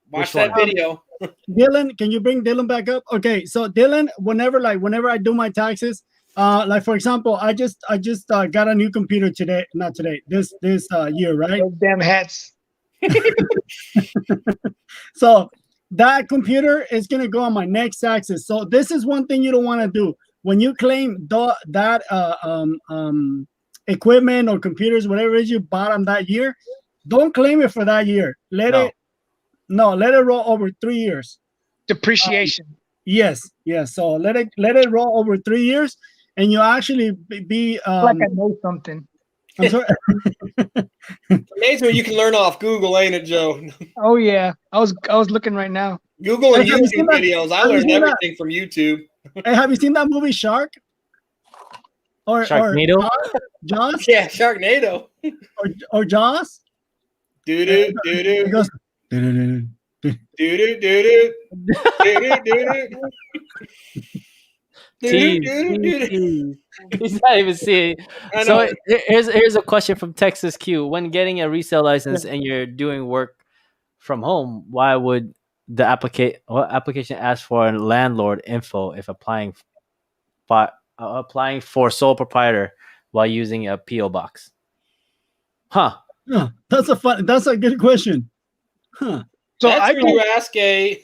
watch that video. Dylan, can you bring Dylan back up? Okay, so Dylan, whenever I do my taxes, like for example, I just got a new computer today, not today, this year, right? Those damn hats. So that computer is gonna go on my next taxes. So this is one thing you don't want to do when you claim that equipment or computers, whatever it is you bought on that year. Don't claim it for that year. Let it roll over 3 years. Depreciation. Yes. So let it roll over 3 years, and you actually be like I know something. I'm sorry. Amazing what you can learn off Google, ain't it, Joe? Oh yeah, I was looking right now. Google and YouTube videos. I learned everything from YouTube. Hey, have you seen that movie Shark? Or Sharknado? Jaws? Yeah, Sharknado. Or Jaws? Do do do do. It goes. Do do do do. Do do do. He's not even seeing. So here's a question from Texas Q. When getting a resale license and you're doing work from home, why would the application ask for a landlord info if applying for sole proprietor while using a PO box? Huh. Yeah, that's a good question. Huh. So I do ask a.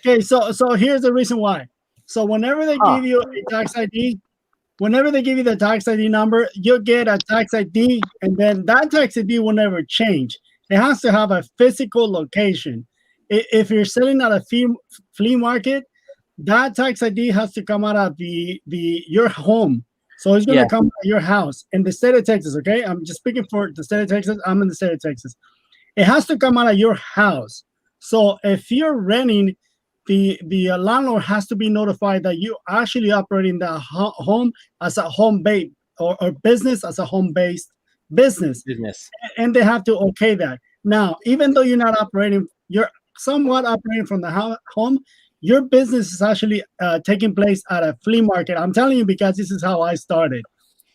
Okay, so here's the reason why. So whenever they give you a tax ID, whenever they give you the tax ID number, you'll get a tax ID, and then that tax ID will never change. It has to have a physical location. If you're selling at a flea market, that tax ID has to come out of your home. So it's going to come out of your house in the state of Texas. Okay, I'm just speaking for the state of Texas. I'm in the state of Texas. It has to come out of your house. So if you're renting, the landlord has to be notified that you actually operating the home as a home base or business as a home-based business. And they have to okay that. Now, even though you're not operating, you're somewhat operating from the home, your business is actually taking place at a flea market. I'm telling you because this is how I started,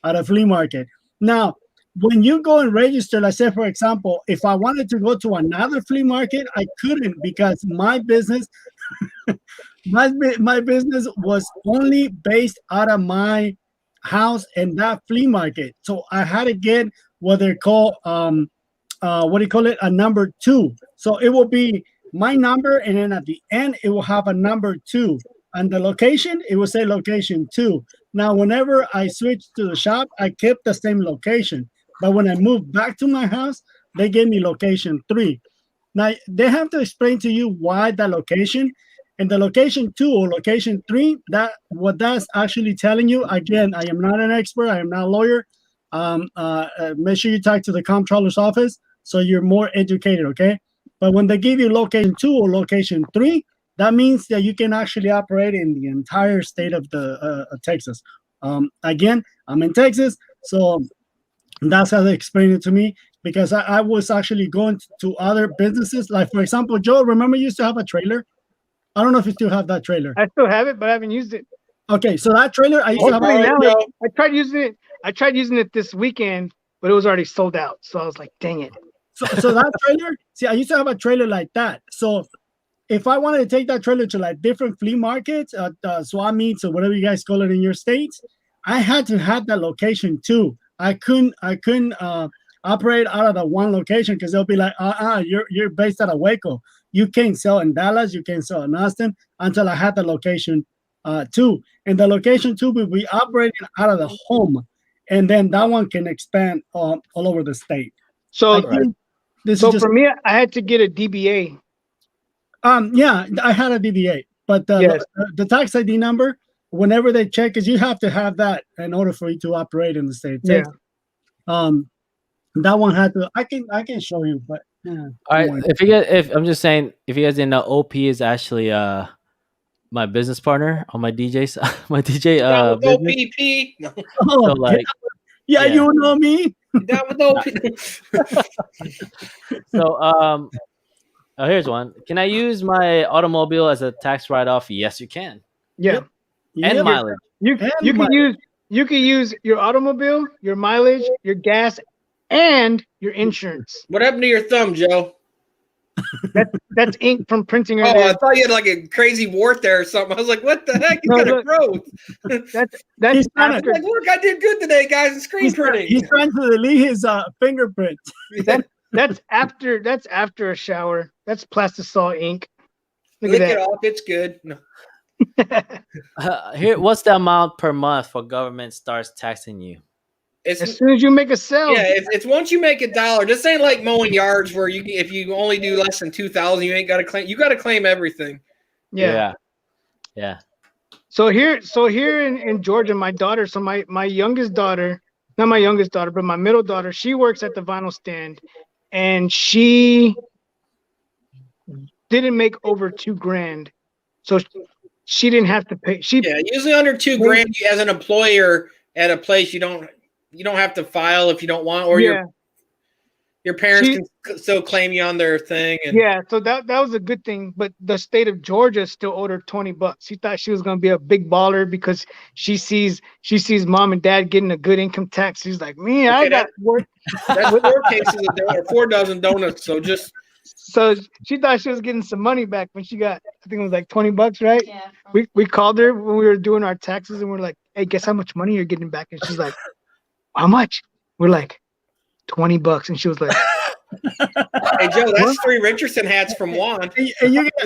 at a flea market. Now, when you go and register, let's say, for example, if I wanted to go to another flea market, I couldn't because my business, my business was only based out of my house and that flea market. So I had to get what they call, a number 2. So it will be my number, and then at the end, it will have a number 2. And the location, it will say location 2. Now, whenever I switched to the shop, I kept the same location. But when I moved back to my house, they gave me location 3. Now, they have to explain to you why that location. And the location 2 or location 3, what that's actually telling you, again, I am not an expert. I am not a lawyer. Make sure you talk to the comptroller's office so you're more educated, okay? But when they give you location 2 or location 3, that means that you can actually operate in the entire state of Texas. Again, I'm in Texas, so that's how they explained it to me, because I was actually going to other businesses. Like, for example, Joe, remember you used to have a trailer? I don't know if you still have that trailer. I still have it, but I haven't used it. Okay, so that trailer, I used to have it. I tried using it this weekend, but it was already sold out. So I was like, dang it. So that trailer, see, I used to have a trailer like that. So if I wanted to take that trailer to like different flea markets, swap meets, or whatever you guys call it in your states, I had to have that location too. I couldn't operate out of the one location because they'll be like, you're based out of Waco. You can't sell in Dallas. You can't sell in Austin until I had the location 2. And the location 2 will be operating out of the home. And then that one can expand all over the state. So, For me, I had to get a DBA. Yeah, I had a DBA, but the tax ID number, whenever they check, because you have to have that in order for you to operate in the state. Yeah. That one had to. I can show you, but all right. If I'm just saying, if you guys didn't know, OP is actually my business partner on my DJ business. OPP. No. So like, yeah, you know me. That with OP. So here's one. Can I use my automobile as a tax write-off? Yes, you can. Yeah. And mileage. You can use your automobile, your mileage, your gas, and your insurance. What happened to your thumb, Joe? That's ink from printing. Oh, I thought you had like a crazy wart there or something. I was like, what the heck? You got a growth. That's after. Like, look, I did good today, guys. It's screen printing. He's trying to delete his fingerprint. That's after a shower. That's plastisol ink. Lick it off. It's good. No. Here, what's the amount per month for government starts taxing you? As soon as you make a sale. Yeah, it's once you make $1. This ain't like mowing yards where if you only do less than 2,000, you ain't got to claim. You got to claim everything. Yeah. So here in Georgia, my daughter. So my youngest daughter, not my youngest daughter, but my middle daughter, she works at the vinyl stand, and she didn't make over $2,000, so she didn't have to pay. Usually under $2,000 as an employer at a place, you don't have to file if you don't want, or your parents can still claim you on their thing. And so that was a good thing. But the state of Georgia still owed her $20. She thought she was gonna be a big baller because she sees mom and dad getting a good income tax. She's like, me, I got work. That's 4 cases a day or 4 dozen donuts. So she thought she was getting some money back when she got, I think it was like $20, right? Yeah. We called her when we were doing our taxes, and we're like, hey, guess how much money you're getting back? And she's like, how much? We're like, $20. And she was like, hey Joe, that's 3 Richardson hats from Juan.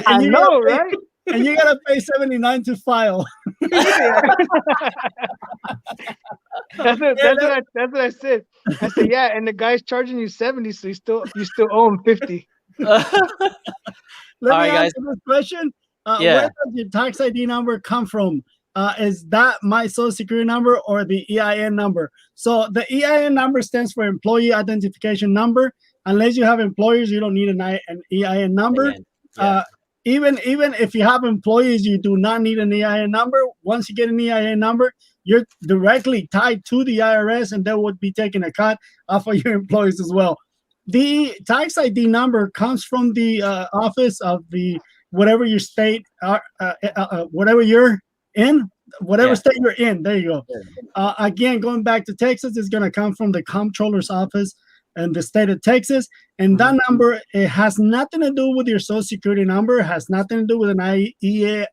I know, right? And you gotta pay $79 to file. That's what I said. I said, yeah, and the guy's charging you $70, so you still owe him $50. Let me ask you this question. Where does your tax ID number come from? Is that my social security number or the EIN number? So the EIN number stands for employee identification number. Unless you have employers, you don't need an EIN number. Even if you have employees, you do not need an EIN number. Once you get an EIN number, you're directly tied to the IRS, and they would be taking a cut off of your employees as well. The tax ID number comes from the office of the whatever your state, whatever you're in, whatever state you're in. There you go. Again, going back to Texas, it's going to come from the comptroller's office in the state of Texas. And that number, it has nothing to do with your social security number. It has nothing to do with an EIN.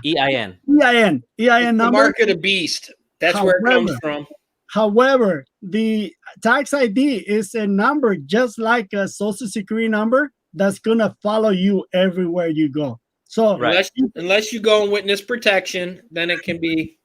EIN number. The mark of the beast. That's where it comes from. However, the tax ID is a number just like a social security number that's going to follow you everywhere you go. So unless you go on witness protection, then it can be.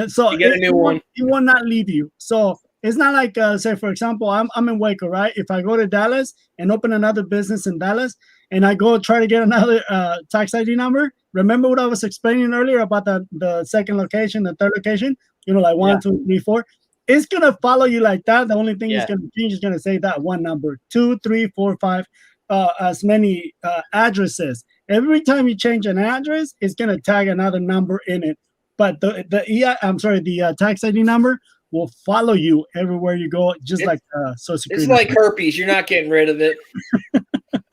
So you get a new one. It will not leave you. So it's not like, say, for example, I'm in Waco, right? If I go to Dallas and open another business in Dallas and I go try to get another tax ID number, remember what I was explaining earlier about the second location, the third location? Like 1, 2, 3, 4. It's going to follow you like that. The only thing it's going to change is going to say that one number, 2, 3, 4, 5, as many addresses. Every time you change an address, it's going to tag another number in it. But the tax ID number will follow you everywhere you go, just like Social Security. It's like herpes. You're not getting rid of it.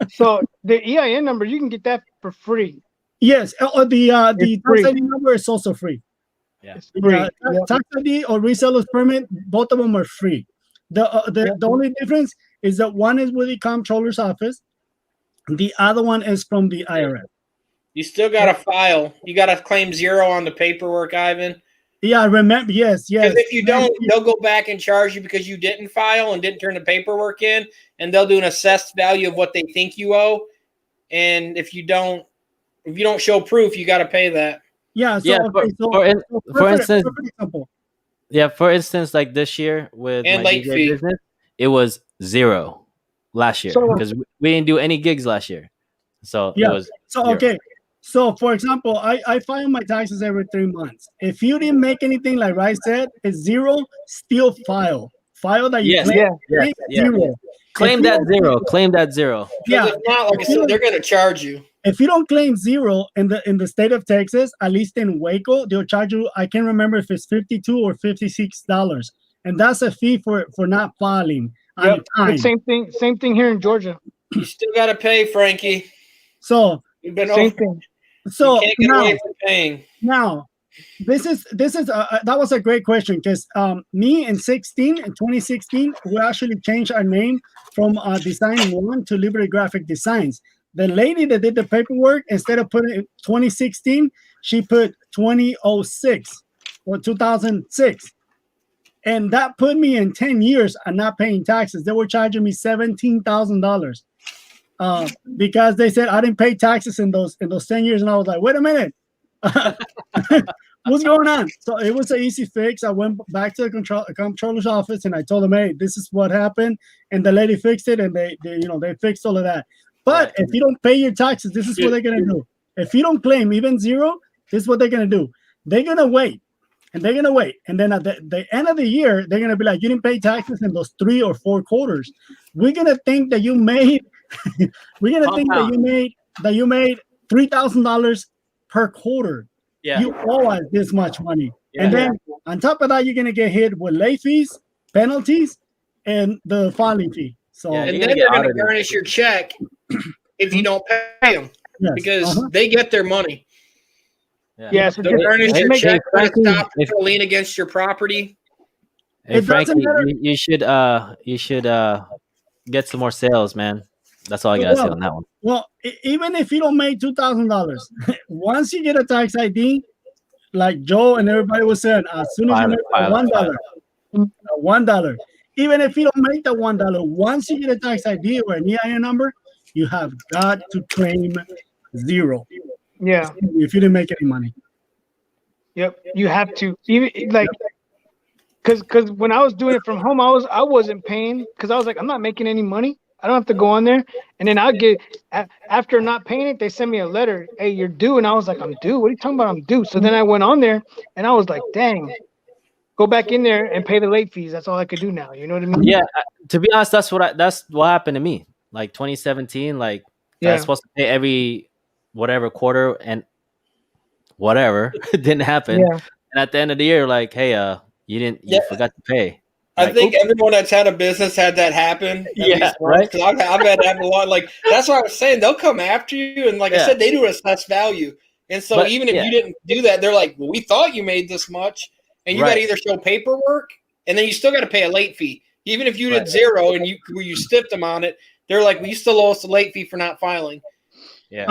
So the EIN number, you can get that for free. Yes. The tax ID number is also free. It's free. Tax ID or reseller's permit, both of them are free. The only difference is that one is with the comptroller's office. The other one is from the IRS. You still got to file. You got to claim 0 on the paperwork, Ivan. Yeah, I remember. Yes. Because if you don't, they'll go back and charge you because you didn't file and didn't turn the paperwork in, and they'll do an assessed value of what they think you owe. And if you don't show proof, you got to pay that. Yeah. So, Yeah, okay, for instance, perfect example. yeah, for instance, like this year with And my late DJ fee. business, it was 0 last year So- because we didn't do any gigs last year, so Yeah. it was So 0. okay. So for example, I file my taxes every 3 months. If you didn't make anything, like Rai said, it's 0. Still file. File that you Yes, claim. yes, yes. 0. Claim If you that don't- 0. Claim that 0. Yeah. Because if not, like I said, they're going to charge you. If you don't claim 0 in the state of Texas, at least in Waco, they'll charge you. I can't remember if it's $52 or $56, and that's a fee for not filing on time. It's same thing here in Georgia. You still got to pay, Frankie. So You've been Same over. thing. so You can't get now, away from paying. now this is that was a great question, because me in 2016 we actually changed our name from Design One to Liberty Graphic Designs. The lady that did the paperwork, instead of putting 2016, she put 2006 or 2006. And that put me in 10 years of not paying taxes. They were charging me $17,000 because they said I didn't pay taxes in those 10 years. And I was like, wait a minute. What's going on? So it was an easy fix. I went back to the controller's office and I told them, hey, this is what happened. And the lady fixed it, and they fixed all of that. But if you don't pay your taxes, this is what they're going to do. If you don't claim even 0, this is what they're going to do. They're going to wait. And they're going to wait. And then at the end of the year, they're going to be like, you didn't pay taxes in those 3 or 4 quarters. We're going to think that you made, that you made $3,000 per quarter. Yeah. You owe us this much money. Yeah. And then on top of that, you're going to get hit with late fees, penalties, and the filing fee. So, Yeah, And then they're going to garnish your check if you don't pay them, yes, because they get their money. Yeah, so They'll garnish your hey, check to Frankie, stop a lien against your property. Hey, It doesn't Frankie, matter. you should get some more sales, man. That's all I gotta say on that one. Well, even if you don't make $2,000, once you get a tax ID, like Joe and everybody was saying, as soon as you make $1, even if you don't make the $1, once you get a tax ID or an EIN number, you have got to claim 0. Yeah. If you didn't make any money. Yep. You have to, even like, because when I was doing it from home, I wasn't paying, because I was like, I'm not making any money. I don't have to go on there. And then after not paying it, they send me a letter. Hey, you're due. And I was like, I'm due? What are you talking about? I'm due. So then I went on there and I was like, dang, go back in there and pay the late fees. That's all I could do now. You know what I mean? Yeah, to be honest, that's what happened to me. Like 2017, like I was supposed to pay every whatever quarter, and whatever didn't happen. Yeah. And at the end of the year, like, hey, you forgot to pay. I think everyone that's had a business had that happen. Yeah, right. Because I've had it happen a lot. Like, that's what I was saying. They'll come after you, and like I said, they do assess value. And so even if you didn't do that, they're like, well, we thought you made this much, and you got to either show paperwork, and then you still got to pay a late fee. Even if you did 0 and you stiffed them on it, they're like, well, you still owe us a late fee for not filing. Yeah.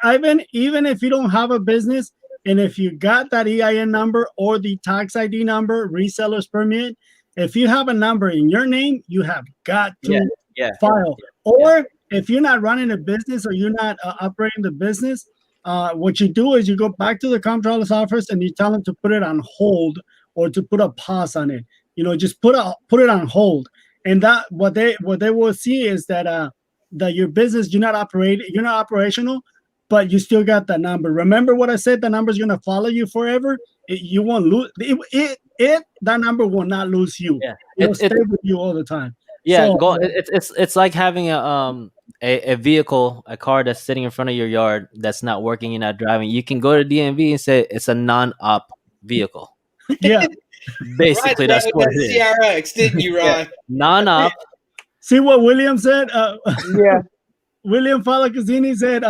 Ivan, even if you don't have a business, and if you got that EIN number or the tax ID number, reseller's permit, if you have a number in your name, you have got to file. Or if you're not running a business or you're not operating the business, what you do is you go back to the comptroller's office and you tell them to put it on hold or to put a pause on it. Just put it on hold. And that what they will see is that your business, you're not operational, but you still got that number. Remember what I said? The number's gonna follow you forever. You won't lose that number will not lose you. Yeah. It'll stay with you all the time. Yeah, So, it's like having a vehicle, a car that's sitting in front of your yard that's not working, you're not driving. You can go to DMV and say it's a non-op vehicle. Yeah. Basically, that's what it is. CRX, didn't you, Ryan? Non-op. See what William said? Yeah. William Falacasini said,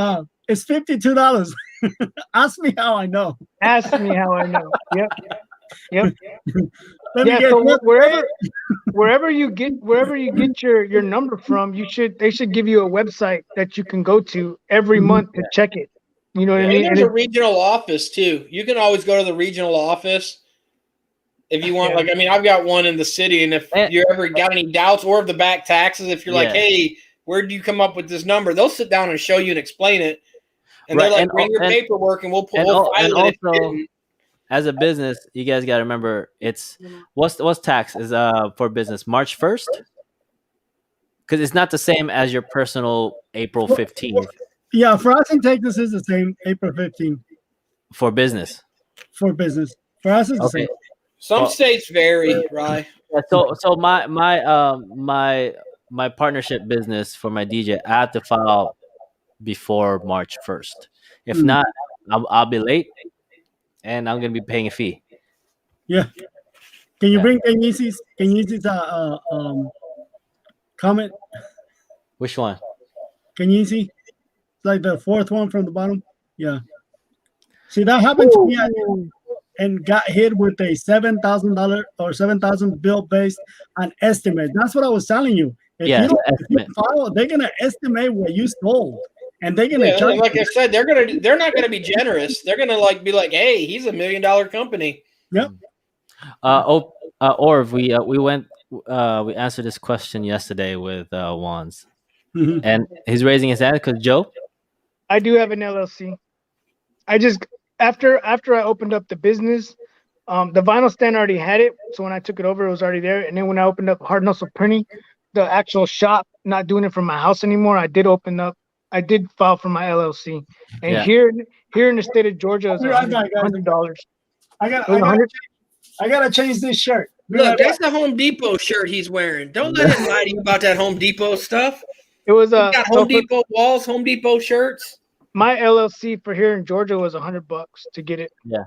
it's $52. Ask me how I know. Ask me how I know. Yep. Let me Yeah. get So wherever you get your number from, they should give you a website that you can go to every month to check it. You know what I And mean? there's a regional office too. You can always go to the regional office If you want, like, I mean, I've got one in the city, and if you ever got any doubts or of the back taxes, if you're like, hey, where do you come up with this number? They'll sit down and show you and explain it. And they're like, bring your paperwork and we'll file it. Also, as a business, you guys got to remember, it's what's tax is for business March 1st, because it's not the same as your personal April 15th. Yeah, for us in Texas, is the same April 15th for business. For business, for us, it's the same. Some states vary, right? So my partnership business for my DJ, I have to file before March 1st. If not, I'll be late, and I'm gonna be paying a fee. Yeah. Can you bring Kenyisi's comment? Which one? Kenyisi? Like the fourth one from the bottom. Yeah. See, that happened to me and got hit with a $7,000 or $7,000 bill based on estimate. That's what I was telling you. If you don't file, they're gonna estimate what you sold, and they're gonna charge. Like I said, they're not gonna be generous. They're gonna be like, hey, he's $1 million company. Yep. Or we answered this question yesterday with Wands, and he's raising his hand because Joe. I do have an LLC. I just after I opened up the business, the vinyl stand already had it. So when I took it over, it was already there. And then when I opened up Hard Hustle Printing, the actual shop, not doing it from my house anymore, I did file for my LLC. And here in the state of Georgia, it's $100. I gotta change this shirt. Look, that's the Home Depot shirt he's wearing. Don't let him lie to you about that Home Depot stuff. It was got Home Depot walls, Home Depot shirts. My LLC for here in Georgia was $100 to get it. Yeah,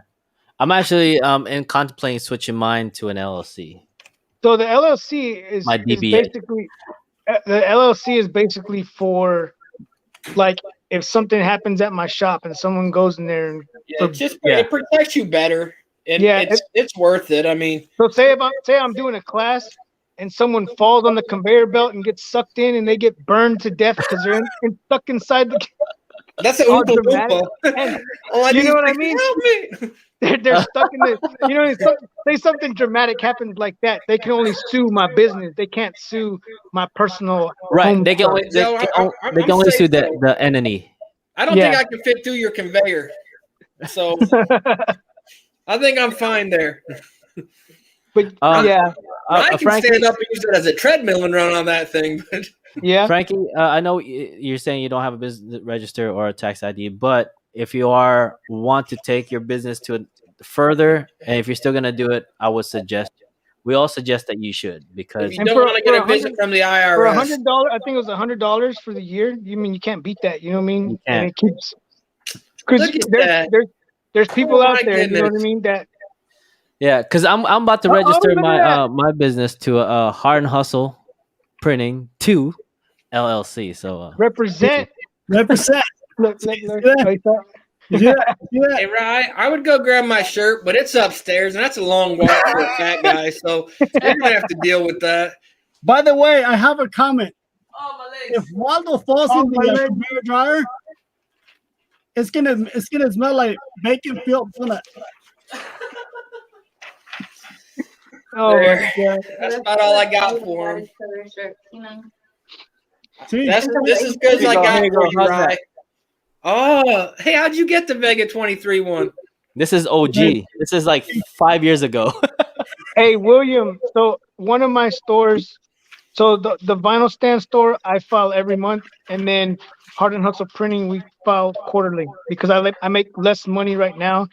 I'm actually contemplating switching mine to an LLC. So the LLC is basically for, like, if something happens at my shop and someone goes in there and it protects you better. And it's worth it. I mean, so say I'm doing a class and someone falls on the conveyor belt and gets sucked in and they get burned to death because they're stuck inside the. That's an Oompa Loompa. You know what I mean? They're stuck in the. Say something dramatic happens like that, they can only sue my business. They can't sue my personal. Right. They can only sue the entity. I don't think I can fit through your conveyor. So I think I'm fine there. But I can stand up and use it as a treadmill and run on that thing. But Frankie, I know you're saying you don't have a business register or a tax ID, but if you want to take your business to further, and if you're still gonna do it, we all suggest that you should, because if you don't want to get a visit from the IRS. For $100, I think it was $100 for the year. You can't beat that. You know what I mean? You can't. And it keeps because there's people out there. You know what I mean? That. Yeah, because I'm about to register my business to a Hard and Hustle Printing 2 LLC. So represent. Look. Yeah. Hey, Rye, I would go grab my shirt, but it's upstairs, and that's a long walk for a fat guy, so you're gonna have to deal with that. By the way, I have a comment. Oh, my legs. If Waldo falls in the conveyor dryer, it's gonna smell like bacon filled donut. Oh my God. That's about all I got for him. This is good as I got for you, Rye. Oh, hey, how'd you get the Vega 23 one? This is OG. This is like 5 years ago. Hey, William. So one of my stores, so the vinyl stand store, I file every month, and then Hard and Hustle Printing, we file quarterly because I make less money right now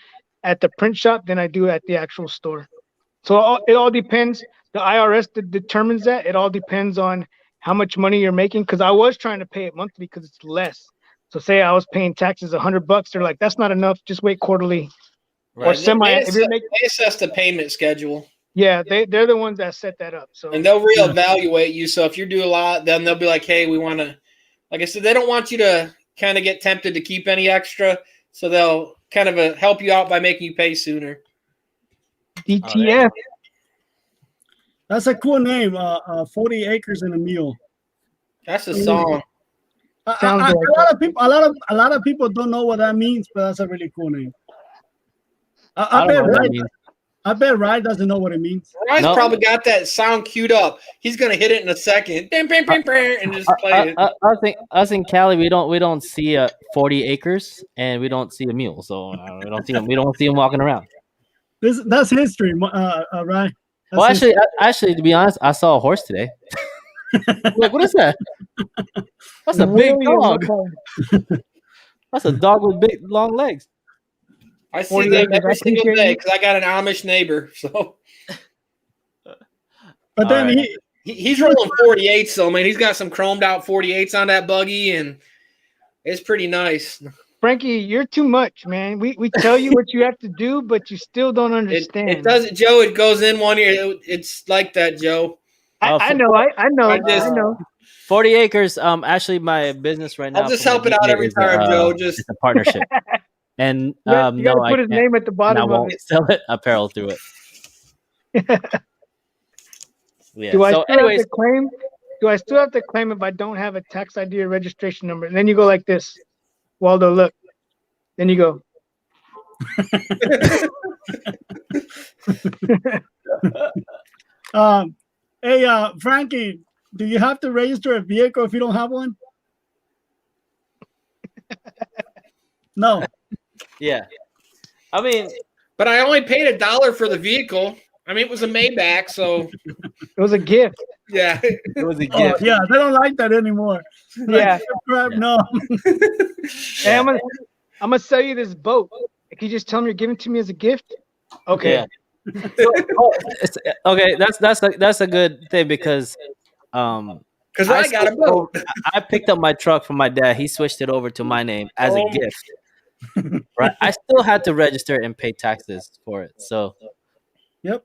at the print shop than I do at the actual store. So it all depends. The IRS determines that. It all depends on how much money you're making. Because I was trying to pay it monthly because it's less. So say I was paying taxes $100, they're like, that's not enough. Just wait quarterly. Right. Or semi. They assess the payment schedule. Yeah, they're the ones that set that up. So and they'll reevaluate you. So if you do a lot, then they'll be like, hey, we want to. Like I said, they don't want you to kind of get tempted to keep any extra. So they'll kind of help you out by making you pay sooner. DTF. That's a cool name. 40 Acres and a Mule. That's a song. A lot of people don't know what that means, but that's a really cool name. I I bet Ryan doesn't know what it means. Ryan's No. probably got that sound queued up. He's gonna hit it in a second, and just play it. Us in Cali, we don't see 40 acres, and we don't see a mule, so we don't see them. We don't see them walking around. That's history, Ryan. That's Well, history. actually, to be honest, I saw a horse today. Like, what is that? That's a big dog. That's a dog with big, long legs. I see them every single day because I got an Amish neighbor. So, But then he's rolling 48s though, man. He's got some chromed out 48s on that buggy, and it's pretty nice. Frankie, you're too much, man. We tell you what you have to do, but you still don't understand. It doesn't, Joe. It goes in one ear. It's like that, Joe. I know. 40 acres. Actually, my business right now. I'll just help it out every time, Joe. Just it's a partnership. And you gotta put his name at the bottom. I won't sell it apparel through it. Yeah. Do I still have to claim? Do I still have to claim if I don't have a tax ID or registration number? And then you go like this, Waldo. Look. Then you go. Hey, Frankie, do you have to register a vehicle if you don't have one? No. Yeah. I mean, but I only paid $1 for the vehicle. I mean, it was a Maybach, so it was a gift. Yeah, it was a gift. Yeah, they don't like that anymore. Yeah, crap, no. Hey, I'm gonna sell you this boat. Can you just tell them you're giving it to me as a gift? Okay. Yeah. Okay, that's a good thing because I got a boat. I picked up my truck from my dad. He switched it over to my name as a gift. Right. I still had to register and pay taxes for it. So yep.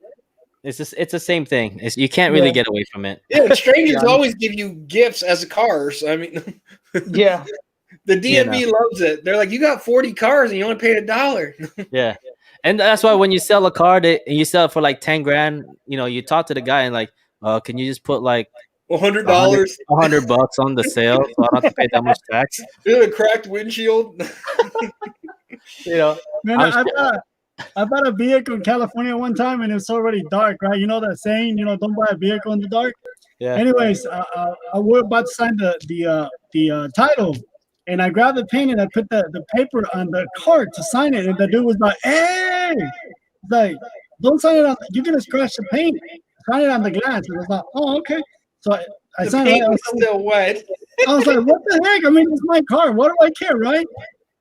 It's the same thing. You can't really get away from it. Yeah, strangers always give you gifts as cars. I mean, yeah. The DMV loves it. They're like, you got 40 cars and you only paid $1. Yeah. And that's why when you sell a car and you sell it for like 10 grand, you talk to the guy and like, can you just put like $100, $100 on the sale so I don't have to pay that much tax? A cracked windshield. Man, I bought a vehicle in California one time and it was already dark, right? You know that saying, don't buy a vehicle in the dark. Yeah. Anyways, I was about to sign the title, and I grabbed the pen and I put the paper on the card to sign it, and the dude was like, "Hey, like, don't sign it on. You're gonna scratch the paint. Sign it on the glass." And I was like, "Oh, okay." So I the signed paint it. was still wet. I was like, "What the heck? I mean, it's my car. What do I care, right?"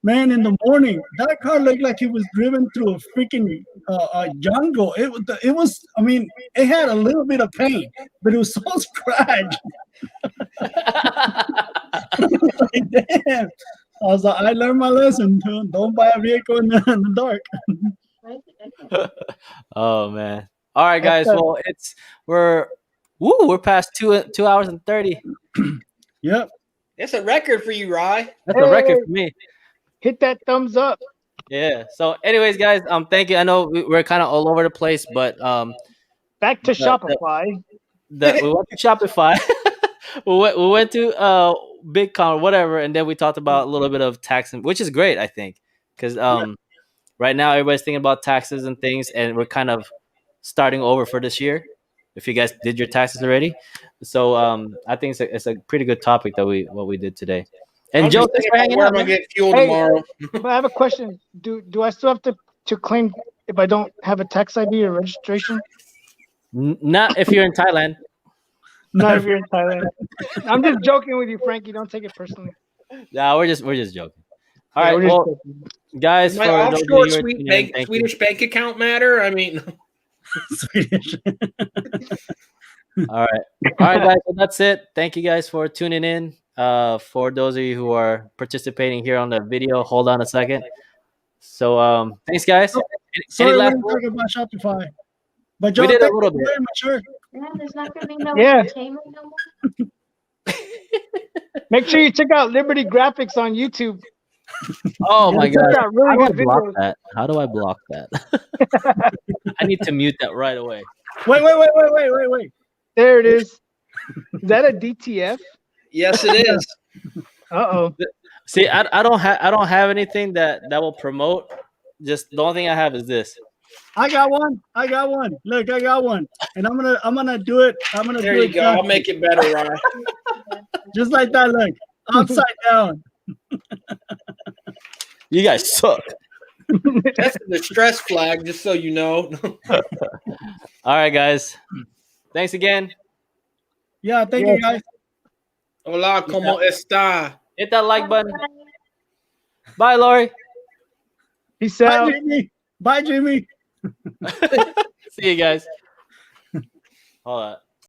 Man, in the morning, that car looked like it was driven through a freaking jungle. It was. I mean, it had a little bit of paint, but it was so scratched. Like, damn. I was like, I learned my lesson. Don't buy a vehicle in the dark. Oh man! All right, guys. Well, we're past 2 hours and 30. Yep. It's a record for you, Rye. That's a record for me. Hit that thumbs up. Yeah. So, anyways, guys, thank you. I know we're kind of all over the place, but back to Shopify. We went to Shopify. we went to BigCon or whatever, and then we talked about a little bit of taxing, which is great, I think, because right now everybody's thinking about taxes and things, and we're kind of starting over for this year. If you guys did your taxes already, so I think it's a pretty good topic that we did today. And Joe, thanks for hanging out. I'm gonna get fuel tomorrow. I have a question. Do I still have to claim if I don't have a tax ID or registration? Not if you're in Thailand. Not if you're in Thailand. I'm just joking with you, Frankie. Don't take it personally. Yeah, we're just joking. All right, well, guys, my offshore Swedish bank account matter. I mean, Swedish. All right, guys. So that's it. Thank you guys for tuning in. For those of you who are participating here on the video, hold on a second. So, thanks, guys. Sorry, we didn't talk about Shopify, but Joe, we did a little bit. Very mature. Yeah, there's not going to be no entertainment no more. Make sure you check out Liberty Graphics on YouTube. Oh my God! Really How do I block that? How do I block that? I need to mute that right away. Wait. There it is. Is that a DTF? Yes, it is. Uh-oh. See, I don't have anything that will promote. Just the only thing I have is this. I got one. Look, I got one, and I'm gonna do it. There you go. I'll make it better, Ryan. just like that. Look, upside down. You guys suck. That's the stress flag, just so you know. All right, guys. Thanks again. Yeah, thank you guys. Hola, ¿cómo está? Hit that like button. Bye, Lori. Peace Bye, out. Jimmy. Bye, Jimmy. See you guys. Hold on.